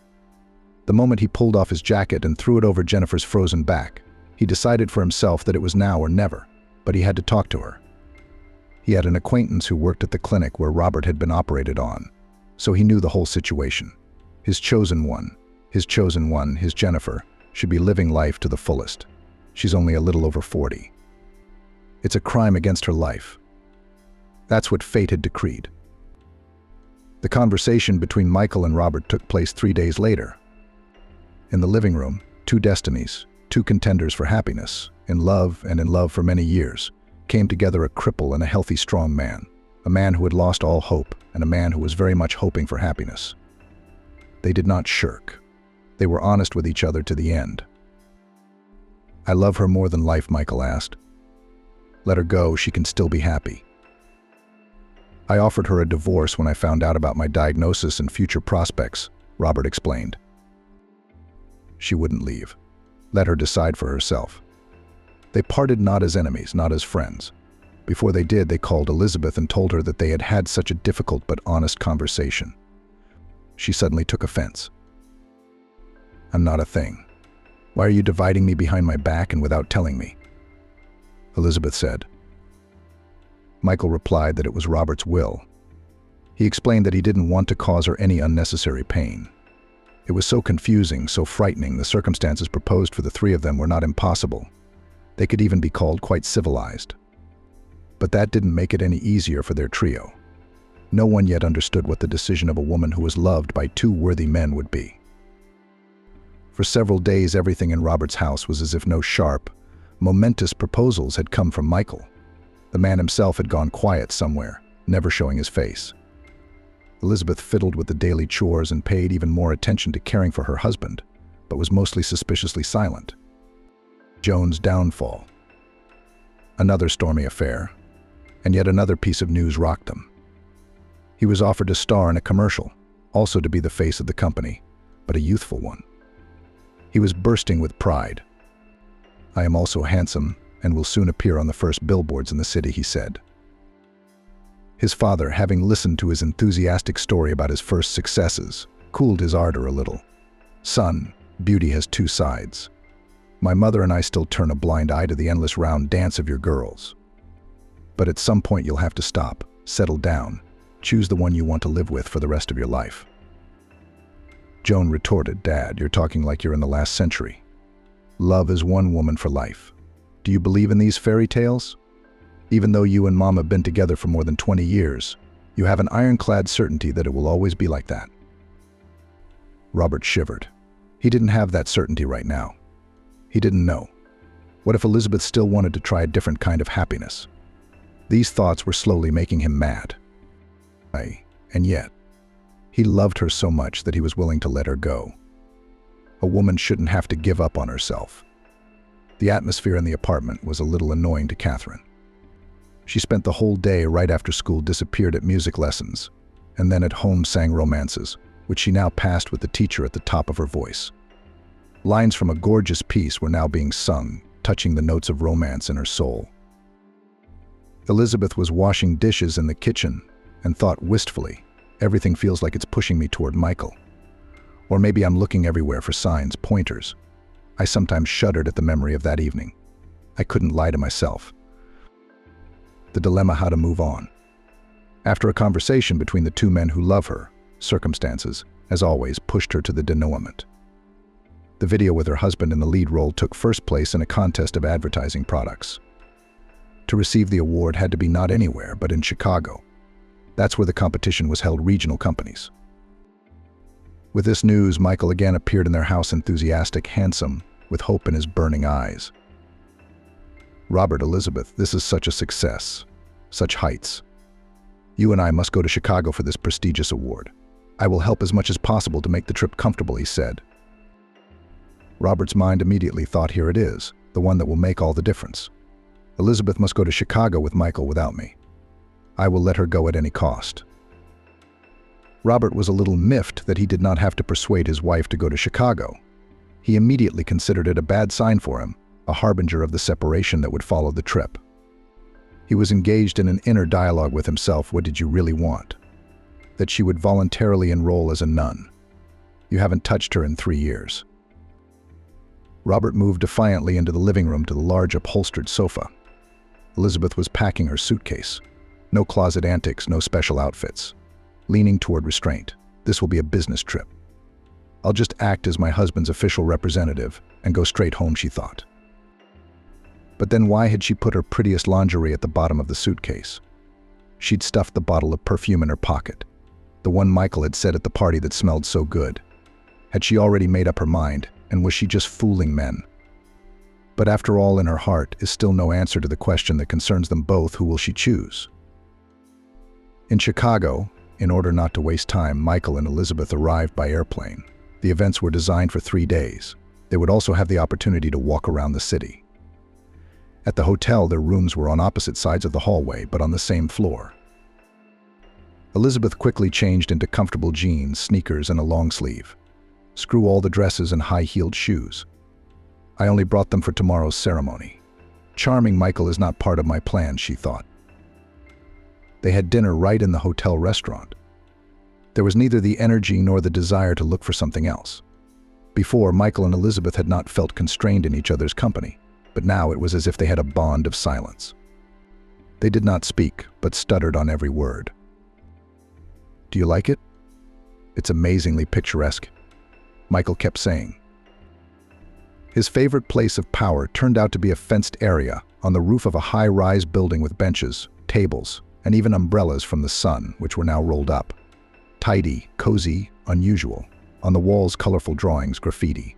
[SPEAKER 1] The moment he pulled off his jacket and threw it over Jennifer's frozen back, he decided for himself that it was now or never, but he had to talk to her. He had an acquaintance who worked at the clinic where Robert had been operated on, so he knew the whole situation. His chosen one, his Jennifer, should be living life to the fullest. She's only a little over 40. It's a crime against her life. That's what fate had decreed. The conversation between Michael and Robert took place 3 days later. In the living room, two destinies, two contenders for happiness, in love and in love for many years, came together, a cripple and a healthy, strong man, a man who had lost all hope and a man who was very much hoping for happiness. They did not shirk. They were honest with each other to the end. "I love her more than life," Michael asked. "Let her go, she can still be happy. I offered her a divorce when I found out about my diagnosis and future prospects," Robert explained. "She wouldn't leave. Let her decide for herself." They parted not as enemies, not as friends. Before they did, they called Elizabeth and told her that they had had such a difficult but honest conversation. She suddenly took offense. "I'm not a thing. Why are you dividing me behind my back and without telling me?" Elizabeth said, Michael replied that it was Robert's will. He explained that he didn't want to cause her any unnecessary pain. It was so confusing, so frightening. The circumstances proposed for the three of them were not impossible. They could even be called quite civilized. But that didn't make it any easier for their trio. No one yet understood what the decision of a woman who was loved by two worthy men would be. For several days, everything in Robert's house was as if no sharp, momentous proposals had come from Michael. The man himself had gone quiet somewhere, never showing his face. Elizabeth fiddled with the daily chores and paid even more attention to caring for her husband, but was mostly suspiciously silent. Joan's downfall. Another stormy affair, and yet another piece of news rocked them. He was offered to star in a commercial, also to be the face of the company, but a youthful one. He was bursting with pride. "I am also handsome and will soon appear on the first billboards in the city," he said. His father, having listened to his enthusiastic story about his first successes, cooled his ardor a little. "Son, beauty has two sides. My mother and I still turn a blind eye to the endless round dance of your girls. But at some point you'll have to stop, settle down, choose the one you want to live with for the rest of your life." Joan retorted, "Dad, you're talking like you're in the last century. Love is one woman for life. Do you believe in these fairy tales? Even though you and Mom have been together for more than 20 years, you have an ironclad certainty that it will always be like that." Robert shivered. He didn't have that certainty right now. He didn't know. What if Elizabeth still wanted to try a different kind of happiness? These thoughts were slowly making him mad. And yet, he loved her so much that he was willing to let her go. A woman shouldn't have to give up on herself. The atmosphere in the apartment was a little annoying to Catherine. She spent the whole day right after school, disappeared at music lessons, and then at home sang romances, which she now passed with the teacher at the top of her voice. Lines from a gorgeous piece were now being sung, touching the notes of romance in her soul. Elizabeth was washing dishes in the kitchen and thought wistfully, "Everything feels like it's pushing me toward Michael. Or maybe I'm looking everywhere for signs, pointers." I sometimes shuddered at the memory of that evening. I couldn't lie to myself. The dilemma how to move on. After a conversation between the two men who love her, circumstances, as always, pushed her to the denouement. The video with her husband in the lead role took first place in a contest of advertising products. To receive the award had to be not anywhere, but in Chicago. That's where the competition was held, regional companies. With this news, Michael again appeared in their house, enthusiastic, handsome, with hope in his burning eyes. "Robert, Elizabeth, this is such a success, such heights. You and I must go to Chicago for this prestigious award. I will help as much as possible to make the trip comfortable," he said. Robert's mind immediately thought, here it is, the one that will make all the difference. Elizabeth must go to Chicago with Michael without me. I will let her go at any cost. Robert was a little miffed that he did not have to persuade his wife to go to Chicago. He immediately considered it a bad sign for him, a harbinger of the separation that would follow the trip. He was engaged in an inner dialogue with himself. What did you really want? That she would voluntarily enroll as a nun. You haven't touched her in 3 years. Robert moved defiantly into the living room to the large upholstered sofa. Elizabeth was packing her suitcase. No closet antics, no special outfits. Leaning toward restraint. This will be a business trip. I'll just act as my husband's official representative and go straight home, she thought. But then why had she put her prettiest lingerie at the bottom of the suitcase? She'd stuffed the bottle of perfume in her pocket, the one Michael had said at the party that smelled so good. Had she already made up her mind, and was she just fooling men? But after all, in her heart is still no answer to the question that concerns them both: who will she choose? In Chicago, in order not to waste time, Michael and Elizabeth arrived by airplane. The events were designed for 3 days. They would also have the opportunity to walk around the city. At the hotel, their rooms were on opposite sides of the hallway, but on the same floor. Elizabeth quickly changed into comfortable jeans, sneakers, and a long sleeve. Screw all the dresses and high-heeled shoes. I only brought them for tomorrow's ceremony. Charming Michael is not part of my plan, she thought. They had dinner right in the hotel restaurant. There was neither the energy nor the desire to look for something else. Before, Michael and Elizabeth had not felt constrained in each other's company, but now it was as if they had a bond of silence. They did not speak, but stuttered on every word. "Do you like it? It's amazingly picturesque," Michael kept saying. His favorite place of power turned out to be a fenced area on the roof of a high-rise building with benches, tables, and even umbrellas from the sun, which were now rolled up. Tidy, cozy, unusual. On the walls, colorful drawings, graffiti.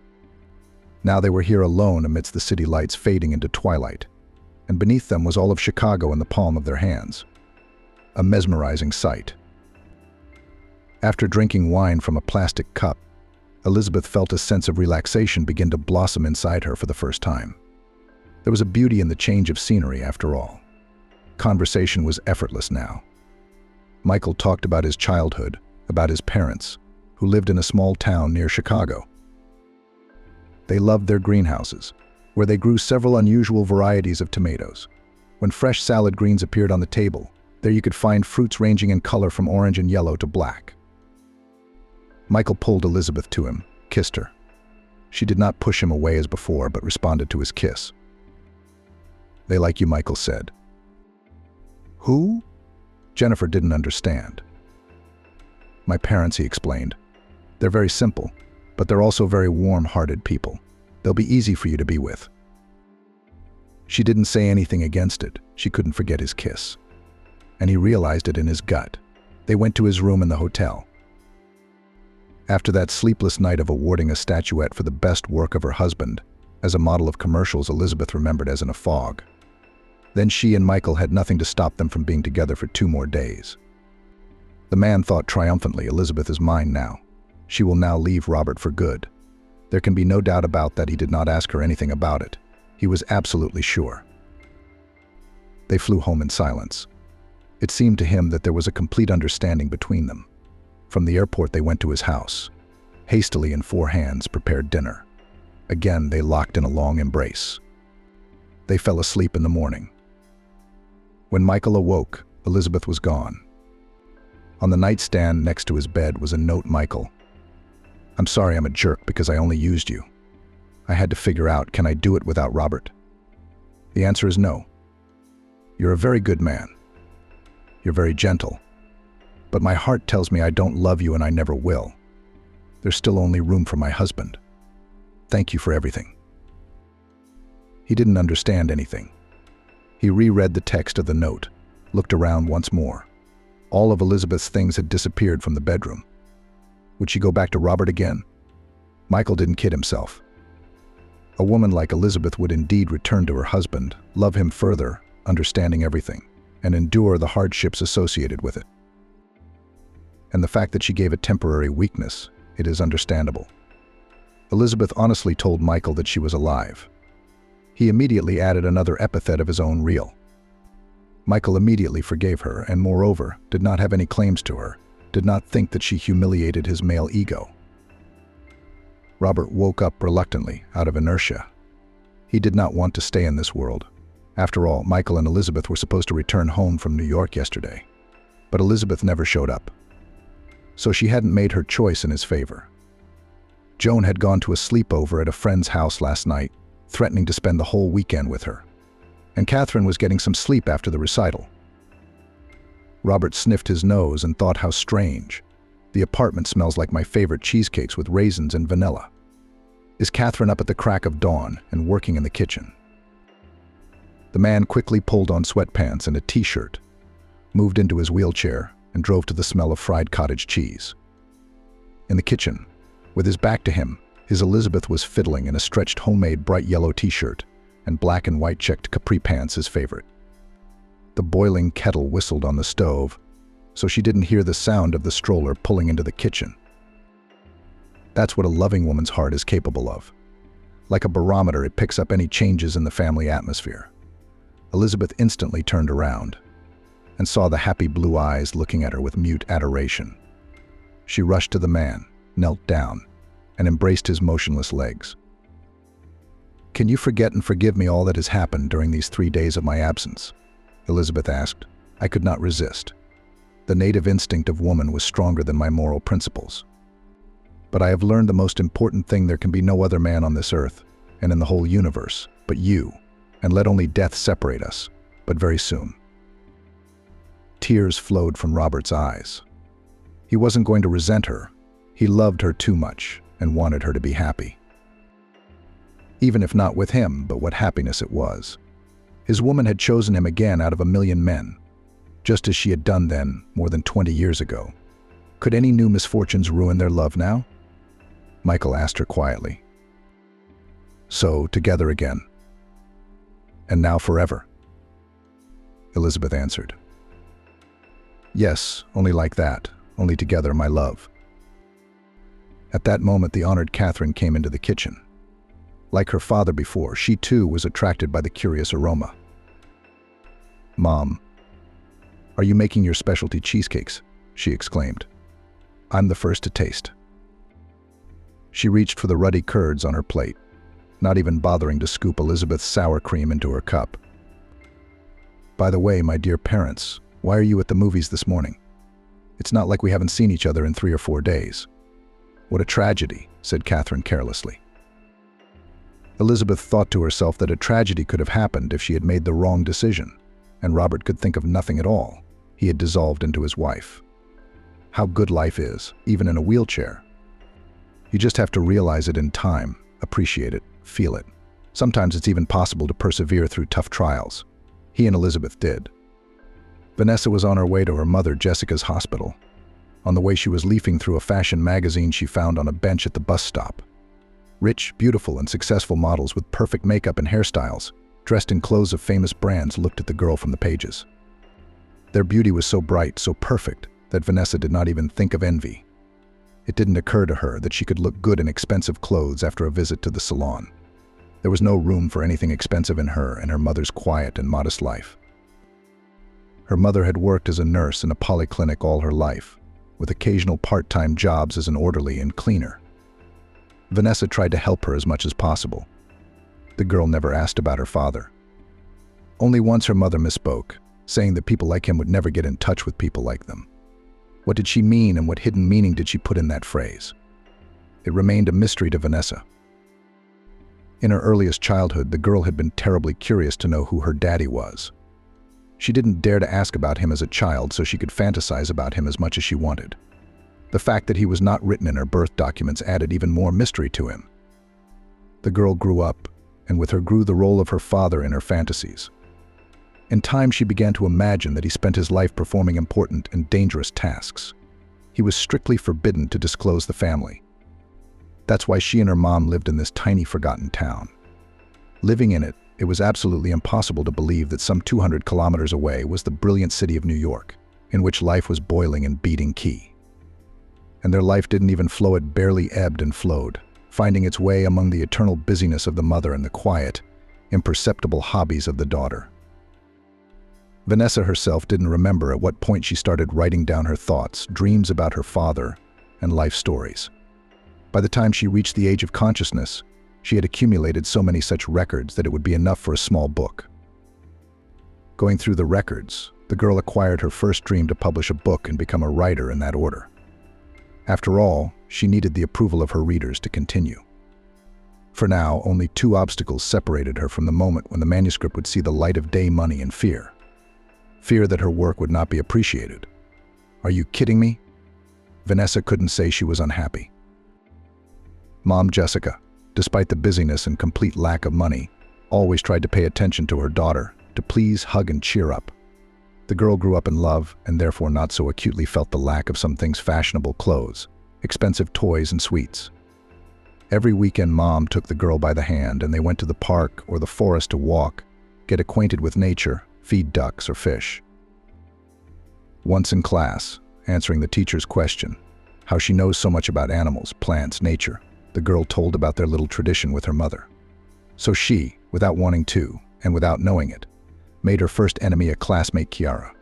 [SPEAKER 1] Now they were here alone amidst the city lights fading into twilight, and beneath them was all of Chicago in the palm of their hands. A mesmerizing sight. After drinking wine from a plastic cup, Elizabeth felt a sense of relaxation begin to blossom inside her for the first time. There was a beauty in the change of scenery, after all. Conversation was effortless now. Michael talked about his childhood, about his parents, who lived in a small town near Chicago. They loved their greenhouses, where they grew several unusual varieties of tomatoes. When fresh salad greens appeared on the table, there you could find fruits ranging in color from orange and yellow to black. Michael pulled Elizabeth to him, kissed her. She did not push him away as before, but responded to his kiss. "They like you," Michael said. "Who?" Jennifer didn't understand. "My parents," he explained. "They're very simple, but they're also very warm-hearted people. They'll be easy for you to be with." She didn't say anything against it. She couldn't forget his kiss. And he realized it in his gut. They went to his room in the hotel. After that sleepless night of awarding a statuette for the best work of her husband, as a model of commercials Elizabeth remembered as in a fog. Then she and Michael had nothing to stop them from being together for 2 more days. The man thought triumphantly, "Elizabeth is mine now. She will now leave Robert for good." There can be no doubt about that. He did not ask her anything about it. He was absolutely sure. They flew home in silence. It seemed to him that there was a complete understanding between them. From the airport they went to his house. Hastily, in 4 hands, prepared dinner. Again they locked in a long embrace. They fell asleep in the morning. When Michael awoke, Elizabeth was gone. On the nightstand next to his bed was a note. "Michael, I'm sorry I'm a jerk because I only used you. I had to figure out, can I do it without Robert? The answer is no. You're a very good man. You're very gentle. But my heart tells me I don't love you and I never will. There's still only room for my husband. Thank you for everything." He didn't understand anything. He reread the text of the note, looked around once more. All of Elizabeth's things had disappeared from the bedroom. Would she go back to Robert again? Michael didn't kid himself. A woman like Elizabeth would indeed return to her husband, love him further, understanding everything, and endure the hardships associated with it. And the fact that she gave a temporary weakness, it is understandable. Elizabeth honestly told Michael that she was alive. He immediately added another epithet of his own, real. Michael immediately forgave her and, moreover, did not have any claims to her, did not think that she humiliated his male ego. Robert woke up reluctantly, out of inertia. He did not want to stay in this world. After all, Michael and Elizabeth were supposed to return home from New York yesterday. But Elizabeth never showed up. So she hadn't made her choice in his favor. Joan had gone to a sleepover at a friend's house last night, threatening to spend the whole weekend with her. And Catherine was getting some sleep after the recital. Robert sniffed his nose and thought, how strange. The apartment smells like my favorite cheesecakes with raisins and vanilla. Is Catherine up at the crack of dawn and working in the kitchen? The man quickly pulled on sweatpants and a t-shirt, moved into his wheelchair, and drove to the smell of fried cottage cheese. In the kitchen, with his back to him, his Elizabeth was fiddling in a stretched homemade bright yellow t-shirt and black and white checked capri pants, his favorite. The boiling kettle whistled on the stove, so she didn't hear the sound of the stroller pulling into the kitchen. That's what a loving woman's heart is capable of. Like a barometer, it picks up any changes in the family atmosphere. Elizabeth instantly turned around and saw the happy blue eyes looking at her with mute adoration. She rushed to the man, knelt down, and embraced his motionless legs. "Can you forget and forgive me all that has happened during these 3 days of my absence?" Elizabeth asked. I could not resist. The native instinct of woman was stronger than my moral principles. "But I have learned the most important thing: there can be no other man on this earth, and in the whole universe, but you, and let only death separate us, but very soon." Tears flowed from Robert's eyes. He wasn't going to resent her. He loved her too much and wanted her to be happy. Even if not with him, but what happiness it was. His woman had chosen him again out of a million men, just as she had done then, more than 20 years ago. Could any new misfortunes ruin their love now? Michael asked her quietly. So, together again. And now forever? Elizabeth answered. Yes, only like that, only together, my love. At that moment, the honored Catherine came into the kitchen. Like her father before, she too was attracted by the curious aroma. Mom, are you making your specialty cheesecakes? She exclaimed. I'm the first to taste. She reached for the ruddy curds on her plate, not even bothering to scoop Elizabeth's sour cream into her cup. By the way, my dear parents, why are you at the movies this morning? It's not like we haven't seen each other in 3 or 4 days. What a tragedy, said Catherine carelessly. Elizabeth thought to herself that a tragedy could have happened if she had made the wrong decision, and Robert could think of nothing at all. He had dissolved into his wife. How good life is, even in a wheelchair. You just have to realize it in time, appreciate it, feel it. Sometimes it's even possible to persevere through tough trials. He and Elizabeth did. Vanessa was on her way to her mother Jessica's hospital. On the way, she was leafing through a fashion magazine she found on a bench at the bus stop. Rich, beautiful, and successful models with perfect makeup and hairstyles, dressed in clothes of famous brands, looked at the girl from the pages. Their beauty was so bright, so perfect, that Vanessa did not even think of envy. It didn't occur to her that she could look good in expensive clothes after a visit to the salon. There was no room for anything expensive in her and her mother's quiet and modest life. Her mother had worked as a nurse in a polyclinic all her life, with occasional part-time jobs as an orderly and cleaner. Vanessa tried to help her as much as possible. The girl never asked about her father. Only once her mother misspoke, saying that people like him would never get in touch with people like them. What did she mean, and what hidden meaning did she put in that phrase? It remained a mystery to Vanessa. In her earliest childhood, the girl had been terribly curious to know who her daddy was. She didn't dare to ask about him as a child, so she could fantasize about him as much as she wanted. The fact that he was not written in her birth documents added even more mystery to him. The girl grew up, and with her grew the role of her father in her fantasies. In time, she began to imagine that he spent his life performing important and dangerous tasks. He was strictly forbidden to disclose the family. That's why she and her mom lived in this tiny, forgotten town. Living in it, it was absolutely impossible to believe that some 200 kilometers away was the brilliant city of New York, in which life was boiling and beating key. And their life didn't even flow, it barely ebbed and flowed, finding its way among the eternal busyness of the mother and the quiet, imperceptible hobbies of the daughter. Vanessa herself didn't remember at what point she started writing down her thoughts, dreams about her father, and life stories. By the time she reached the age of consciousness, she had accumulated so many such records that it would be enough for a small book. Going through the records, the girl acquired her first dream to publish a book and become a writer in that order. After all, she needed the approval of her readers to continue. For now, only 2 obstacles separated her from the moment when the manuscript would see the light of day: money and fear. Fear that her work would not be appreciated. Are you kidding me? Vanessa couldn't say she was unhappy. Mom Jessica, despite the busyness and complete lack of money, always tried to pay attention to her daughter, to please, hug, and cheer up. The girl grew up in love and therefore not so acutely felt the lack of some things: fashionable clothes, expensive toys, and sweets. Every weekend, Mom took the girl by the hand and they went to the park or the forest to walk, get acquainted with nature, feed ducks or fish. Once in class, answering the teacher's question, how she knows so much about animals, plants, nature, the girl told about their little tradition with her mother. So she, without wanting to, and without knowing it, made her first enemy a classmate, Kiara.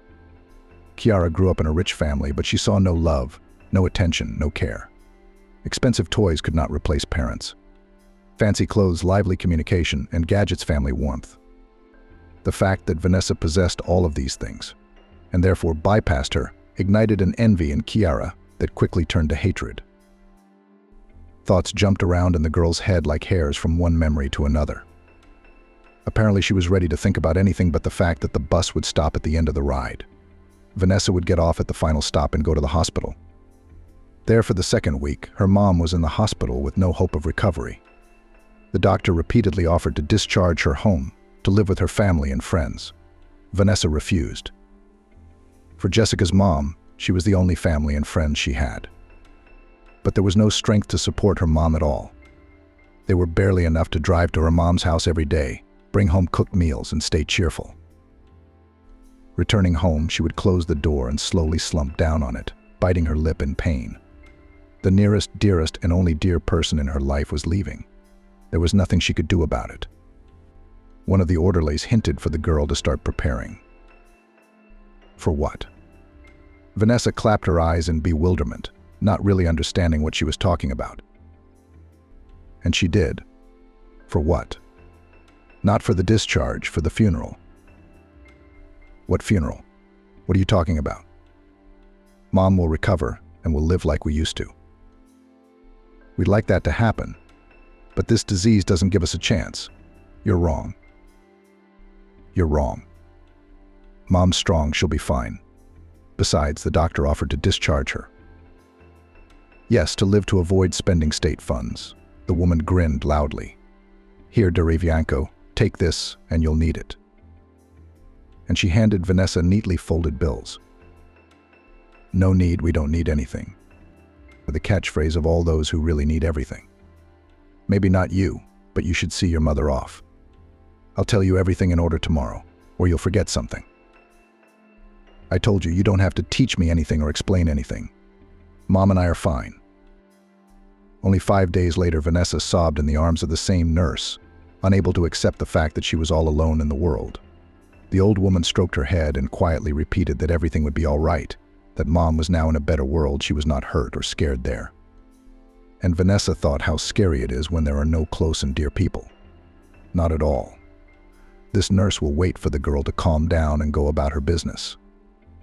[SPEAKER 1] Kiara grew up in a rich family, but she saw no love, no attention, no care. Expensive toys could not replace parents. Fancy clothes, lively communication, and gadgets, family warmth. The fact that Vanessa possessed all of these things, and therefore bypassed her, ignited an envy in Kiara that quickly turned to hatred. Thoughts jumped around in the girl's head like hairs from one memory to another. Apparently she was ready to think about anything but the fact that the bus would stop at the end of the ride. Vanessa would get off at the final stop and go to the hospital. There for the second week, her mom was in the hospital with no hope of recovery. The doctor repeatedly offered to discharge her home, to live with her family and friends. Vanessa refused. For Jessica's mom, she was the only family and friends she had. But there was no strength to support her mom at all. They were barely enough to drive to her mom's house every day, bring home cooked meals, and stay cheerful. Returning home, she would close the door and slowly slump down on it, biting her lip in pain. The nearest, dearest, and only dear person in her life was leaving. There was nothing she could do about it. One of the orderlies hinted for the girl to start preparing. For what? Vanessa clapped her eyes in bewilderment, not really understanding what she was talking about. And she did. For what? Not for the discharge, for the funeral. What funeral? What are you talking about? Mom will recover and will live like we used to. We'd like that to happen, but this disease doesn't give us a chance. You're wrong. You're wrong. Mom's strong, she'll be fine. Besides, the doctor offered to discharge her. Yes, to live to avoid spending state funds. The woman grinned loudly. Here, Derivianko, take this and you'll need it. And she handed Vanessa neatly folded bills. No need, we don't need anything. The catchphrase of all those who really need everything. Maybe not you, but you should see your mother off. I'll tell you everything in order tomorrow, or you'll forget something. I told you, you don't have to teach me anything or explain anything. Mom and I are fine. Only 5 days later, Vanessa sobbed in the arms of the same nurse, unable to accept the fact that she was all alone in the world. The old woman stroked her head and quietly repeated that everything would be all right, that Mom was now in a better world, she was not hurt or scared there. And Vanessa thought how scary it is when there are no close and dear people. Not at all. This nurse will wait for the girl to calm down and go about her business.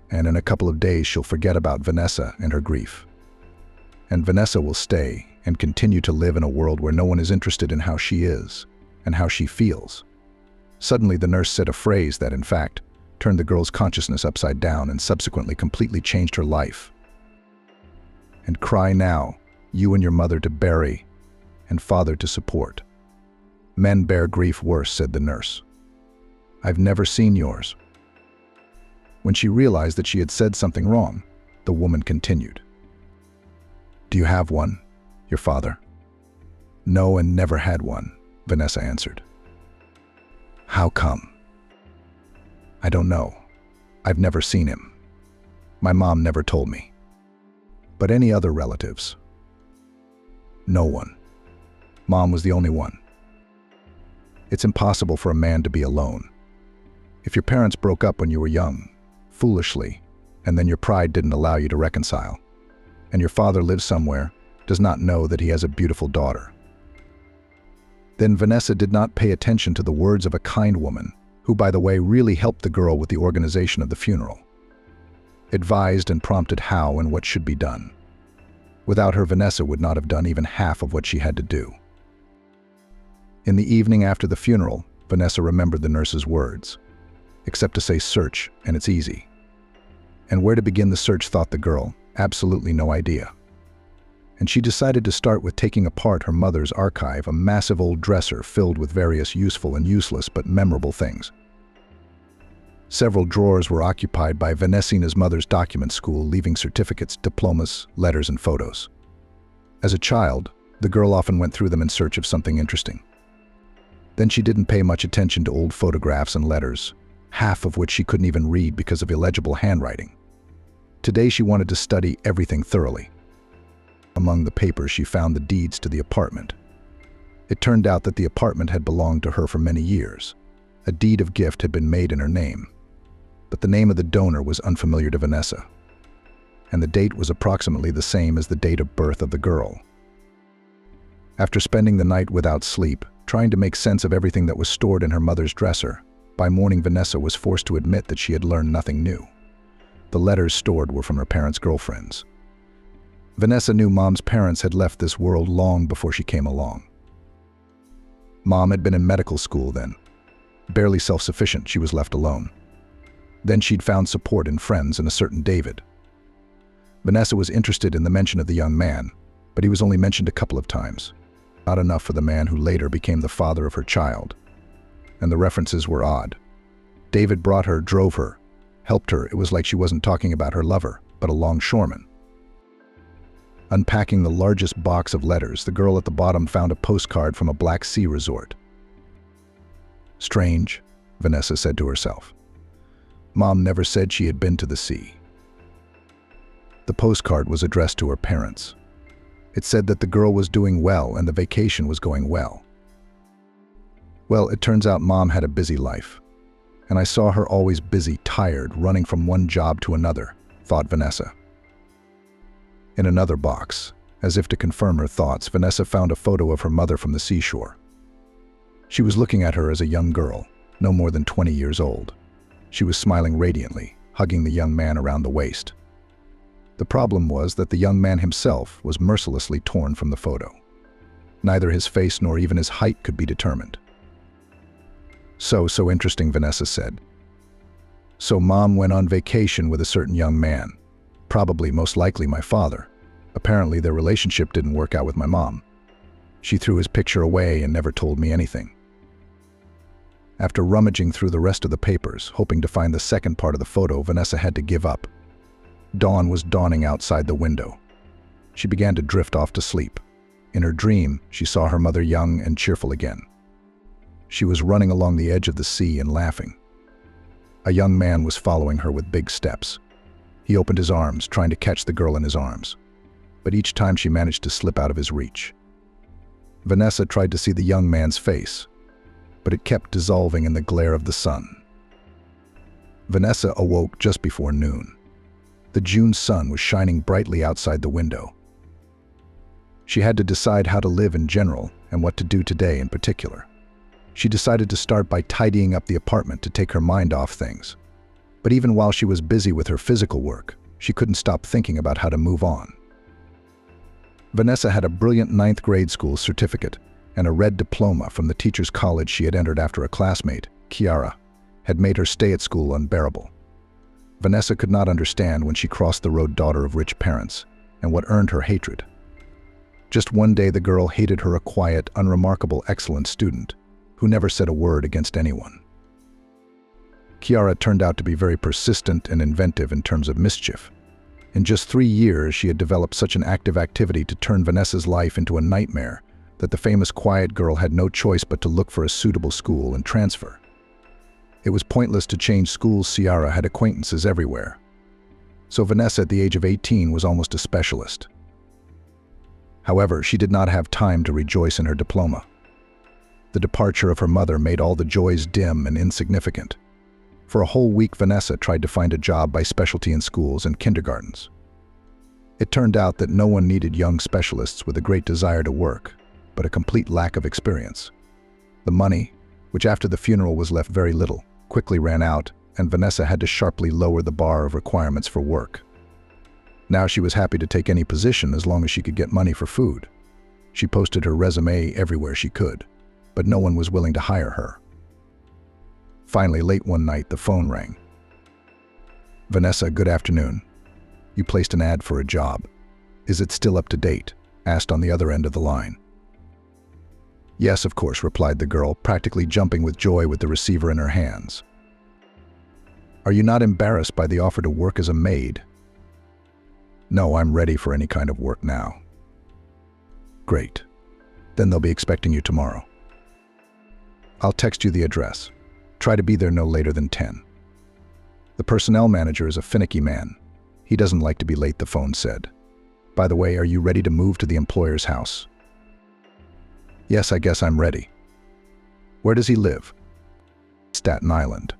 [SPEAKER 1] And in a couple of days she'll forget about Vanessa and her grief. And Vanessa will stay and continue to live in a world where no one is interested in how she is and how she feels. Suddenly the nurse said a phrase that, in fact, turned the girl's consciousness upside down and subsequently completely changed her life. And cry now, you and your mother to bury, and father to support. Men bear grief worse, said the nurse. I've never seen yours. When she realized that she had said something wrong, the woman continued. Do you have one, your father? No, and never had one, Vanessa answered. How come? I don't know. I've never seen him. My mom never told me. But any other relatives? No one. Mom was the only one. It's impossible for a man to be alone. If your parents broke up when you were young, foolishly, and then your pride didn't allow you to reconcile, and your father lives somewhere, does not know that he has a beautiful daughter. Then Vanessa did not pay attention to the words of a kind woman, who, by the way, really helped the girl with the organization of the funeral. Advised and prompted how and what should be done. Without her, Vanessa would not have done even half of what she had to do. In the evening after the funeral, Vanessa remembered the nurse's words. Except to say search, and it's easy. And where to begin the search, thought the girl, absolutely no idea. And she decided to start with taking apart her mother's archive, a massive old dresser filled with various useful and useless but memorable things. Several drawers were occupied by Vanessa's mother's document school, leaving certificates, diplomas, letters, and photos. As a child, the girl often went through them in search of something interesting. Then she didn't pay much attention to old photographs and letters, half of which she couldn't even read because of illegible handwriting. Today she wanted to study everything thoroughly. Among the papers she found the deeds to the apartment. It turned out that the apartment had belonged to her for many years. A deed of gift had been made in her name, but the name of the donor was unfamiliar to Vanessa, and the date was approximately the same as the date of birth of the girl. After spending the night without sleep, trying to make sense of everything that was stored in her mother's dresser, by morning Vanessa was forced to admit that she had learned nothing new. The letters stored were from her parents' girlfriends. Vanessa knew Mom's parents had left this world long before she came along. Mom had been in medical school then. Barely self-sufficient, she was left alone. Then she'd found support in friends and a certain David. Vanessa was interested in the mention of the young man, but he was only mentioned a couple of times. Not enough for the man who later became the father of her child. And the references were odd. David brought her, drove her, helped her. It was like she wasn't talking about her lover, but a longshoreman. Unpacking the largest box of letters, the girl at the bottom found a postcard from a Black Sea resort. Strange, Vanessa said to herself. Mom never said she had been to the sea. The postcard was addressed to her parents. It said that the girl was doing well and the vacation was going well. Well, it turns out Mom had a busy life. And I saw her always busy, tired, running from one job to another, thought Vanessa. In another box, as if to confirm her thoughts, Vanessa found a photo of her mother from the seashore. She was looking at her as a young girl, no more than 20 years old. She was smiling radiantly, hugging the young man around the waist. The problem was that the young man himself was mercilessly torn from the photo. Neither his face nor even his height could be determined. So interesting, Vanessa said. So Mom went on vacation with a certain young man, probably most likely my father. Apparently their relationship didn't work out with my mom. She threw his picture away and never told me anything. After rummaging through the rest of the papers, hoping to find the second part of the photo, Vanessa had to give up. Dawn was dawning outside the window. She began to drift off to sleep. In her dream, she saw her mother young and cheerful again. She was running along the edge of the sea and laughing. A young man was following her with big steps. He opened his arms, trying to catch the girl in his arms. But each time she managed to slip out of his reach. Vanessa tried to see the young man's face, but it kept dissolving in the glare of the sun. Vanessa awoke just before noon. The June sun was shining brightly outside the window. She had to decide how to live in general and what to do today in particular. She decided to start by tidying up the apartment to take her mind off things. But even while she was busy with her physical work, she couldn't stop thinking about how to move on. Vanessa had a brilliant 9th grade school certificate and a red diploma from the teacher's college she had entered after a classmate, Kiara, had made her stay at school unbearable. Vanessa could not understand when she crossed the road daughter of rich parents and what earned her hatred. Just one day the girl hated her a quiet, unremarkable, excellent student who never said a word against anyone. Kiara turned out to be very persistent and inventive in terms of mischief. In just 3 years, she had developed such an active activity to turn Vanessa's life into a nightmare that the famous quiet girl had no choice but to look for a suitable school and transfer. It was pointless to change schools. Ciara had acquaintances everywhere. So Vanessa, at the age of 18, was almost a specialist. However, she did not have time to rejoice in her diploma. The departure of her mother made all the joys dim and insignificant. For a whole week, Vanessa tried to find a job by specialty in schools and kindergartens. It turned out that no one needed young specialists with a great desire to work, but a complete lack of experience. The money, which after the funeral was left very little, quickly ran out, and Vanessa had to sharply lower the bar of requirements for work. Now she was happy to take any position as long as she could get money for food. She posted her resume everywhere she could, but no one was willing to hire her. Finally, late one night, the phone rang. "Vanessa, good afternoon. You placed an ad for a job. Is it still up to date?" asked on the other end of the line. "Yes, of course," replied the girl, practically jumping with joy with the receiver in her hands. "Are you not embarrassed by the offer to work as a maid?" "No, I'm ready for any kind of work now." "Great. Then they'll be expecting you tomorrow. I'll text you the address. Try to be there no later than 10. The personnel manager is a finicky man. He doesn't like to be late," the phone said. "By the way, are you ready to move to the employer's house?" "Yes, I guess I'm ready." "Where does he live?" "Staten Island."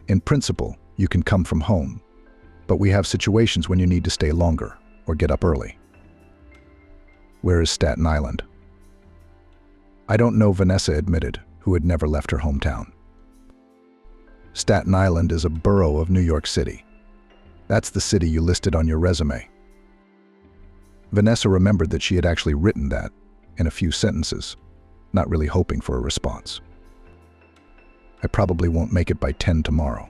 [SPEAKER 1] "In principle, you can come from home, but we have situations when you need to stay longer or get up early." "Where is Staten Island?" "I don't know," Vanessa admitted, who had never left her hometown. "Staten Island is a borough of New York City. That's the city you listed on your resume." Vanessa remembered that she had actually written that in a few sentences, not really hoping for a response. "I probably won't make it by 10 tomorrow."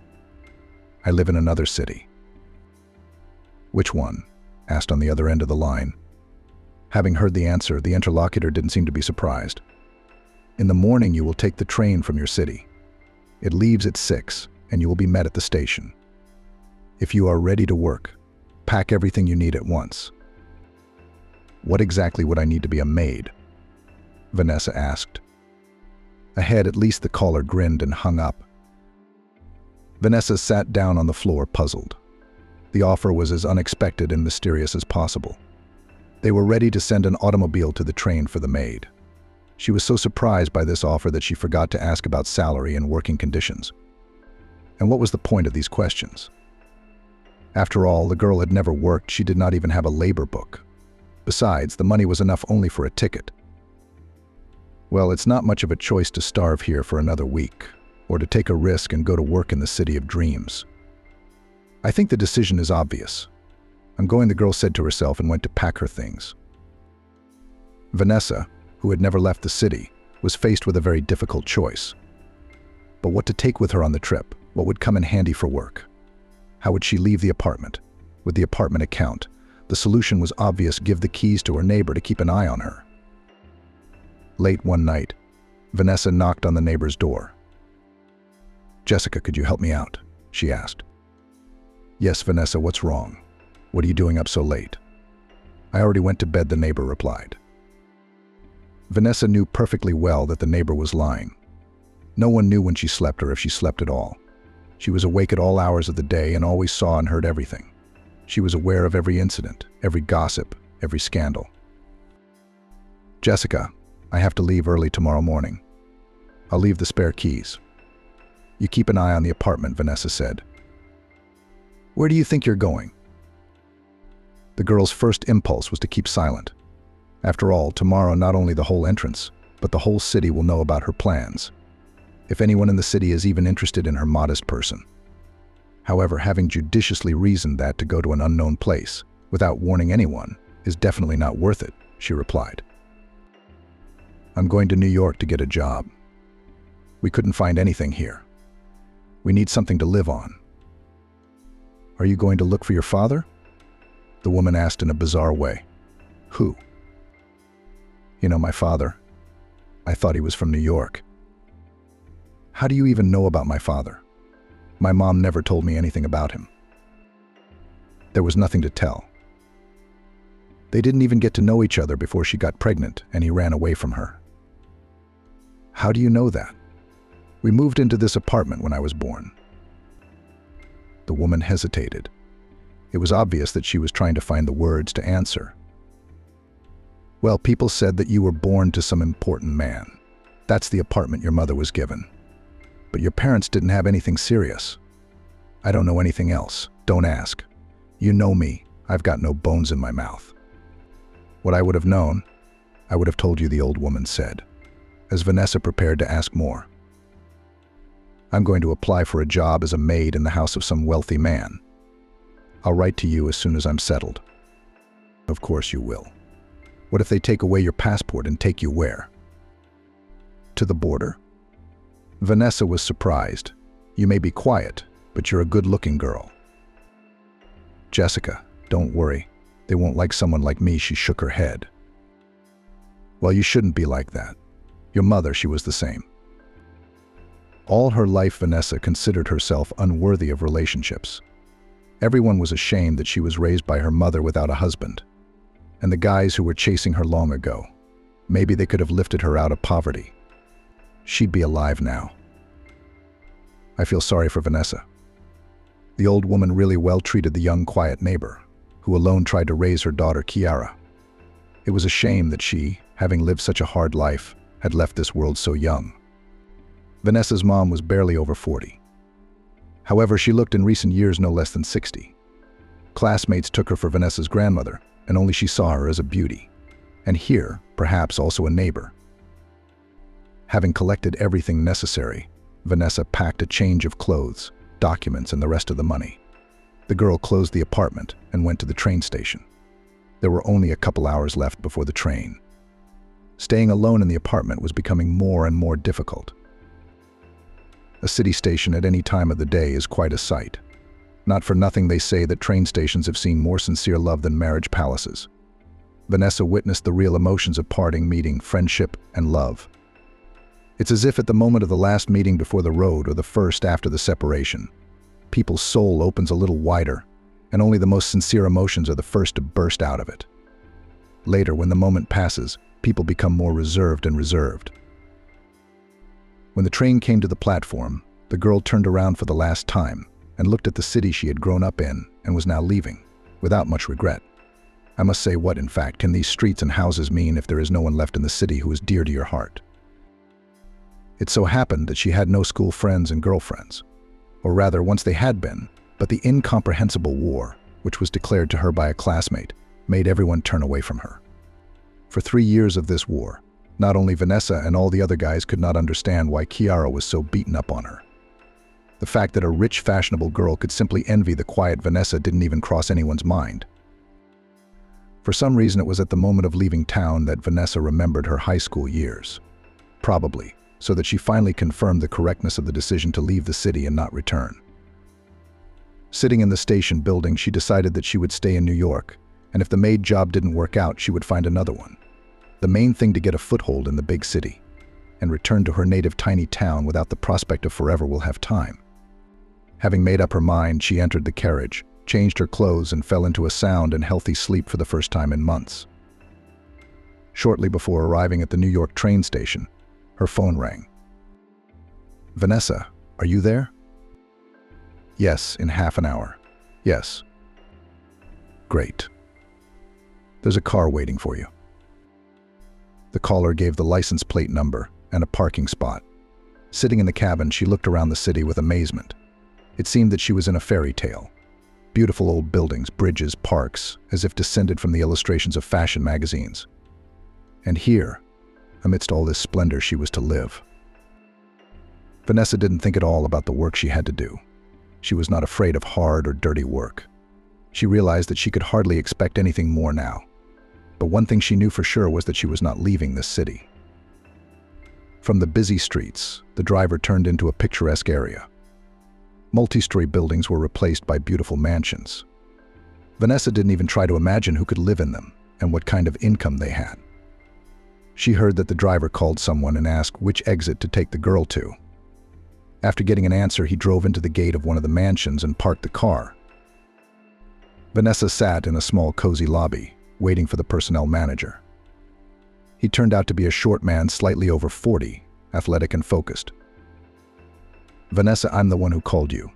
[SPEAKER 1] I live in another city. Which one? Asked on the other end of the line. Having heard the answer, the interlocutor didn't seem to be surprised. In the morning, you will take the train from your city. It leaves at 6, and you will be met at the station. If you are ready to work, pack everything you need at once. What exactly would I need to be a maid? Vanessa asked. Ahead, at least the caller grinned and hung up. Vanessa sat down on the floor, puzzled. The offer was as unexpected and mysterious as possible. They were ready to send an automobile to the train for the maid. She was so surprised by this offer that she forgot to ask about salary and working conditions. And what was the point of these questions? After all, the girl had never worked. She did not even have a labor book. Besides, the money was enough only for a ticket. Well, it's not much of a choice to starve here for another week, or to take a risk and go to work in the city of dreams. I think the decision is obvious. I'm going, the girl said to herself, and went to pack her things. Vanessa, who had never left the city, was faced with a very difficult choice. But what to take with her on the trip? What would come in handy for work? How would she leave the apartment? With the apartment account, the solution was obvious: give the keys to her neighbor to keep an eye on her. Late one night, Vanessa knocked on the neighbor's door. "Jessica, could you help me out?" she asked. "Yes, Vanessa, what's wrong? What are you doing up so late?" "I already went to bed," the neighbor replied. Vanessa knew perfectly well that the neighbor was lying. No one knew when she slept or if she slept at all. She was awake at all hours of the day and always saw and heard everything. She was aware of every incident, every gossip, every scandal. "Jessica, I have to leave early tomorrow morning. I'll leave the spare keys. You keep an eye on the apartment," Vanessa said. "Where do you think you're going?" The girl's first impulse was to keep silent. After all, tomorrow not only the whole entrance, but the whole city will know about her plans. If anyone in the city is even interested in her modest person. However, having judiciously reasoned that to go to an unknown place, without warning anyone, is definitely not worth it, she replied. "I'm going to New York to get a job. We couldn't find anything here. We need something to live on." "Are you going to look for your father?" the woman asked in a bizarre way. "Who?" "You know, my father. I thought he was from New York." "How do you even know about my father? My mom never told me anything about him." There was nothing to tell. They didn't even get to know each other before she got pregnant and he ran away from her. "How do you know that?" "We moved into this apartment when I was born." The woman hesitated. It was obvious that she was trying to find the words to answer. "Well, people said that you were born to some important man. That's the apartment your mother was given. But your parents didn't have anything serious. I don't know anything else. Don't ask. You know me. I've got no bones in my mouth." "What I would have known, I would have told you," the old woman said, as Vanessa prepared to ask more. "I'm going to apply for a job as a maid in the house of some wealthy man. I'll write to you as soon as I'm settled." "Of course you will. What if they take away your passport and take you where?" "To the border." Vanessa was surprised. "You may be quiet, but you're a good-looking girl." "Jessica, don't worry. They won't like someone like me," she shook her head. "Well, you shouldn't be like that. Your mother, she was the same." All her life, Vanessa considered herself unworthy of relationships. Everyone was ashamed that she was raised by her mother without a husband. And the guys who were chasing her long ago, maybe they could have lifted her out of poverty. She'd be alive now. I feel sorry for Vanessa. The old woman really well treated the young, quiet neighbor, who alone tried to raise her daughter Kiara. It was a shame that she, having lived such a hard life, had left this world so young. Vanessa's mom was barely over 40. However, she looked in recent years no less than 60. Classmates took her for Vanessa's grandmother, and only she saw her as a beauty. And here, perhaps also a neighbor. Having collected everything necessary, Vanessa packed a change of clothes, documents, and the rest of the money. The girl closed the apartment and went to the train station. There were only a couple hours left before the train. Staying alone in the apartment was becoming more and more difficult. A city station at any time of the day is quite a sight. Not for nothing they say that train stations have seen more sincere love than marriage palaces. Vanessa witnessed the real emotions of parting, meeting, friendship, and love. It's as if at the moment of the last meeting before the road or the first after the separation, people's soul opens a little wider, and only the most sincere emotions are the first to burst out of it. Later, when the moment passes, people become more reserved and reserved. When the train came to the platform, the girl turned around for the last time and looked at the city she had grown up in and was now leaving, without much regret. I must say, what, in fact, can these streets and houses mean if there is no one left in the city who is dear to your heart? It so happened that she had no school friends and girlfriends. Or rather, once they had been, but the incomprehensible war, which was declared to her by a classmate, made everyone turn away from her. For 3 years of this war, not only Vanessa and all the other guys could not understand why Kiara was so beaten up on her. The fact that a rich, fashionable girl could simply envy the quiet Vanessa didn't even cross anyone's mind. For some reason, it was at the moment of leaving town that Vanessa remembered her high school years. Probably, so that she finally confirmed the correctness of the decision to leave the city and not return. Sitting in the station building, she decided that she would stay in New York, and if the maid job didn't work out, she would find another one. The main thing to get a foothold in the big city, and return to her native tiny town without the prospect of forever will have time. Having made up her mind, she entered the carriage, changed her clothes, and fell into a sound and healthy sleep for the first time in months. Shortly before arriving at the New York train station, her phone rang. "Vanessa, are you there?" "Yes, in half an hour." "Yes." "Great. There's a car waiting for you." The caller gave the license plate number and a parking spot. Sitting in the cabin, she looked around the city with amazement. It seemed that she was in a fairy tale. Beautiful old buildings, bridges, parks, as if descended from the illustrations of fashion magazines. And here, amidst all this splendor, she was to live. Vanessa didn't think at all about the work she had to do. She was not afraid of hard or dirty work. She realized that she could hardly expect anything more now. But one thing she knew for sure was that she was not leaving this city. From the busy streets, the driver turned into a picturesque area. Multi-story buildings were replaced by beautiful mansions. Vanessa didn't even try to imagine who could live in them and what kind of income they had. She heard that the driver called someone and asked which exit to take the girl to. After getting an answer, he drove into the gate of one of the mansions and parked the car. Vanessa sat in a small, cozy lobby, waiting for the personnel manager. He turned out to be a short man, slightly over 40, athletic and focused. "Vanessa, I'm the one who called you.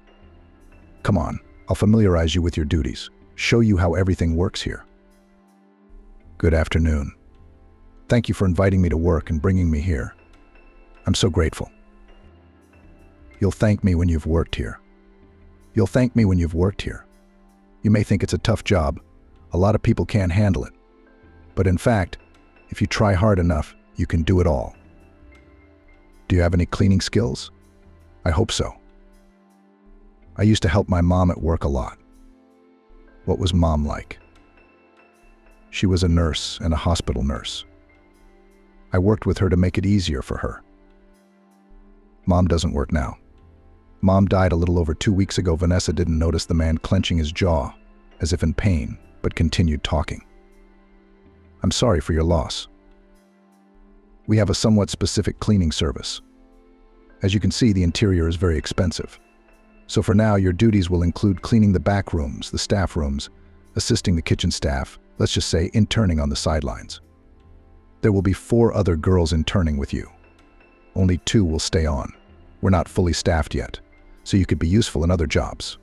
[SPEAKER 1] Come on, I'll familiarize you with your duties, show you how everything works here." "Good afternoon. Thank you for inviting me to work and bringing me here. I'm so grateful." "You'll thank me when you've worked here. You'll thank me when you've worked here. You may think it's a tough job. A lot of people can't handle it. But in fact, if you try hard enough, you can do it all." "Do you have any cleaning skills?" "I hope so. I used to help my mom at work a lot." "What was Mom like?" "She was a nurse and a hospital nurse. I worked with her to make it easier for her." "Mom doesn't work now." "Mom died a little over 2 weeks ago." Vanessa didn't notice the man clenching his jaw, as if in pain, but continued talking. "I'm sorry for your loss. We have a somewhat specific cleaning service. As you can see, the interior is very expensive. So for now, your duties will include cleaning the back rooms, the staff rooms, assisting the kitchen staff, let's just say interning on the sidelines. There will be 4 other girls interning with you. Only 2 will stay on. We're not fully staffed yet, so you could be useful in other jobs."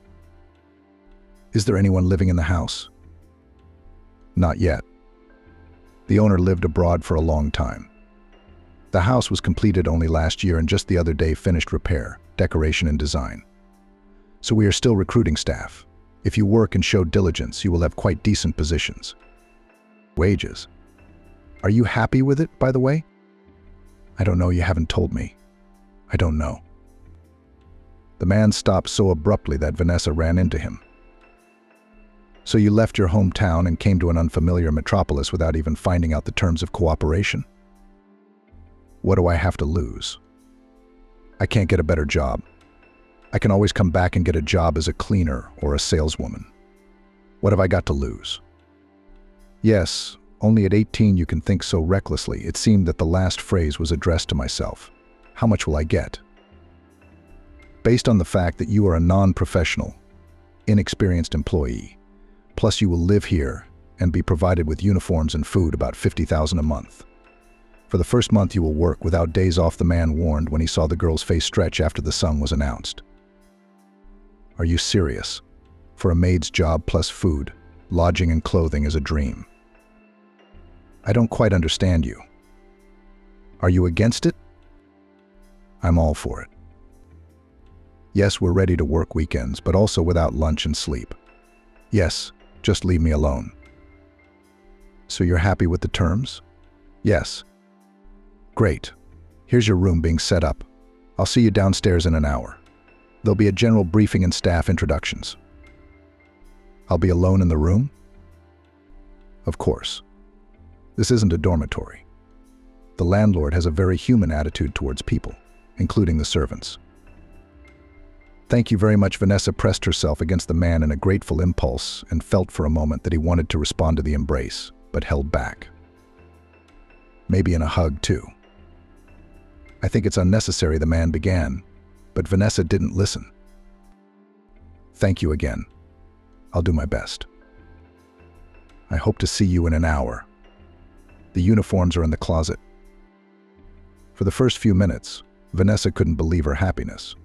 [SPEAKER 1] "Is there anyone living in the house?" "Not yet. The owner lived abroad for a long time. The house was completed only last year and just the other day finished repair, decoration, and design. So we are still recruiting staff. If you work and show diligence, you will have quite decent positions." "Wages. Are you happy with it, by the way?" "I don't know, you haven't told me. I don't know." The man stopped so abruptly that Vanessa ran into him. "So you left your hometown and came to an unfamiliar metropolis without even finding out the terms of cooperation? What do I have to lose? I can't get a better job. I can always come back and get a job as a cleaner or a saleswoman. What have I got to lose? Yes, only at 18 you can think so recklessly. It seemed that the last phrase was addressed to myself. How much will I get? Based on the fact that you are a non-professional, inexperienced employee, plus you will live here and be provided with uniforms and food, about $50,000 a month. For the first month you will work without days off, the man warned when he saw the girl's face stretch after the sum was announced. Are you serious? For a maid's job plus food, lodging and clothing is a dream. I don't quite understand you. Are you against it? I'm all for it. Yes, we're ready to work weekends, but also without lunch and sleep. Yes, just leave me alone. So you're happy with the terms? Yes. Great. Here's your room being set up. I'll see you downstairs in an hour. There'll be a general briefing and staff introductions. I'll be alone in the room? Of course. This isn't a dormitory. The landlord has a very human attitude towards people, including the servants. Thank you very much. Vanessa pressed herself against the man in a grateful impulse and felt for a moment that he wanted to respond to the embrace, but held back. Maybe in a hug, too. I think it's unnecessary, the man began, but Vanessa didn't listen. Thank you again. I'll do my best. I hope to see you in an hour. The uniforms are in the closet. For the first few minutes, Vanessa couldn't believe her happiness.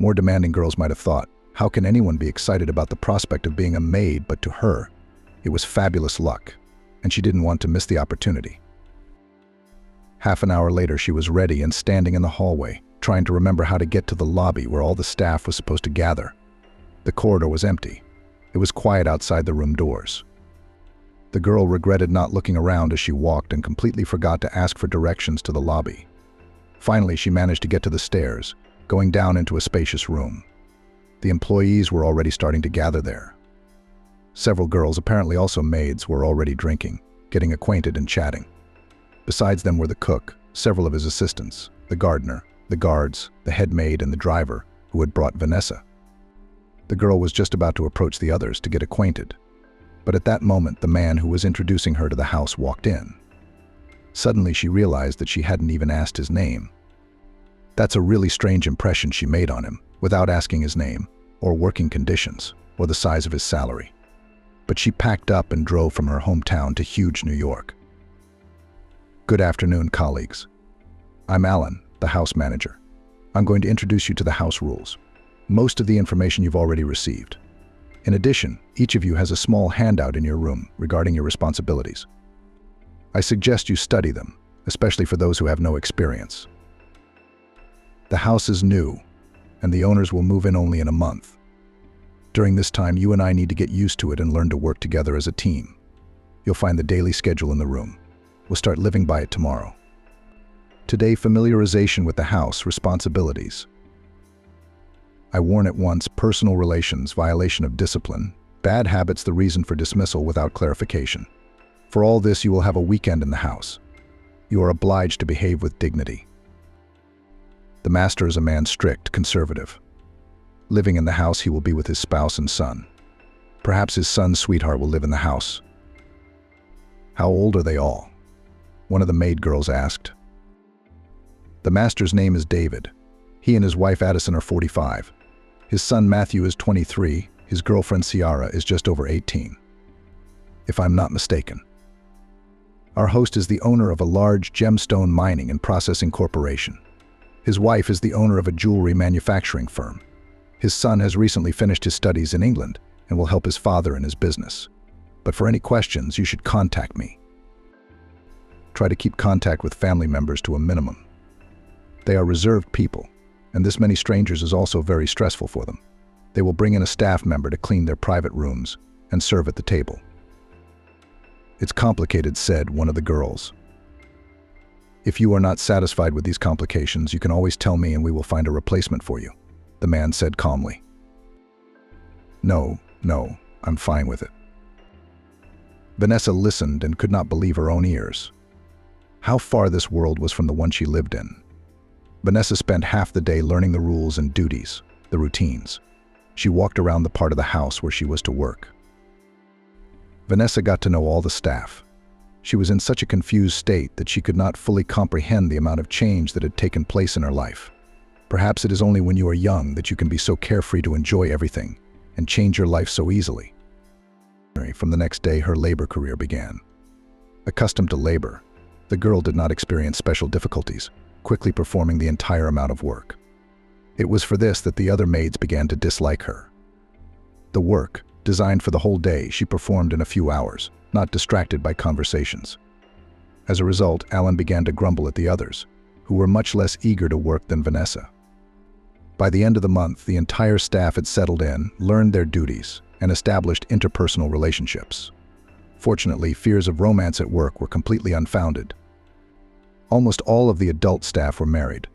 [SPEAKER 1] More demanding girls might have thought, how can anyone be excited about the prospect of being a maid? But to her, it was fabulous luck, and she didn't want to miss the opportunity. Half an hour later, she was ready and standing in the hallway, trying to remember how to get to the lobby where all the staff was supposed to gather. The corridor was empty. It was quiet outside the room doors. The girl regretted not looking around as she walked and completely forgot to ask for directions to the lobby. Finally, she managed to get to the stairs, going down into a spacious room. The employees were already starting to gather there. Several girls, apparently also maids, were already drinking, getting acquainted and chatting. Besides them were the cook, several of his assistants, the gardener, the guards, the head maid, and the driver, who had brought Vanessa. The girl was just about to approach the others to get acquainted, but at that moment the man who was introducing her to the house walked in. Suddenly she realized that she hadn't even asked his name. That's a really strange impression she made on him, without asking his name, or working conditions, or the size of his salary. But she packed up and drove from her hometown to huge New York. Good afternoon, colleagues. I'm Alan, the house manager. I'm going to introduce you to the house rules. Most of the information you've already received. In addition, each of you has a small handout in your room regarding your responsibilities. I suggest you study them, especially for those who have no experience. The house is new, and the owners will move in only in a month. During this time, you and I need to get used to it and learn to work together as a team. You'll find the daily schedule in the room. We'll start living by it tomorrow. Today, familiarization with the house, responsibilities. I warn at once, personal relations, violation of discipline, bad habits, the reason for dismissal without clarification. For all this, you will have a weekend in the house. You are obliged to behave with dignity. The master is a man strict, conservative. Living in the house, he will be with his spouse and son. Perhaps his son's sweetheart will live in the house. How old are they all? One of the maid girls asked. The master's name is David. He and his wife Addison are 45. His son Matthew is 23. His girlfriend Ciara is just over 18. If I'm not mistaken. Our host is the owner of a large gemstone mining and processing corporation. His wife is the owner of a jewelry manufacturing firm. His son has recently finished his studies in England and will help his father in his business. But for any questions, you should contact me. Try to keep contact with family members to a minimum. They are reserved people, and this many strangers is also very stressful for them. They will bring in a staff member to clean their private rooms and serve at the table. It's complicated, said one of the girls. If you are not satisfied with these complications, you can always tell me and we will find a replacement for you, the man said calmly. No, I'm fine with it. Vanessa listened and could not believe her own ears. How far this world was from the one she lived in. Vanessa spent half the day learning the rules and duties, the routines. She walked around the part of the house where she was to work. Vanessa got to know all the staff. She was in such a confused state that she could not fully comprehend the amount of change that had taken place in her life. Perhaps it is only when you are young that you can be so carefree to enjoy everything and change your life so easily. From the next day, her labor career began. Accustomed to labor, the girl did not experience special difficulties, quickly performing the entire amount of work. It was for this that the other maids began to dislike her. The work, designed for the whole day, she performed in a few hours, not distracted by conversations. As a result, Alan began to grumble at the others, who were much less eager to work than Vanessa. By the end of the month, the entire staff had settled in, learned their duties, and established interpersonal relationships. Fortunately, fears of romance at work were completely unfounded. Almost all of the adult staff were married,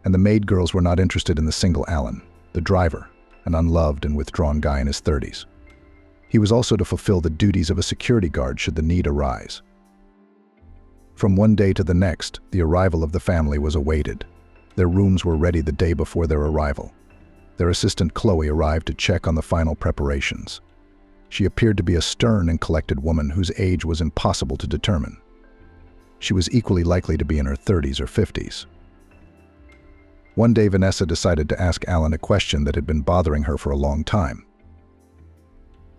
[SPEAKER 1] and the maid girls were not interested in the single Alan, the driver, an unloved and withdrawn guy in his 30s. He was also to fulfill the duties of a security guard should the need arise. From one day to the next, the arrival of the family was awaited. Their rooms were ready the day before their arrival. Their assistant Chloe arrived to check on the final preparations. She appeared to be a stern and collected woman whose age was impossible to determine. She was equally likely to be in her 30s or 50s. One day, Vanessa decided to ask Alan a question that had been bothering her for a long time.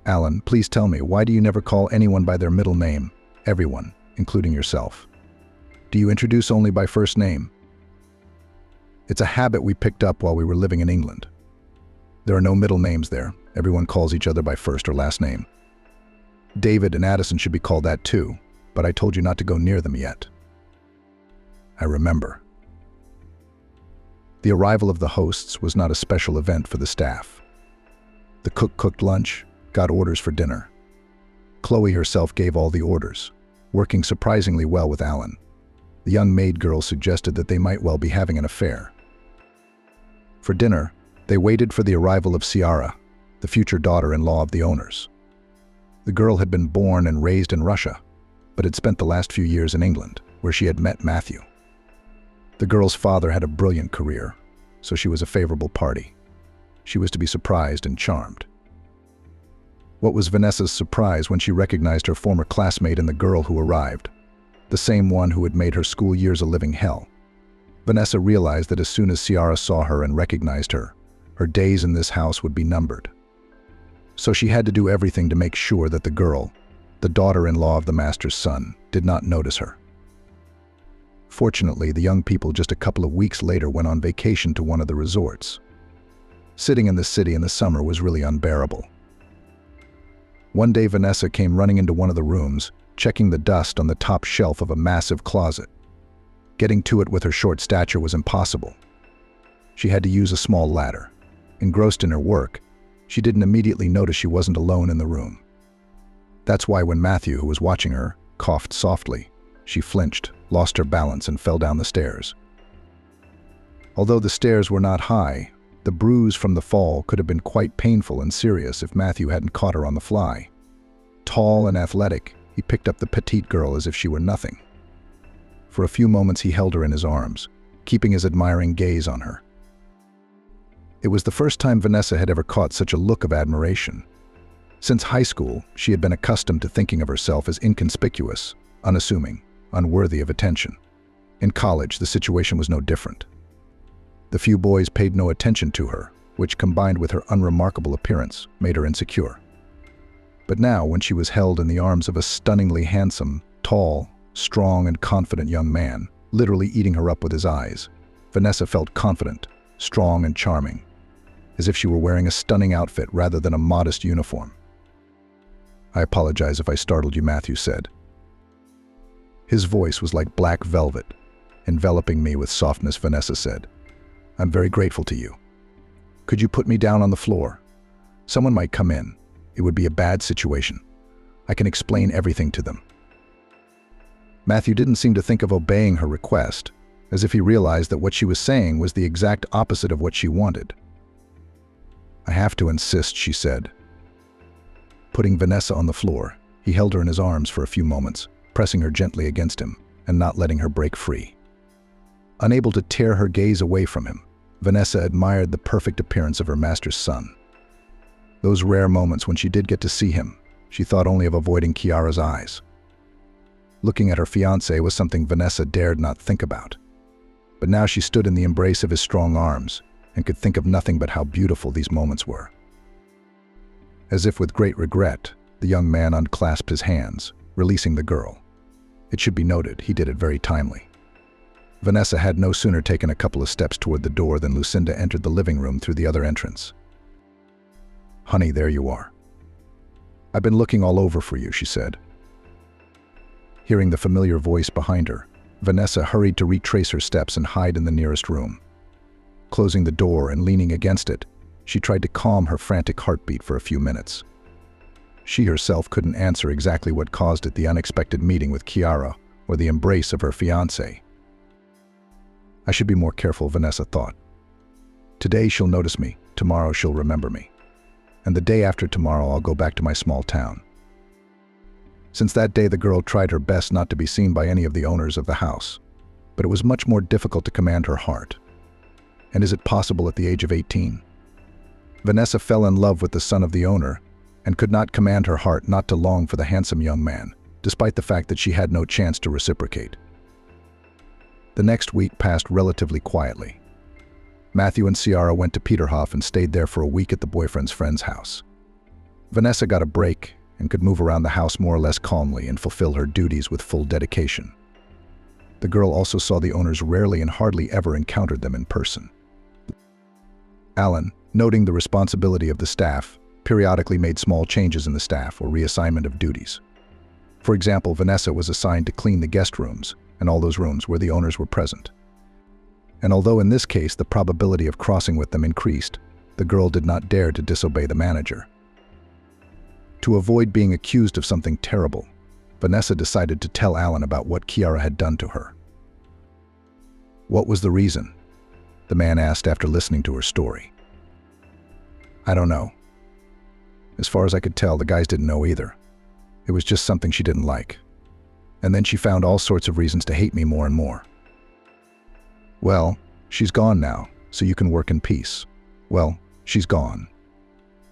[SPEAKER 1] "Alan, please tell me, why do you never call anyone by their middle name, everyone, including yourself? Do you introduce only by first name?" "It's a habit we picked up while we were living in England. There are no middle names there. Everyone calls each other by first or last name. David and Addison should be called that too, but I told you not to go near them yet." "I remember." The arrival of the hosts was not a special event for the staff. The cook cooked lunch, got orders for dinner. Chloe herself gave all the orders, working surprisingly well with Alan. The young maid girl suggested that they might well be having an affair. For dinner, they waited for the arrival of Ciara, the future daughter-in-law of the owners. The girl had been born and raised in Russia, but had spent the last few years in England, where she had met Matthew. The girl's father had a brilliant career, so she was a favorable party. She was to be surprised and charmed. What was Vanessa's surprise when she recognized her former classmate in the girl who arrived, the same one who had made her school years a living hell. Vanessa realized that as soon as Ciara saw her and recognized her, her days in this house would be numbered. So she had to do everything to make sure that the girl, the daughter-in-law of the master's son, did not notice her. Fortunately, the young people just a couple of weeks later went on vacation to one of the resorts. Sitting in the city in the summer was really unbearable. One day, Vanessa came running into one of the rooms, checking the dust on the top shelf of a massive closet. Getting to it with her short stature was impossible. She had to use a small ladder. Engrossed in her work, she didn't immediately notice she wasn't alone in the room. That's why when Matthew, who was watching her, coughed softly, she flinched, lost her balance, and fell down the stairs. Although the stairs were not high, the bruise from the fall could have been quite painful and serious if Matthew hadn't caught her on the fly. Tall and athletic, he picked up the petite girl as if she were nothing. For a few moments he held her in his arms, keeping his admiring gaze on her. It was the first time Vanessa had ever caught such a look of admiration. Since high school, she had been accustomed to thinking of herself as inconspicuous, unassuming, unworthy of attention. In college, the situation was no different. The few boys paid no attention to her, which, combined with her unremarkable appearance, made her insecure. But now, when she was held in the arms of a stunningly handsome, tall, strong, and confident young man, literally eating her up with his eyes, Vanessa felt confident, strong, and charming, as if she were wearing a stunning outfit rather than a modest uniform. "I apologize if I startled you," Matthew said. His voice was like black velvet, enveloping me with softness. Vanessa said, "I'm very grateful to you. Could you put me down on the floor? Someone might come in. It would be a bad situation. I can explain everything to them." Matthew didn't seem to think of obeying her request, as if he realized that what she was saying was the exact opposite of what she wanted. "I have to insist," she said. Putting Vanessa on the floor, he held her in his arms for a few moments, pressing her gently against him and not letting her break free. Unable to tear her gaze away from him, Vanessa admired the perfect appearance of her master's son. Those rare moments when she did get to see him, she thought only of avoiding Kiara's eyes. Looking at her fiancé was something Vanessa dared not think about. But now she stood in the embrace of his strong arms and could think of nothing but how beautiful these moments were. As if with great regret, the young man unclasped his hands, releasing the girl. It should be noted, he did it very timely. Vanessa had no sooner taken a couple of steps toward the door than Lucinda entered the living room through the other entrance. "Honey, there you are. I've been looking all over for you," she said. Hearing the familiar voice behind her, Vanessa hurried to retrace her steps and hide in the nearest room. Closing the door and leaning against it, she tried to calm her frantic heartbeat for a few minutes. She herself couldn't answer exactly what caused it, the unexpected meeting with Kiara or the embrace of her fiancé. I should be more careful, Vanessa thought. Today she'll notice me, tomorrow she'll remember me. And the day after tomorrow I'll go back to my small town. Since that day, the girl tried her best not to be seen by any of the owners of the house, but it was much more difficult to command her heart. And is it possible at the age of 18? Vanessa fell in love with the son of the owner and could not command her heart not to long for the handsome young man, despite the fact that she had no chance to reciprocate. The next week passed relatively quietly. Matthew and Ciara went to Peterhof and stayed there for a week at the boyfriend's friend's house. Vanessa got a break and could move around the house more or less calmly and fulfill her duties with full dedication. The girl also saw the owners rarely and hardly ever encountered them in person. Alan, noting the responsibility of the staff, periodically made small changes in the staff or reassignment of duties. For example, Vanessa was assigned to clean the guest rooms and all those rooms where the owners were present. And although in this case the probability of crossing with them increased, the girl did not dare to disobey the manager. To avoid being accused of something terrible, Vanessa decided to tell Alan about what Kiara had done to her. "What was the reason?" the man asked after listening to her story. "I don't know. As far as I could tell, the guys didn't know either. It was just something she didn't like. And then she found all sorts of reasons to hate me more and more. Well, she's gone now, so you can work in peace. Well, she's gone.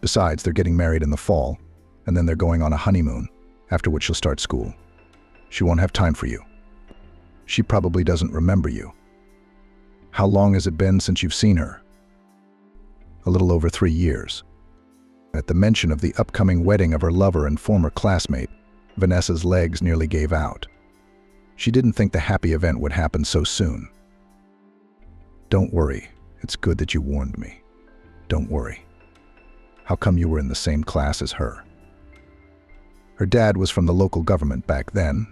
[SPEAKER 1] Besides, they're getting married in the fall, and then they're going on a honeymoon, after which she'll start school. She won't have time for you. She probably doesn't remember you. How long has it been since you've seen her?" "A little over 3 years." At the mention of the upcoming wedding of her lover and former classmate, Vanessa's legs nearly gave out. She didn't think the happy event would happen so soon. "Don't worry. It's good that you warned me. Don't worry. How come you were in the same class as her?" Her dad was from the local government back then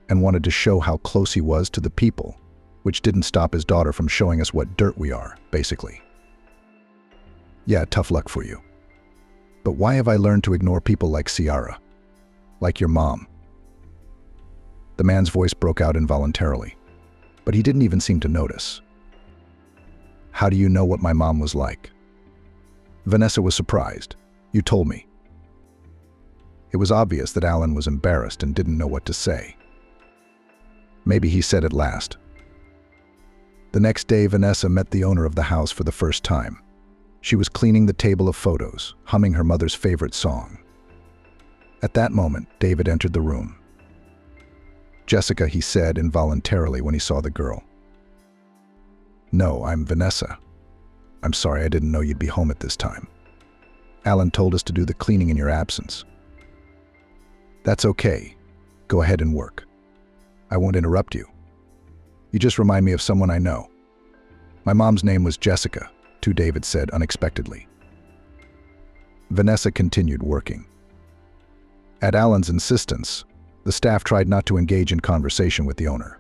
[SPEAKER 1] and wanted to show how close he was to the people, which didn't stop his daughter from showing us what dirt we are, basically. "Yeah, tough luck for you. But why have I learned to ignore people like Ciara? Like your mom?" The man's voice broke out involuntarily, but he didn't even seem to notice. "How do you know what my mom was like?" Vanessa was surprised. "You told me." It was obvious that Alan was embarrassed and didn't know what to say. Maybe he said at last. The next day, Vanessa met the owner of the house for the first time. She was cleaning the table of photos, humming her mother's favorite song. At that moment, David entered the room. "Jessica," he said involuntarily when he saw the girl. "No, I'm Vanessa. I'm sorry, I didn't know you'd be home at this time. Alan told us to do the cleaning in your absence." "That's okay. Go ahead and work. I won't interrupt you. You just remind me of someone I know." "My mom's name was Jessica," David said unexpectedly. Vanessa continued working. At Alan's insistence, the staff tried not to engage in conversation with the owner.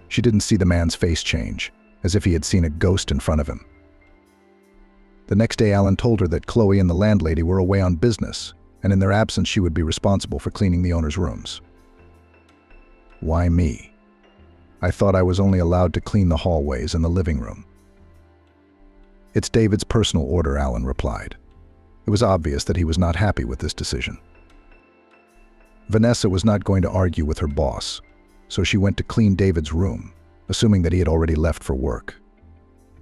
[SPEAKER 1] She didn't see the man's face change, as if he had seen a ghost in front of him. The next day, Alan told her that Chloe and the landlady were away on business, and in their absence she would be responsible for cleaning the owner's rooms. "Why me? I thought I was only allowed to clean the hallways and the living room." "It's David's personal order," Alan replied. It was obvious that he was not happy with this decision. Vanessa was not going to argue with her boss, so she went to clean David's room, assuming that he had already left for work.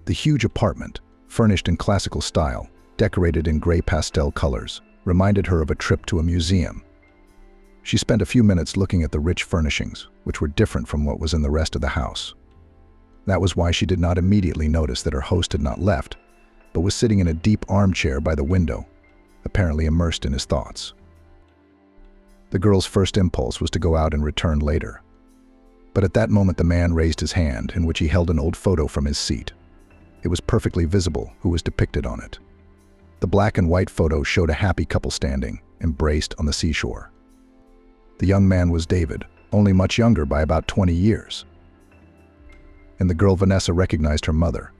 [SPEAKER 1] The huge apartment, furnished in classical style, decorated in gray pastel colors, reminded her of a trip to a museum. She spent a few minutes looking at the rich furnishings, which were different from what was in the rest of the house. That was why she did not immediately notice that her host had not left, but was sitting in a deep armchair by the window, apparently immersed in his thoughts. The girl's first impulse was to go out and return later. But at that moment the man raised his hand, in which he held an old photo from his seat. It was perfectly visible who was depicted on it. The black and white photo showed a happy couple standing, embraced on the seashore. The young man was David, only much younger by about 20 years. And the girl Vanessa recognized her mother.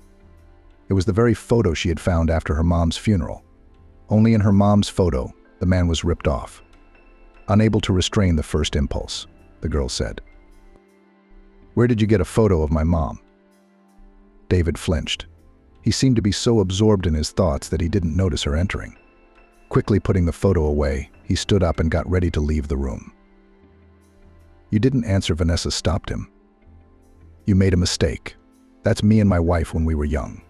[SPEAKER 1] It was the very photo she had found after her mom's funeral. Only in her mom's photo, the man was ripped off. Unable to restrain the first impulse, the girl said, "Where did you get a photo of my mom?" David flinched. He seemed to be so absorbed in his thoughts that he didn't notice her entering. Quickly putting the photo away, he stood up and got ready to leave the room. "You didn't answer," Vanessa stopped him. "You made a mistake. That's me and my wife when we were young.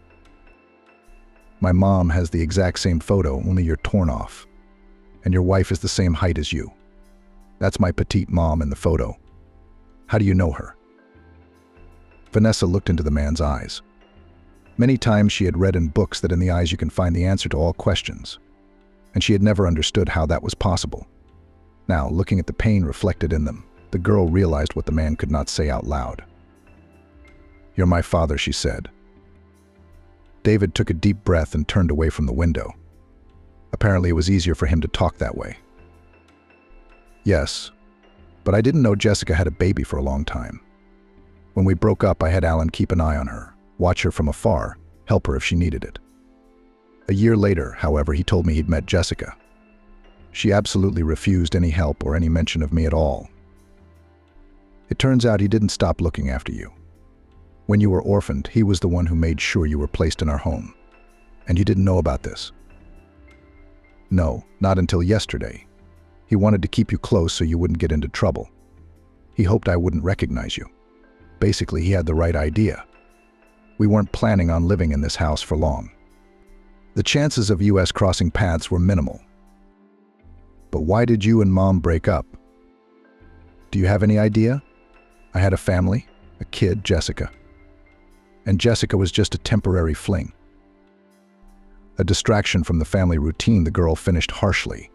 [SPEAKER 1] My mom has the exact same photo, only you're torn off. And your wife is the same height as you. That's my petite mom in the photo. How do you know her?" Vanessa looked into the man's eyes. Many times she had read in books that in the eyes you can find the answer to all questions, and she had never understood how that was possible. Now, looking at the pain reflected in them, the girl realized what the man could not say out loud. "You're my father," she said. David took a deep breath and turned away from the window. Apparently it was easier for him to talk that way. "Yes, but I didn't know Jessica had a baby for a long time. When we broke up, I had Alan keep an eye on her, watch her from afar, help her if she needed it. A year later, however, he told me he'd met Jessica. She absolutely refused any help or any mention of me at all. It turns out he didn't stop looking after you. When you were orphaned, he was the one who made sure you were placed in our home. And you didn't know about this?" "No, not until yesterday. He wanted to keep you close so you wouldn't get into trouble. He hoped I wouldn't recognize you. Basically, he had the right idea. We weren't planning on living in this house for long. The chances of us crossing paths were minimal. But why did you and Mom break up? Do you have any idea? I had a family, a kid, Jessica. And Jessica was just a temporary fling. A distraction from the family routine," the girl finished harshly.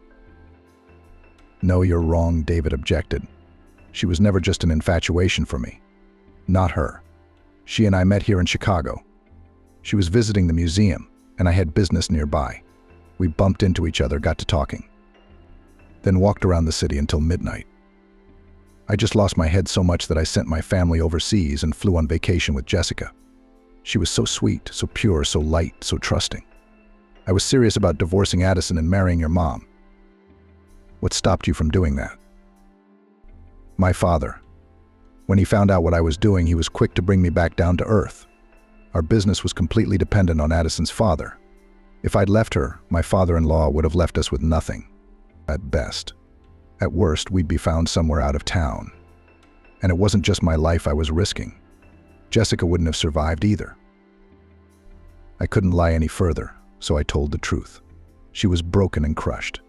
[SPEAKER 1] "No, you're wrong," David objected. "She was never just an infatuation for me. Not her. She and I met here in Chicago. She was visiting the museum, and I had business nearby. We bumped into each other, got to talking. Then walked around the city until midnight. I just lost my head so much that I sent my family overseas and flew on vacation with Jessica. She was so sweet, so pure, so light, so trusting. I was serious about divorcing Addison and marrying your mom. What stopped you from doing that?" "My father. When he found out what I was doing, he was quick to bring me back down to earth. Our business was completely dependent on Addison's father. If I'd left her, my father-in-law would have left us with nothing, at best. At worst, we'd be found somewhere out of town. And it wasn't just my life I was risking. Jessica wouldn't have survived either. I couldn't lie any further, so I told the truth. She was broken and crushed.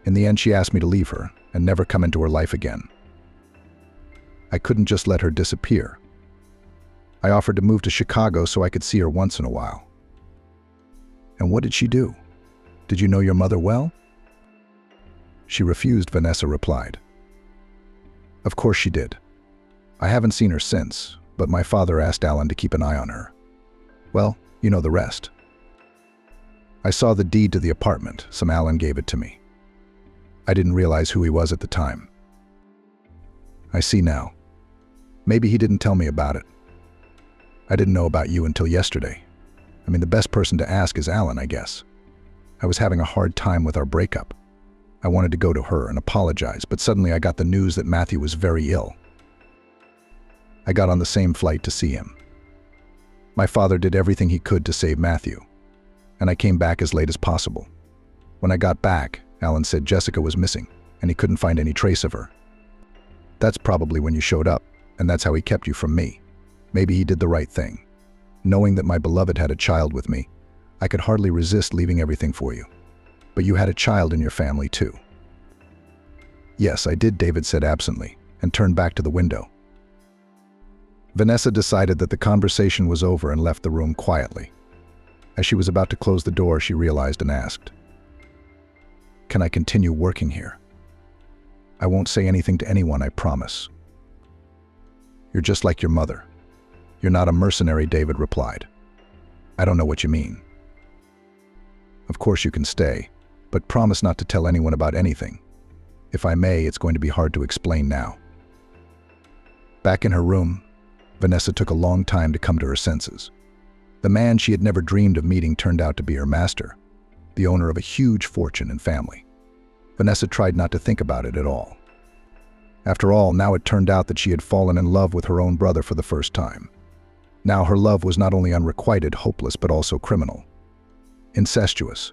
[SPEAKER 1] In the end, she asked me to leave her and never come into her life again. I couldn't just let her disappear. I offered to move to Chicago so I could see her once in a while." "And what did she do? Did you know your mother well?" "She refused," Vanessa replied. "Of course she did. I haven't seen her since, but my father asked Alan to keep an eye on her. Well, you know the rest. I saw the deed to the apartment, so Alan gave it to me. I didn't realize who he was at the time. I see now. Maybe he didn't tell me about it. I didn't know about you until yesterday. I mean, the best person to ask is Alan, I guess. I was having a hard time with our breakup. I wanted to go to her and apologize, but suddenly I got the news that Matthew was very ill. I got on the same flight to see him. My father did everything he could to save Matthew, and I came back as late as possible. When I got back, Alan said Jessica was missing, and he couldn't find any trace of her. That's probably when you showed up, and that's how he kept you from me. Maybe he did the right thing. Knowing that my beloved had a child with me, I could hardly resist leaving everything for you. But you had a child in your family too. Yes, I did, David said absently, and turned back to the window. Vanessa decided that the conversation was over and left the room quietly. As she was about to close the door, she realized and asked, "Can I continue working here?" "I won't say anything to anyone, I promise." "You're just like your mother." "You're not a mercenary," David replied. "I don't know what you mean." "Of course you can stay, but promise not to tell anyone about anything. If I may, it's going to be hard to explain now." Back in her room, Vanessa took a long time to come to her senses. The man she had never dreamed of meeting turned out to be her master, the owner of a huge fortune and family. Vanessa tried not to think about it at all. After all, now it turned out that she had fallen in love with her own brother for the first time. Now her love was not only unrequited, hopeless, but also criminal. Incestuous.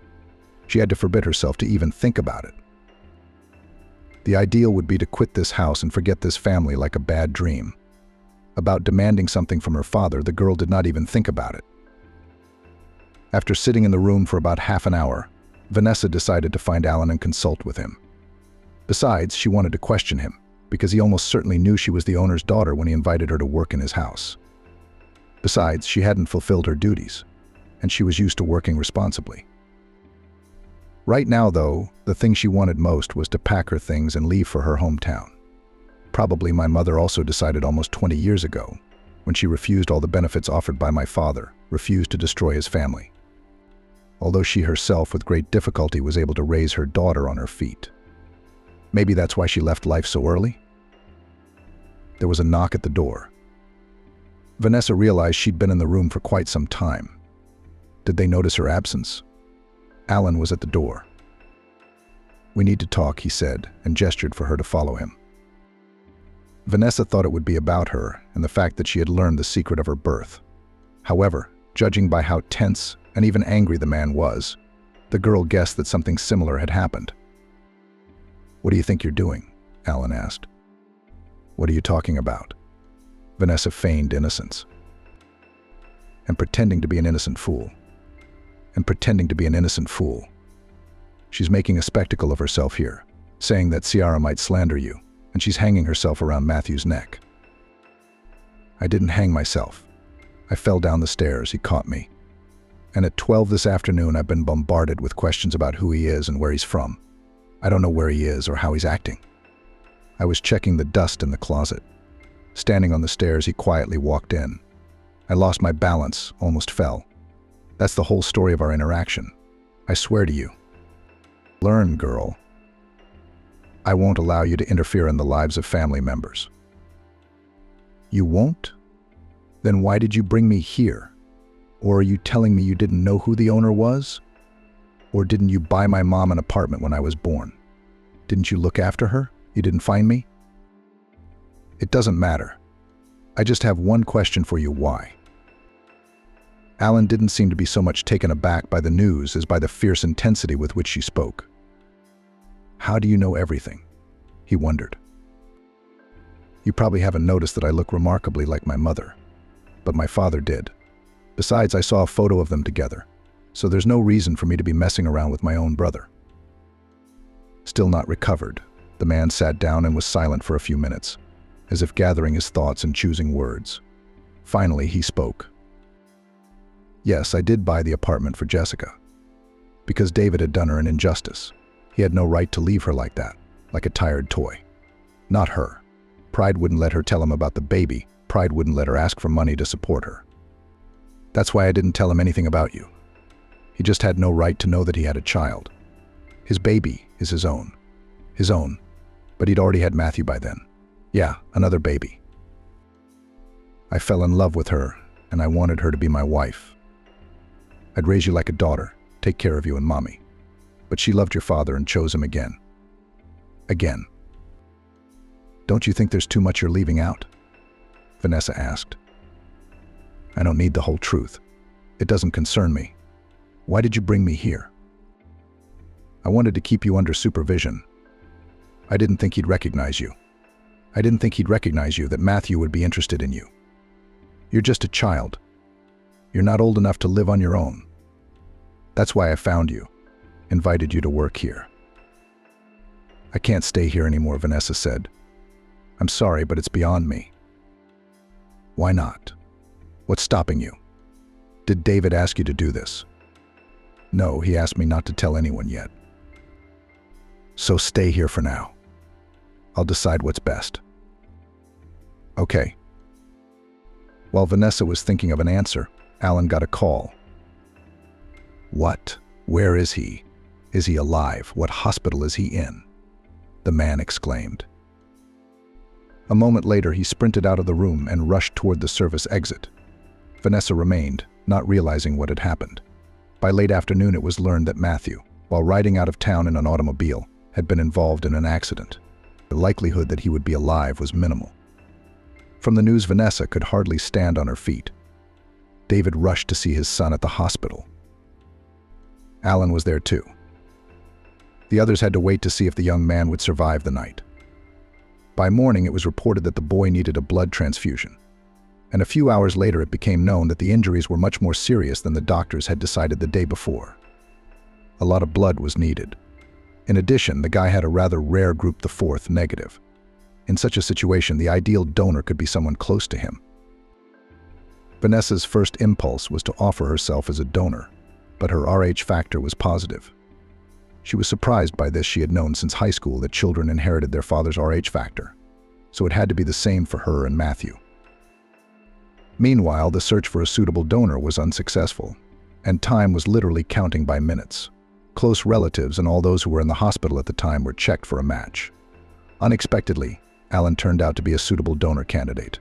[SPEAKER 1] She had to forbid herself to even think about it. The ideal would be to quit this house and forget this family like a bad dream. About demanding something from her father, the girl did not even think about it. After sitting in the room for about half an hour, Vanessa decided to find Alan and consult with him. Besides, she wanted to question him, because he almost certainly knew she was the owner's daughter when he invited her to work in his house. Besides, she hadn't fulfilled her duties, and she was used to working responsibly. Right now, though, the thing she wanted most was to pack her things and leave for her hometown. Probably my mother also decided almost 20 years ago, when she refused all the benefits offered by my father, refused to destroy his family. Although she herself, with great difficulty, was able to raise her daughter on her feet. Maybe that's why she left life so early? There was a knock at the door. Vanessa realized she'd been in the room for quite some time. Did they notice her absence? Alan was at the door. "We need to talk," he said, and gestured for her to follow him. Vanessa thought it would be about her and the fact that she had learned the secret of her birth. However, judging by how tense and even angry the man was, the girl guessed that something similar had happened. "What do you think you're doing?" Alan asked. "What are you talking about?" Vanessa feigned innocence. "And pretending to be an innocent fool. And pretending to be an innocent fool. She's making a spectacle of herself here, saying that Ciara might slander you, and she's hanging herself around Matthew's neck." "I didn't hang myself. I fell down the stairs, he caught me. And at 12 this afternoon I've been bombarded with questions about who he is and where he's from. I don't know where he is or how he's acting. I was checking the dust in the closet. Standing on the stairs, he quietly walked in. I lost my balance, almost fell. That's the whole story of our interaction. I swear to you. Learn, girl. I won't allow you to interfere in the lives of family members." "You won't? Then why did you bring me here? Or are you telling me you didn't know who the owner was? Or didn't you buy my mom an apartment when I was born? Didn't you look after her? You didn't find me?" "It doesn't matter. I just have one question for you. Why?" Alan didn't seem to be so much taken aback by the news as by the fierce intensity with which she spoke. "How do you know everything?" he wondered. "You probably haven't noticed that I look remarkably like my mother, but my father did. Besides, I saw a photo of them together, so there's no reason for me to be messing around with my own brother." Still not recovered, the man sat down and was silent for a few minutes, as if gathering his thoughts and choosing words. Finally, he spoke. "Yes, I did buy the apartment for Jessica. Because David had done her an injustice. He had no right to leave her like that, like a tired toy. Not her. Pride wouldn't let her tell him about the baby. Pride wouldn't let her ask for money to support her. That's why I didn't tell him anything about you. He just had no right to know that he had a child. His baby is his own. His own. But he'd already had Matthew by then. Yeah, another baby. I fell in love with her, and I wanted her to be my wife. I'd raise you like a daughter, take care of you and mommy. But she loved your father and chose him again. Again. Don't you think there's too much you're leaving out?" Vanessa asked. "I don't need the whole truth. It doesn't concern me. Why did you bring me here?" "I wanted to keep you under supervision. I didn't think he'd recognize you. I didn't think he'd recognize you, that Matthew would be interested in you. You're just a child. You're not old enough to live on your own. That's why I found you, invited you to work here. I can't stay here anymore, Vanessa said. I'm sorry, but it's beyond me. Why not? What's stopping you? Did David ask you to do this? No, he asked me not to tell anyone yet. So stay here for now. I'll decide what's best. Okay. While Vanessa was thinking of an answer, Alan got a call. What? Where is he? Is he alive? What hospital is he in? The man exclaimed. A moment later, he sprinted out of the room and rushed toward the service exit. Vanessa remained, not realizing what had happened. By late afternoon, it was learned that Matthew, while riding out of town in an automobile, had been involved in an accident. The likelihood that he would be alive was minimal. From the news, Vanessa could hardly stand on her feet. David rushed to see his son at the hospital. Alan was there too. The others had to wait to see if the young man would survive the night. By morning, it was reported that the boy needed a blood transfusion. And a few hours later, it became known that the injuries were much more serious than the doctors had decided the day before. A lot of blood was needed. In addition, the guy had a rather rare group 4 negative. In such a situation, the ideal donor could be someone close to him. Vanessa's first impulse was to offer herself as a donor, but her Rh factor was positive. She was surprised by this. She had known since high school that children inherited their father's Rh factor, so it had to be the same for her and Matthew. Meanwhile, the search for a suitable donor was unsuccessful, and time was literally counting by minutes. Close relatives and all those who were in the hospital at the time were checked for a match. Unexpectedly, Alan turned out to be a suitable donor candidate.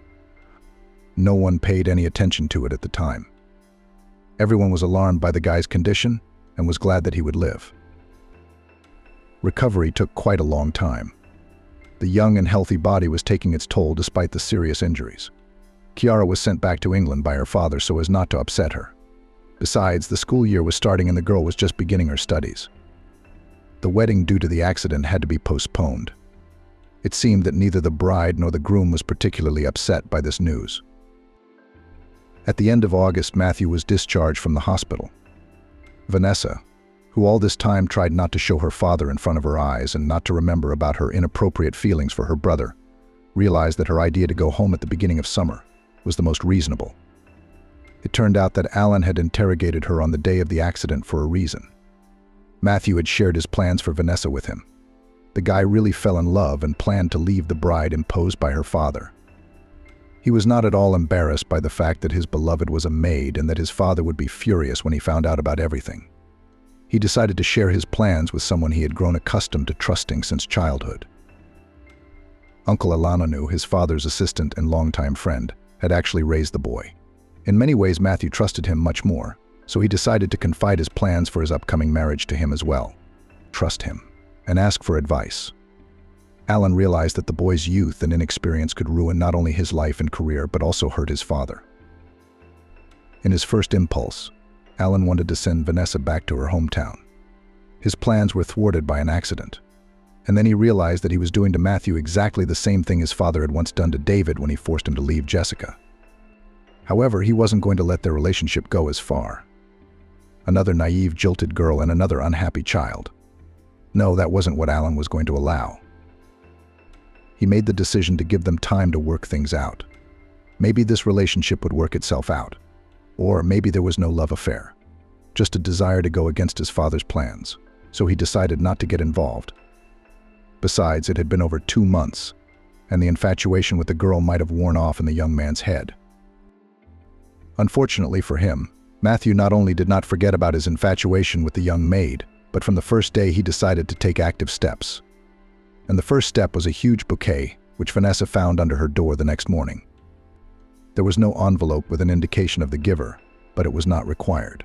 [SPEAKER 1] No one paid any attention to it at the time. Everyone was alarmed by the guy's condition and was glad that he would live. Recovery took quite a long time. The young and healthy body was taking its toll despite the serious injuries. Chiara was sent back to England by her father so as not to upset her. Besides, the school year was starting and the girl was just beginning her studies. The wedding due to the accident had to be postponed. It seemed that neither the bride nor the groom was particularly upset by this news. At the end of August, Matthew was discharged from the hospital. Vanessa, who all this time tried not to show her father in front of her eyes and not to remember about her inappropriate feelings for her brother, realized that her idea to go home at the beginning of summer was the most reasonable. It turned out that Alan had interrogated her on the day of the accident for a reason. Matthew had shared his plans for Vanessa with him. The guy really fell in love and planned to leave the bride imposed by her father. He was not at all embarrassed by the fact that his beloved was a maid and that his father would be furious when he found out about everything. He decided to share his plans with someone he had grown accustomed to trusting since childhood. Uncle Elanonu, his father's assistant and longtime friend, had actually raised the boy. In many ways, Matthew trusted him much more, so he decided to confide his plans for his upcoming marriage to him as well. Trust him, and ask for advice. Alan realized that the boy's youth and inexperience could ruin not only his life and career, but also hurt his father. In his first impulse, Alan wanted to send Vanessa back to her hometown. His plans were thwarted by an accident, and then he realized that he was doing to Matthew exactly the same thing his father had once done to David when he forced him to leave Jessica. However, he wasn't going to let their relationship go as far. Another naive, jilted girl and another unhappy child. No, that wasn't what Alan was going to allow. He made the decision to give them time to work things out. Maybe this relationship would work itself out. Or maybe there was no love affair. Just a desire to go against his father's plans. So he decided not to get involved. Besides, it had been over 2 months, and the infatuation with the girl might have worn off in the young man's head. Unfortunately for him, Matthew not only did not forget about his infatuation with the young maid, but from the first day he decided to take active steps. And the first step was a huge bouquet, which Vanessa found under her door the next morning. There was no envelope with an indication of the giver, but it was not required.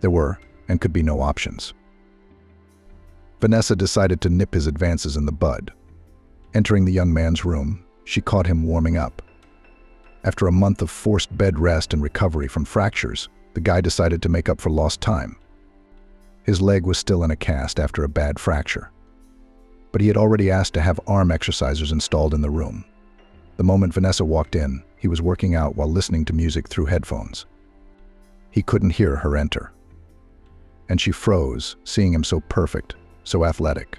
[SPEAKER 1] There were, and could be, no options. Vanessa decided to nip his advances in the bud. Entering the young man's room, she caught him warming up. After a month of forced bed rest and recovery from fractures, the guy decided to make up for lost time. His leg was still in a cast after a bad fracture, but he had already asked to have arm exercisers installed in the room. The moment Vanessa walked in, he was working out while listening to music through headphones. He couldn't hear her enter. And she froze, seeing him so perfect, so athletic.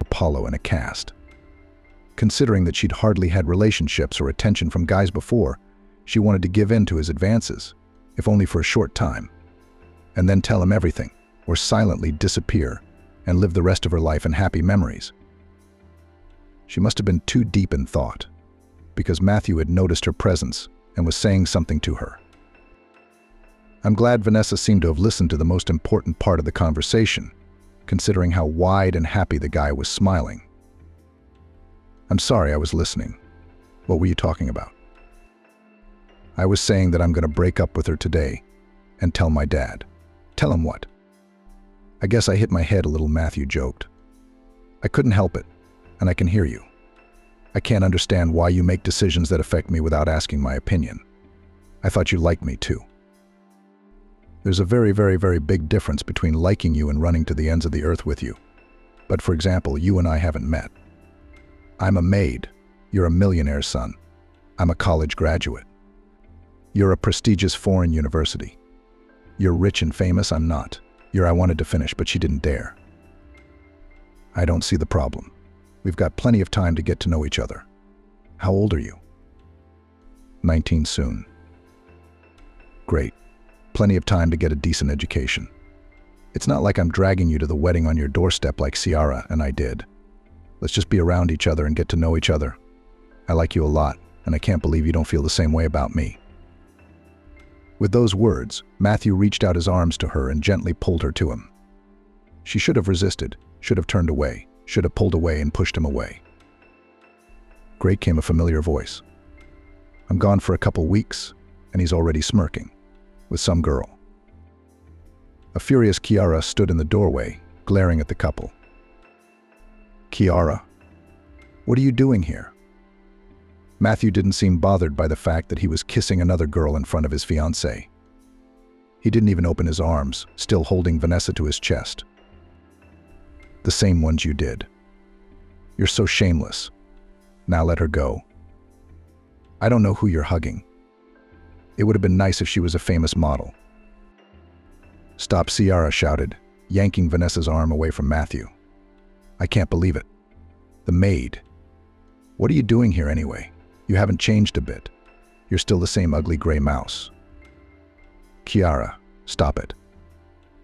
[SPEAKER 1] Apollo in a cast. Considering that she'd hardly had relationships or attention from guys before, she wanted to give in to his advances, if only for a short time, and then tell him everything, or silently disappear and live the rest of her life in happy memories. She must have been too deep in thought, because Matthew had noticed her presence and was saying something to her. I'm glad Vanessa seemed to have listened to the most important part of the conversation, considering how wide and happy the guy was smiling. I'm sorry I was listening. What were you talking about? I was saying that I'm going to break up with her today and tell my dad. Tell him what? I guess I hit my head a little, Matthew joked. I couldn't help it, and I can hear you. I can't understand why you make decisions that affect me without asking my opinion. I thought you liked me too. There's a very, very, very big difference between liking you and running to the ends of the earth with you. But for example, you and I haven't met. I'm a maid. You're a millionaire's son. I'm a college graduate. You're a prestigious foreign university. You're rich and famous, I'm not. I wanted to finish, but she didn't dare. I don't see the problem. We've got plenty of time to get to know each other. How old are you? 19 soon. Great. Plenty of time to get a decent education. It's not like I'm dragging you to the wedding on your doorstep like Ciara and I did. Let's just be around each other and get to know each other. I like you a lot, and I can't believe you don't feel the same way about me. With those words, Matthew reached out his arms to her and gently pulled her to him. She should have resisted, should have turned away, should have pulled away and pushed him away. Great came a familiar voice. I'm gone for a couple weeks, and he's already smirking. With some girl. A furious Ciara stood in the doorway, glaring at the couple. Ciara, what are you doing here? Matthew didn't seem bothered by the fact that he was kissing another girl in front of his fiancée. He didn't even open his arms, still holding Vanessa to his chest. The same ones you did. You're so shameless. Now let her go. I don't know who you're hugging. It would have been nice if she was a famous model. Stop, Ciara shouted, yanking Vanessa's arm away from Matthew. I can't believe it. The maid. What are you doing here anyway? You haven't changed a bit. You're still the same ugly gray mouse. Ciara, stop it.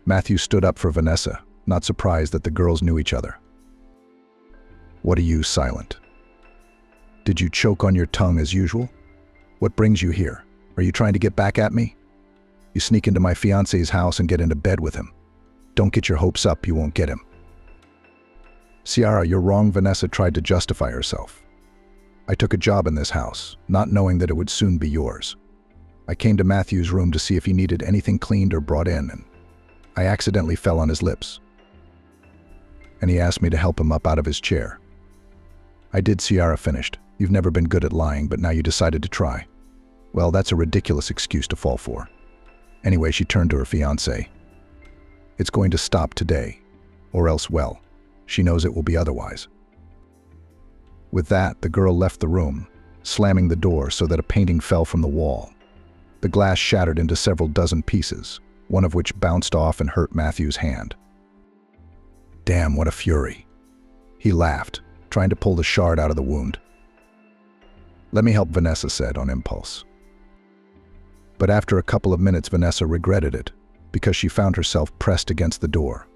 [SPEAKER 1] Matthew stood up for Vanessa, not surprised that the girls knew each other. What are you, silent? Did you choke on your tongue as usual? What brings you here? Are you trying to get back at me? You sneak into my fiancé's house and get into bed with him. Don't get your hopes up, you won't get him. Ciara, you're wrong, Vanessa tried to justify herself. I took a job in this house, not knowing that it would soon be yours. I came to Matthew's room to see if he needed anything cleaned or brought in, and I accidentally fell on his lips. And he asked me to help him up out of his chair. I did, Ciara finished. You've never been good at lying, but now you decided to try. Well, that's a ridiculous excuse to fall for. Anyway, she turned to her fiancé. It's going to stop today, or else, well, she knows it will be otherwise. With that, the girl left the room, slamming the door so that a painting fell from the wall. The glass shattered into several dozen pieces, one of which bounced off and hurt Matthew's hand. Damn, what a fury. He laughed, trying to pull the shard out of the wound. Let me help, Vanessa said on impulse. But after a couple of minutes, Vanessa regretted it, because she found herself pressed against the door.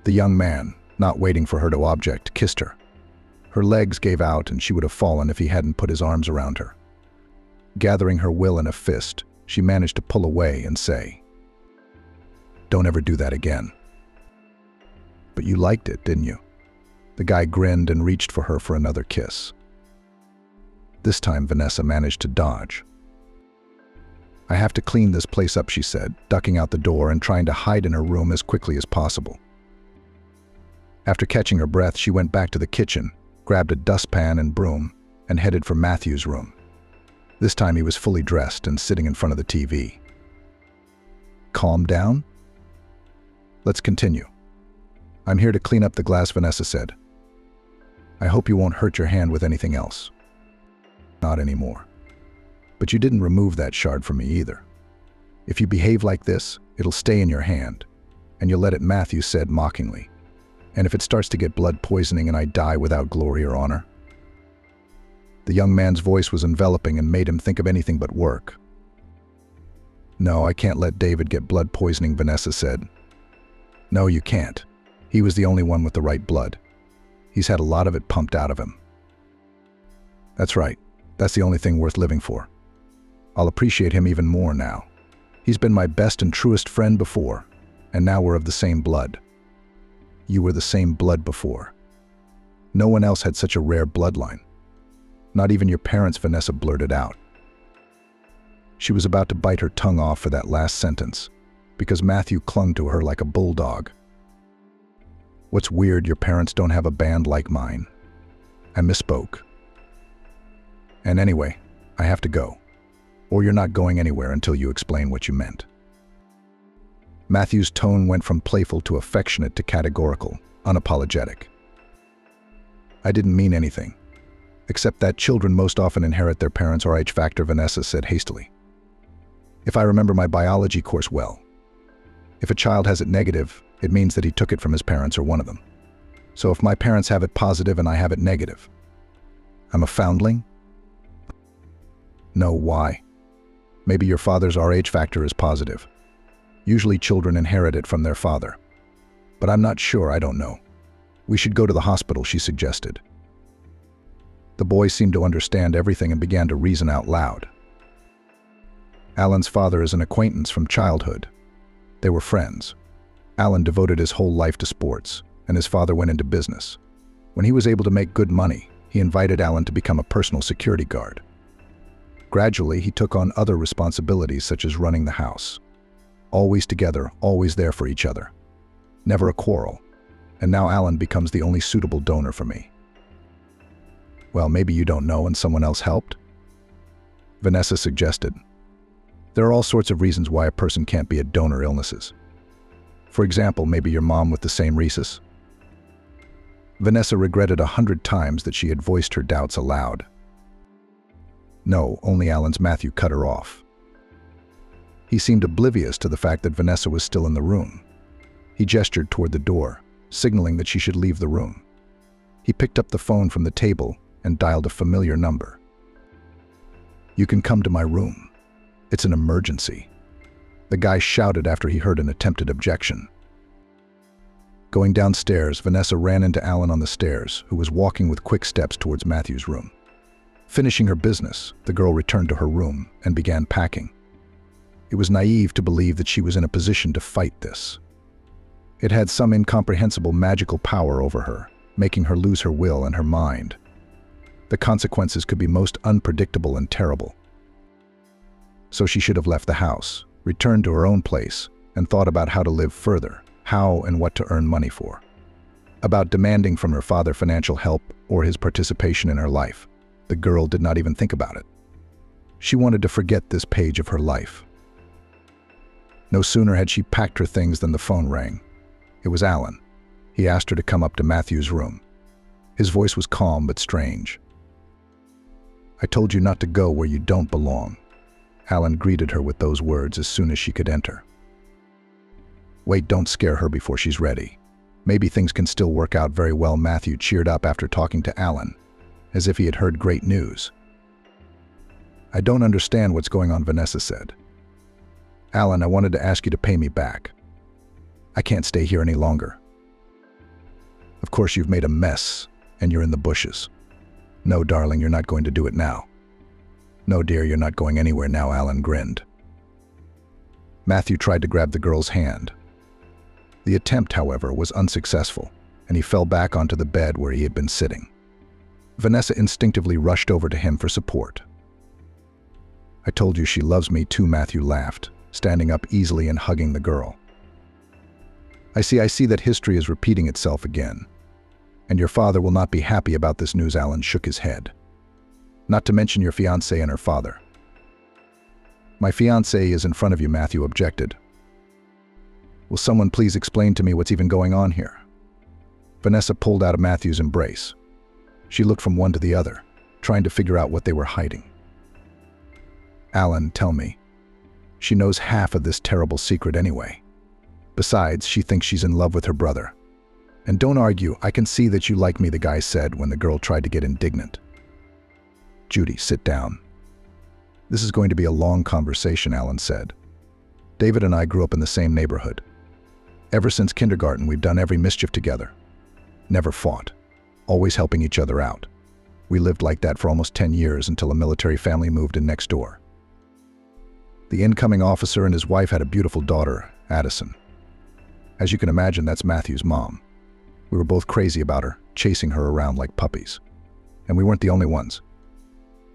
[SPEAKER 1] The young man, not waiting for her to object, kissed her. Her legs gave out and she would have fallen if he hadn't put his arms around her. Gathering her will in a fist, she managed to pull away and say, "Don't ever do that again." But you liked it, didn't you? The guy grinned and reached for her for another kiss. This time Vanessa managed to dodge. I have to clean this place up, she said, ducking out the door and trying to hide in her room as quickly as possible. After catching her breath, she went back to the kitchen, grabbed a dustpan and broom, and headed for Matthew's room. This time he was fully dressed and sitting in front of the TV. Calm down? Let's continue. I'm here to clean up the glass, Vanessa said. I hope you won't hurt your hand with anything else. Not anymore. But you didn't remove that shard from me either. If you behave like this, it'll stay in your hand, and you'll let it," Matthew said mockingly. "And if it starts to get blood poisoning and I die without glory or honor?" The young man's voice was enveloping and made him think of anything but work. "No, I can't let David get blood poisoning," Vanessa said. "No, you can't. He was the only one with the right blood. He's had a lot of it pumped out of him." "That's right. That's the only thing worth living for. I'll appreciate him even more now. He's been my best and truest friend before, and now we're of the same blood." "You were the same blood before. No one else had such a rare bloodline. Not even your parents," Vanessa blurted out. She was about to bite her tongue off for that last sentence, because Matthew clung to her like a bulldog. "What's weird, your parents don't have a band like mine. I misspoke. And anyway, I have to go. Or you're not going anywhere until you explain what you meant." Matthew's tone went from playful to affectionate to categorical, unapologetic. "I didn't mean anything. Except that children most often inherit their parents' Rh factor," Vanessa said hastily. "If I remember my biology course well, if a child has it negative, it means that he took it from his parents or one of them. So if my parents have it positive and I have it negative, I'm a foundling?" "No, why? Maybe your father's Rh factor is positive. Usually children inherit it from their father. But I'm not sure, I don't know. We should go to the hospital," she suggested. The boy seemed to understand everything and began to reason out loud. "Alan's father is an acquaintance from childhood. They were friends. Alan devoted his whole life to sports, and his father went into business. When he was able to make good money, he invited Alan to become a personal security guard. Gradually, he took on other responsibilities such as running the house. Always together, always there for each other. Never a quarrel. And now Alan becomes the only suitable donor for me." "Well, maybe you don't know and someone else helped?" Vanessa suggested. "There are all sorts of reasons why a person can't be a donor illnesses. For example, maybe your mom with the same rhesus." Vanessa regretted 100 times that she had voiced her doubts aloud. "No, only Alan's," Matthew cut her off. He seemed oblivious to the fact that Vanessa was still in the room. He gestured toward the door, signaling that she should leave the room. He picked up the phone from the table and dialed a familiar number. "You can come to my room. It's an emergency," the guy shouted after he heard an attempted objection. Going downstairs, Vanessa ran into Alan on the stairs, who was walking with quick steps towards Matthew's room. Finishing her business, the girl returned to her room and began packing. It was naive to believe that she was in a position to fight this. It had some incomprehensible magical power over her, making her lose her will and her mind. The consequences could be most unpredictable and terrible. So she should have left the house, returned to her own place, and thought about how to live further, how and what to earn money for. About demanding from her father financial help or his participation in her life. The girl did not even think about it. She wanted to forget this page of her life. No sooner had she packed her things than the phone rang. It was Alan. He asked her to come up to Matthew's room. His voice was calm but strange. "I told you not to go where you don't belong." Alan greeted her with those words as soon as she could enter. "Wait, don't scare her before she's ready. Maybe things can still work out very well." Matthew cheered up after talking to Alan, as if he had heard great news. "I don't understand what's going on," Vanessa said. "Alan, I wanted to ask you to pay me back. I can't stay here any longer. Of course you've made a mess, and you're in the bushes." "No, darling, you're not going to do it now." "No, dear, you're not going anywhere now," Alan grinned. Matthew tried to grab the girl's hand. The attempt, however, was unsuccessful, and he fell back onto the bed where he had been sitting. Vanessa instinctively rushed over to him for support. "I told you she loves me too," Matthew laughed, standing up easily and hugging the girl. I see that history is repeating itself again. And your father will not be happy about this news." Alan shook his head. "Not to mention your fiancée and her father." "My fiancée is in front of you," Matthew objected. "Will someone please explain to me what's even going on here?" Vanessa pulled out of Matthew's embrace. She looked from one to the other, trying to figure out what they were hiding. "Alan, tell me." She knows half of this terrible secret anyway. Besides, she thinks she's in love with her brother. And don't argue, I can see that you like me, the guy said when the girl tried to get indignant. Judy, sit down. This is going to be a long conversation, Alan said. David and I grew up in the same neighborhood. Ever since kindergarten, we've done every mischief together. Never fought. Always helping each other out. We lived like that for almost 10 years until a military family moved in next door. The incoming officer and his wife had a beautiful daughter, Addison. As you can imagine, that's Matthew's mom. We were both crazy about her, chasing her around like puppies. And we weren't the only ones.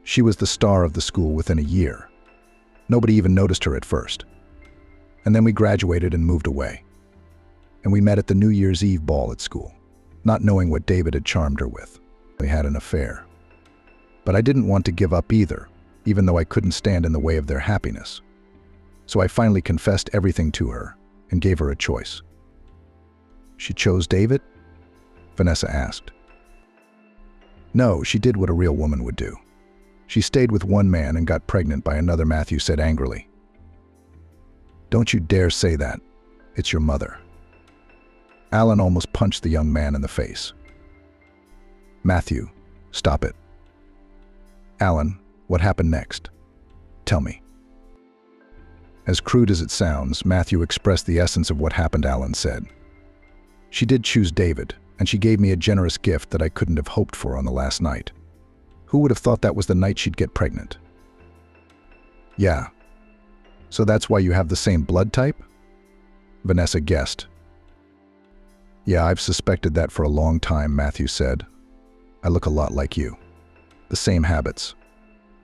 [SPEAKER 1] She was the star of the school within a year. Nobody even noticed her at first. And then we graduated and moved away. And we met at the New Year's Eve ball at school, not knowing what David had charmed her with. We had an affair. But I didn't want to give up either, even though I couldn't stand in the way of their happiness. So I finally confessed everything to her and gave her a choice. She chose David? Vanessa asked. No, she did what a real woman would do. She stayed with one man and got pregnant by another, Matthew said angrily. Don't you dare say that. It's your mother. Alan almost punched the young man in the face. Matthew, stop it. Alan, what happened next? Tell me. As crude as it sounds, Matthew expressed the essence of what happened, Alan said. She did choose David, and she gave me a generous gift that I couldn't have hoped for on the last night. Who would have thought that was the night she'd get pregnant? Yeah. So that's why you have the same blood type? Vanessa guessed. Yeah, I've suspected that for a long time, Matthew said. I look a lot like you. The same habits.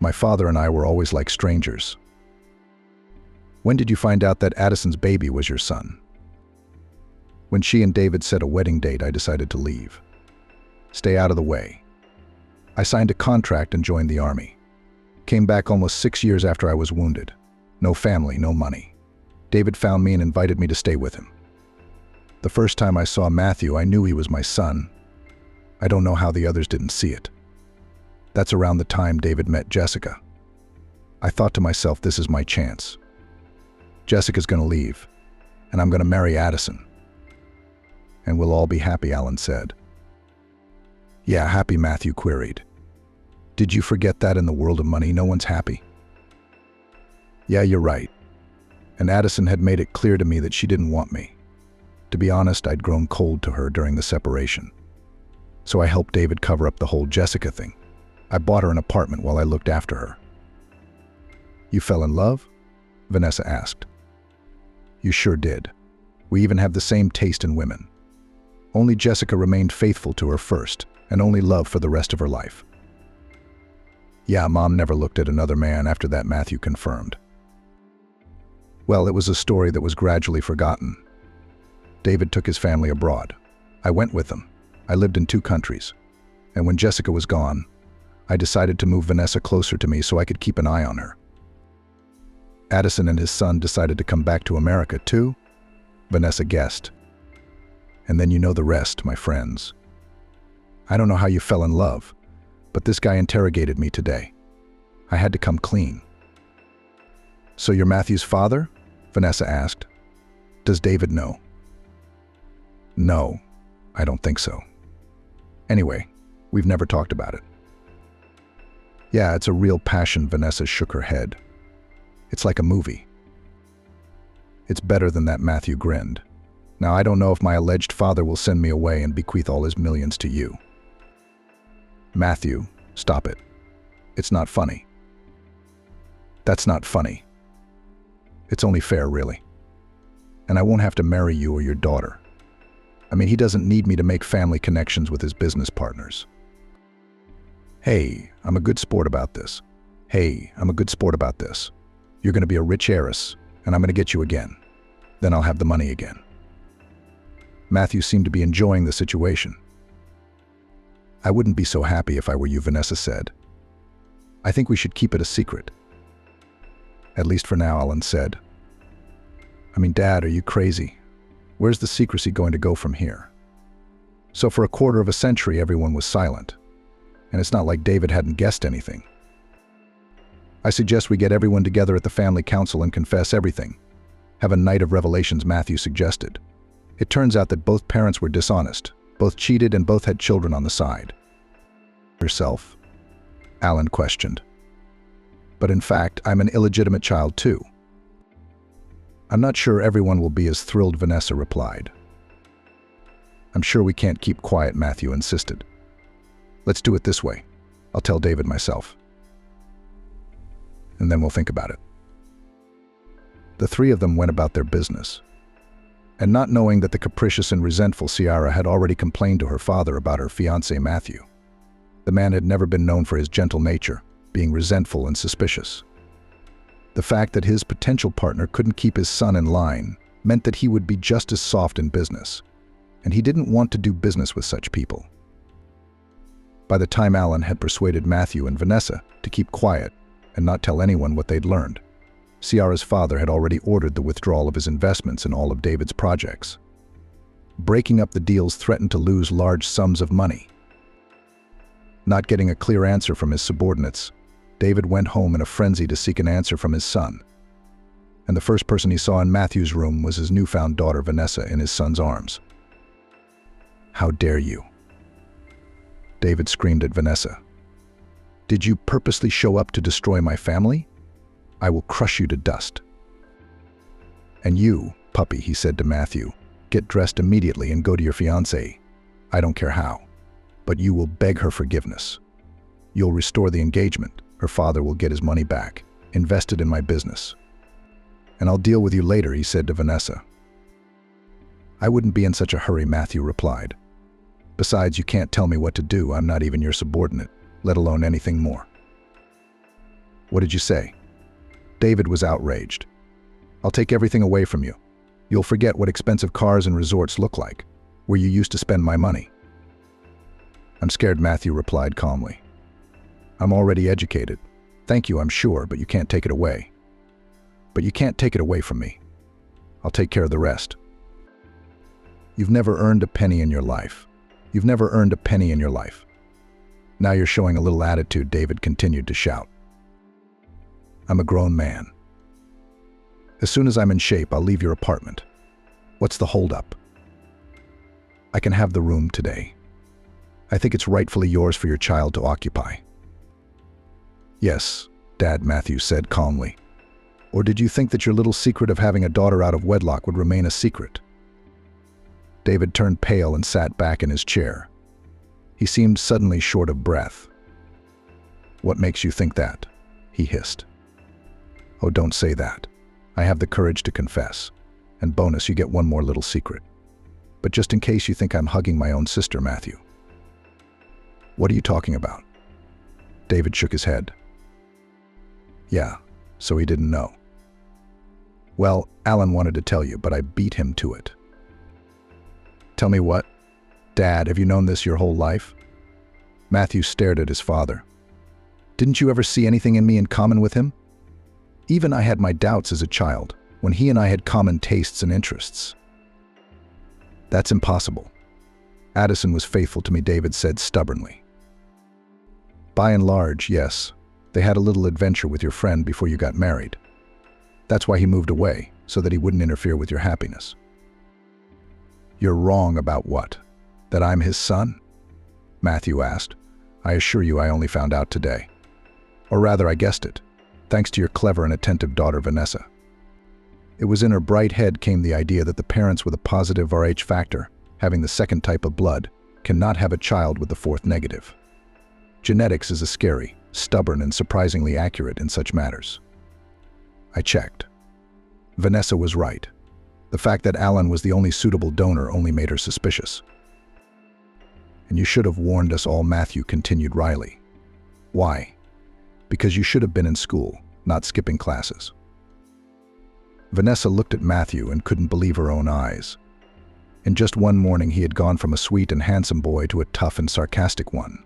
[SPEAKER 1] My father and I were always like strangers. When did you find out that Addison's baby was your son? When she and David set a wedding date, I decided to leave. Stay out of the way. I signed a contract and joined the army. Came back almost 6 years after I was wounded. No family, no money. David found me and invited me to stay with him. The first time I saw Matthew, I knew he was my son. I don't know how the others didn't see it. That's around the time David met Jessica. I thought to myself, this is my chance. Jessica's gonna leave, and I'm gonna marry Addison. And we'll all be happy, Alan said. Yeah, happy, Matthew queried. Did you forget that in the world of money, no one's happy? Yeah, you're right. And Addison had made it clear to me that she didn't want me. To be honest, I'd grown cold to her during the separation. So I helped David cover up the whole Jessica thing. I bought her an apartment while I looked after her. You fell in love? Vanessa asked. You sure did. We even have the same taste in women. Only Jessica remained faithful to her first, and only loved for the rest of her life. Yeah, Mom never looked at another man after that, Matthew confirmed. Well, it was a story that was gradually forgotten. David took his family abroad. I went with them. I lived in 2 countries. And when Jessica was gone, I decided to move Vanessa closer to me so I could keep an eye on her. Addison and his son decided to come back to America too? Vanessa guessed. And then you know the rest, my friends. I don't know how you fell in love, but this guy interrogated me today. I had to come clean. So you're Matthew's father? Vanessa asked. Does David know? No, I don't think so. Anyway, we've never talked about it. Yeah, it's a real passion, Vanessa shook her head. It's like a movie. It's better than that, Matthew grinned. Now, I don't know if my alleged father will send me away and bequeath all his millions to you. Matthew, stop it. It's not funny. That's not funny. It's only fair, really. And I won't have to marry you or your daughter. I mean, he doesn't need me to make family connections with his business partners. Hey, I'm a good sport about this. Hey, I'm a good sport about this. You're going to be a rich heiress, and I'm going to get you again. Then I'll have the money again. Matthew seemed to be enjoying the situation. I wouldn't be so happy if I were you, Vanessa said. I think we should keep it a secret. At least for now, Alan said. I mean, Dad, are you crazy? Where's the secrecy going to go from here? So for a quarter of a century, everyone was silent. And it's not like David hadn't guessed anything. I suggest we get everyone together at the family council and confess everything. Have a night of revelations, Matthew suggested. It turns out that both parents were dishonest, both cheated and both had children on the side. Yourself? Alan questioned. But in fact, I'm an illegitimate child too. I'm not sure everyone will be as thrilled, Vanessa replied. I'm sure we can't keep quiet, Matthew insisted. Let's do it this way. I'll tell David myself. And then we'll think about it. The three of them went about their business. And not knowing that the capricious and resentful Ciara had already complained to her father about her fiancé Matthew. The man had never been known for his gentle nature, being resentful and suspicious. The fact that his potential partner couldn't keep his son in line meant that he would be just as soft in business, and he didn't want to do business with such people. By the time Alan had persuaded Matthew and Vanessa to keep quiet and not tell anyone what they'd learned, Ciara's father had already ordered the withdrawal of his investments in all of David's projects. Breaking up the deals threatened to lose large sums of money. Not getting a clear answer from his subordinates, David went home in a frenzy to seek an answer from his son. And the first person he saw in Matthew's room was his newfound daughter Vanessa in his son's arms. "How dare you?" David screamed at Vanessa. "Did you purposely show up to destroy my family? I will crush you to dust." "And you, puppy," he said to Matthew, "get dressed immediately and go to your fiancée. I don't care how, but you will beg her forgiveness. You'll restore the engagement. Her father will get his money back, invested in my business. And I'll deal with you later," he said to Vanessa. "I wouldn't be in such a hurry," Matthew replied. "Besides, you can't tell me what to do. I'm not even your subordinate, let alone anything more." "What did you say?" David was outraged. "I'll take everything away from you. You'll forget what expensive cars and resorts look like, where you used to spend my money." "I'm scared," Matthew replied calmly. "I'm already educated. Thank you, I'm sure, but you can't take it away. But you can't take it away from me. I'll take care of the rest." "You've never earned a penny in your life. You've never earned a penny in your life. Now you're showing a little attitude," David continued to shout. "I'm a grown man. As soon as I'm in shape, I'll leave your apartment. What's the holdup? I can have the room today. I think it's rightfully yours for your child to occupy." "Yes, Dad," Matthew said calmly. "Or did you think that your little secret of having a daughter out of wedlock would remain a secret?" David turned pale and sat back in his chair. He seemed suddenly short of breath. "What makes you think that?" he hissed. "Oh, don't say that. I have the courage to confess. And bonus, you get one more little secret. But just in case you think I'm hugging my own sister, Matthew." "What are you talking about?" David shook his head. "Yeah, so he didn't know. Well, Alan wanted to tell you, but I beat him to it." "Tell me what? Dad, have you known this your whole life?" Matthew stared at his father. "Didn't you ever see anything in me in common with him? Even I had my doubts as a child, when he and I had common tastes and interests." "That's impossible. Addison was faithful to me," David said stubbornly. "By and large, yes. They had a little adventure with your friend before you got married. That's why he moved away, so that he wouldn't interfere with your happiness." "You're wrong about what? That I'm his son?" Matthew asked. "I assure you I only found out today. Or rather, I guessed it, thanks to your clever and attentive daughter Vanessa. It was in her bright head came the idea that the parents with a positive Rh factor, having the second type of blood, cannot have a child with the fourth negative. Genetics is a scary, stubborn, and surprisingly accurate in such matters. I checked. Vanessa was right. The fact that Alan was the only suitable donor only made her suspicious. And you should have warned us all, Matthew continued wryly. Why? Because you should have been in school, not skipping classes. Vanessa looked at Matthew and couldn't believe her own eyes. In just one morning, he had gone from a sweet and handsome boy to a tough and sarcastic one.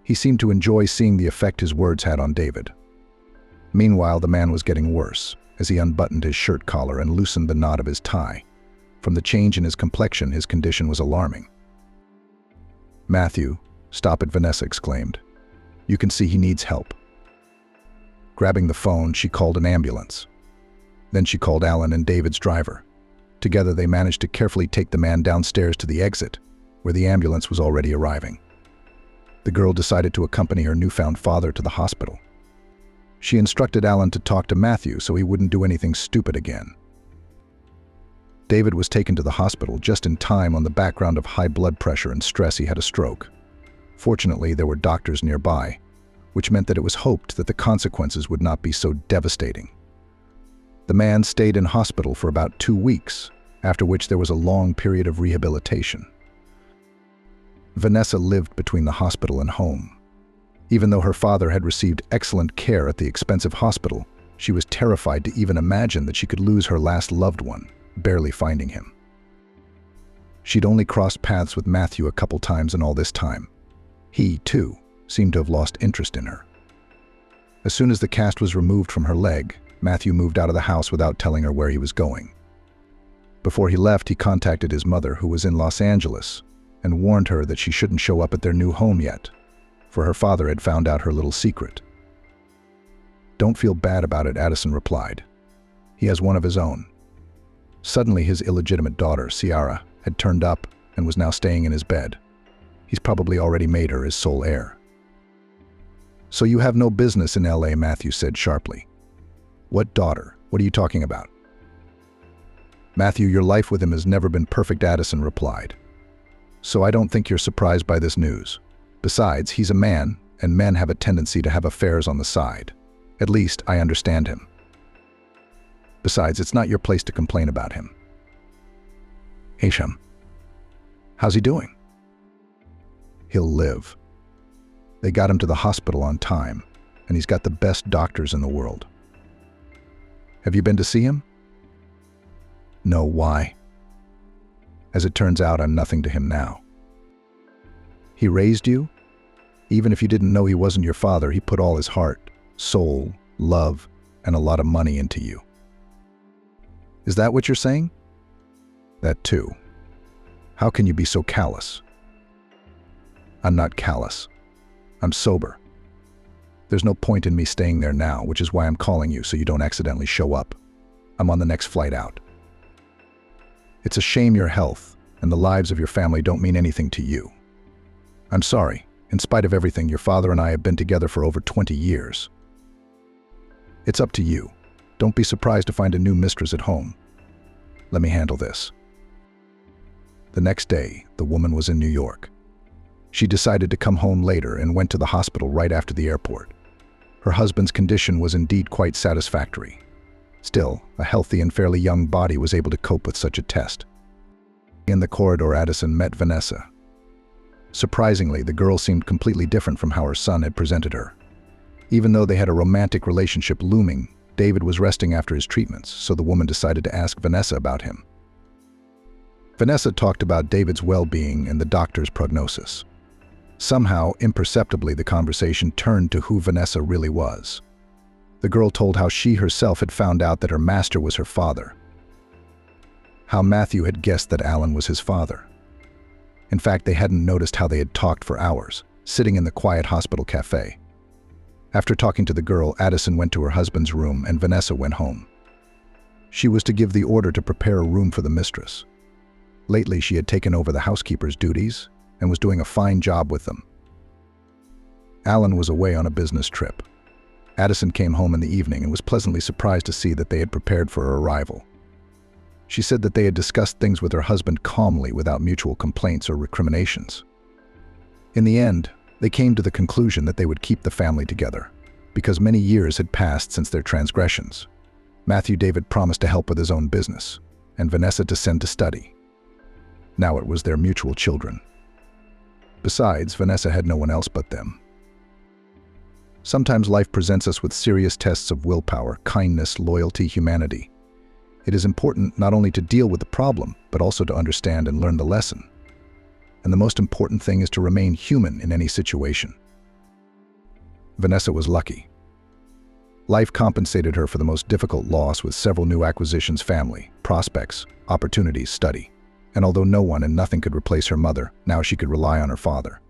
[SPEAKER 1] He seemed to enjoy seeing the effect his words had on David. Meanwhile, the man was getting worse, as he unbuttoned his shirt collar and loosened the knot of his tie. From the change in his complexion, his condition was alarming. "Matthew, stop it," Vanessa exclaimed. "You can see he needs help." Grabbing the phone, she called an ambulance. Then she called Alan and David's driver. Together, they managed to carefully take the man downstairs to the exit, where the ambulance was already arriving. The girl decided to accompany her newfound father to the hospital. She instructed Alan to talk to Matthew so he wouldn't do anything stupid again. David was taken to the hospital just in time. On the background of high blood pressure and stress, he had a stroke. Fortunately, there were doctors nearby, which meant that it was hoped that the consequences would not be so devastating. The man stayed in hospital for about 2 weeks, after which there was a long period of rehabilitation. Vanessa lived between the hospital and home. Even though her father had received excellent care at the expensive hospital, she was terrified to even imagine that she could lose her last loved one, barely finding him. She'd only crossed paths with Matthew a couple times in all this time. He, too, seemed to have lost interest in her. As soon as the cast was removed from her leg, Matthew moved out of the house without telling her where he was going. Before he left, he contacted his mother, who was in Los Angeles, and warned her that she shouldn't show up at their new home yet, for her father had found out her little secret. "Don't feel bad about it," Addison replied. "He has one of his own." Suddenly, his illegitimate daughter, Ciara, had turned up and was now staying in his bed. He's probably already made her his sole heir. "So you have no business in LA," Matthew said sharply. "What daughter? What are you talking about?" "Matthew, your life with him has never been perfect," Addison replied. "So I don't think you're surprised by this news. Besides, he's a man, and men have a tendency to have affairs on the side. At least, I understand him. Besides, it's not your place to complain about him." "Hisham, how's he doing?" "He'll live. They got him to the hospital on time, and he's got the best doctors in the world." "Have you been to see him?" "No, why?" "As it turns out, I'm nothing to him now." "He raised you? Even if you didn't know he wasn't your father, he put all his heart, soul, love, and a lot of money into you." "Is that what you're saying?" "That too. How can you be so callous?" "I'm not callous. I'm sober. There's no point in me staying there now, which is why I'm calling you so you don't accidentally show up. I'm on the next flight out. It's a shame your health and the lives of your family don't mean anything to you. I'm sorry. In spite of everything, your father and I have been together for over 20 years. It's up to you. Don't be surprised to find a new mistress at home. Let me handle this." The next day, the woman was in New York. She decided to come home later and went to the hospital right after the airport. Her husband's condition was indeed quite satisfactory. Still, a healthy and fairly young body was able to cope with such a test. In the corridor, Addison met Vanessa. Surprisingly, the girl seemed completely different from how her son had presented her. Even though they had a romantic relationship looming, David was resting after his treatments, so the woman decided to ask Vanessa about him. Vanessa talked about David's well-being and the doctor's prognosis. Somehow, imperceptibly, the conversation turned to who Vanessa really was. The girl told how she herself had found out that her master was her father. How Matthew had guessed that Alan was his father. In fact, they hadn't noticed how they had talked for hours, sitting in the quiet hospital cafe. After talking to the girl, Addison went to her husband's room and Vanessa went home. She was to give the order to prepare a room for the mistress. Lately, she had taken over the housekeeper's duties and was doing a fine job with them. Alan was away on a business trip. Addison came home in the evening and was pleasantly surprised to see that they had prepared for her arrival. She said that they had discussed things with her husband calmly without mutual complaints or recriminations. In the end, they came to the conclusion that they would keep the family together, because many years had passed since their transgressions. Matthew David promised to help with his own business, and Vanessa to send to study. Now it was their mutual children. Besides, Vanessa had no one else but them. Sometimes life presents us with serious tests of willpower, kindness, loyalty, humanity. It is important not only to deal with the problem, but also to understand and learn the lesson. And the most important thing is to remain human in any situation. Vanessa was lucky. Life compensated her for the most difficult loss with several new acquisitions: family, prospects, opportunities, study. And although no one and nothing could replace her mother, now she could rely on her father.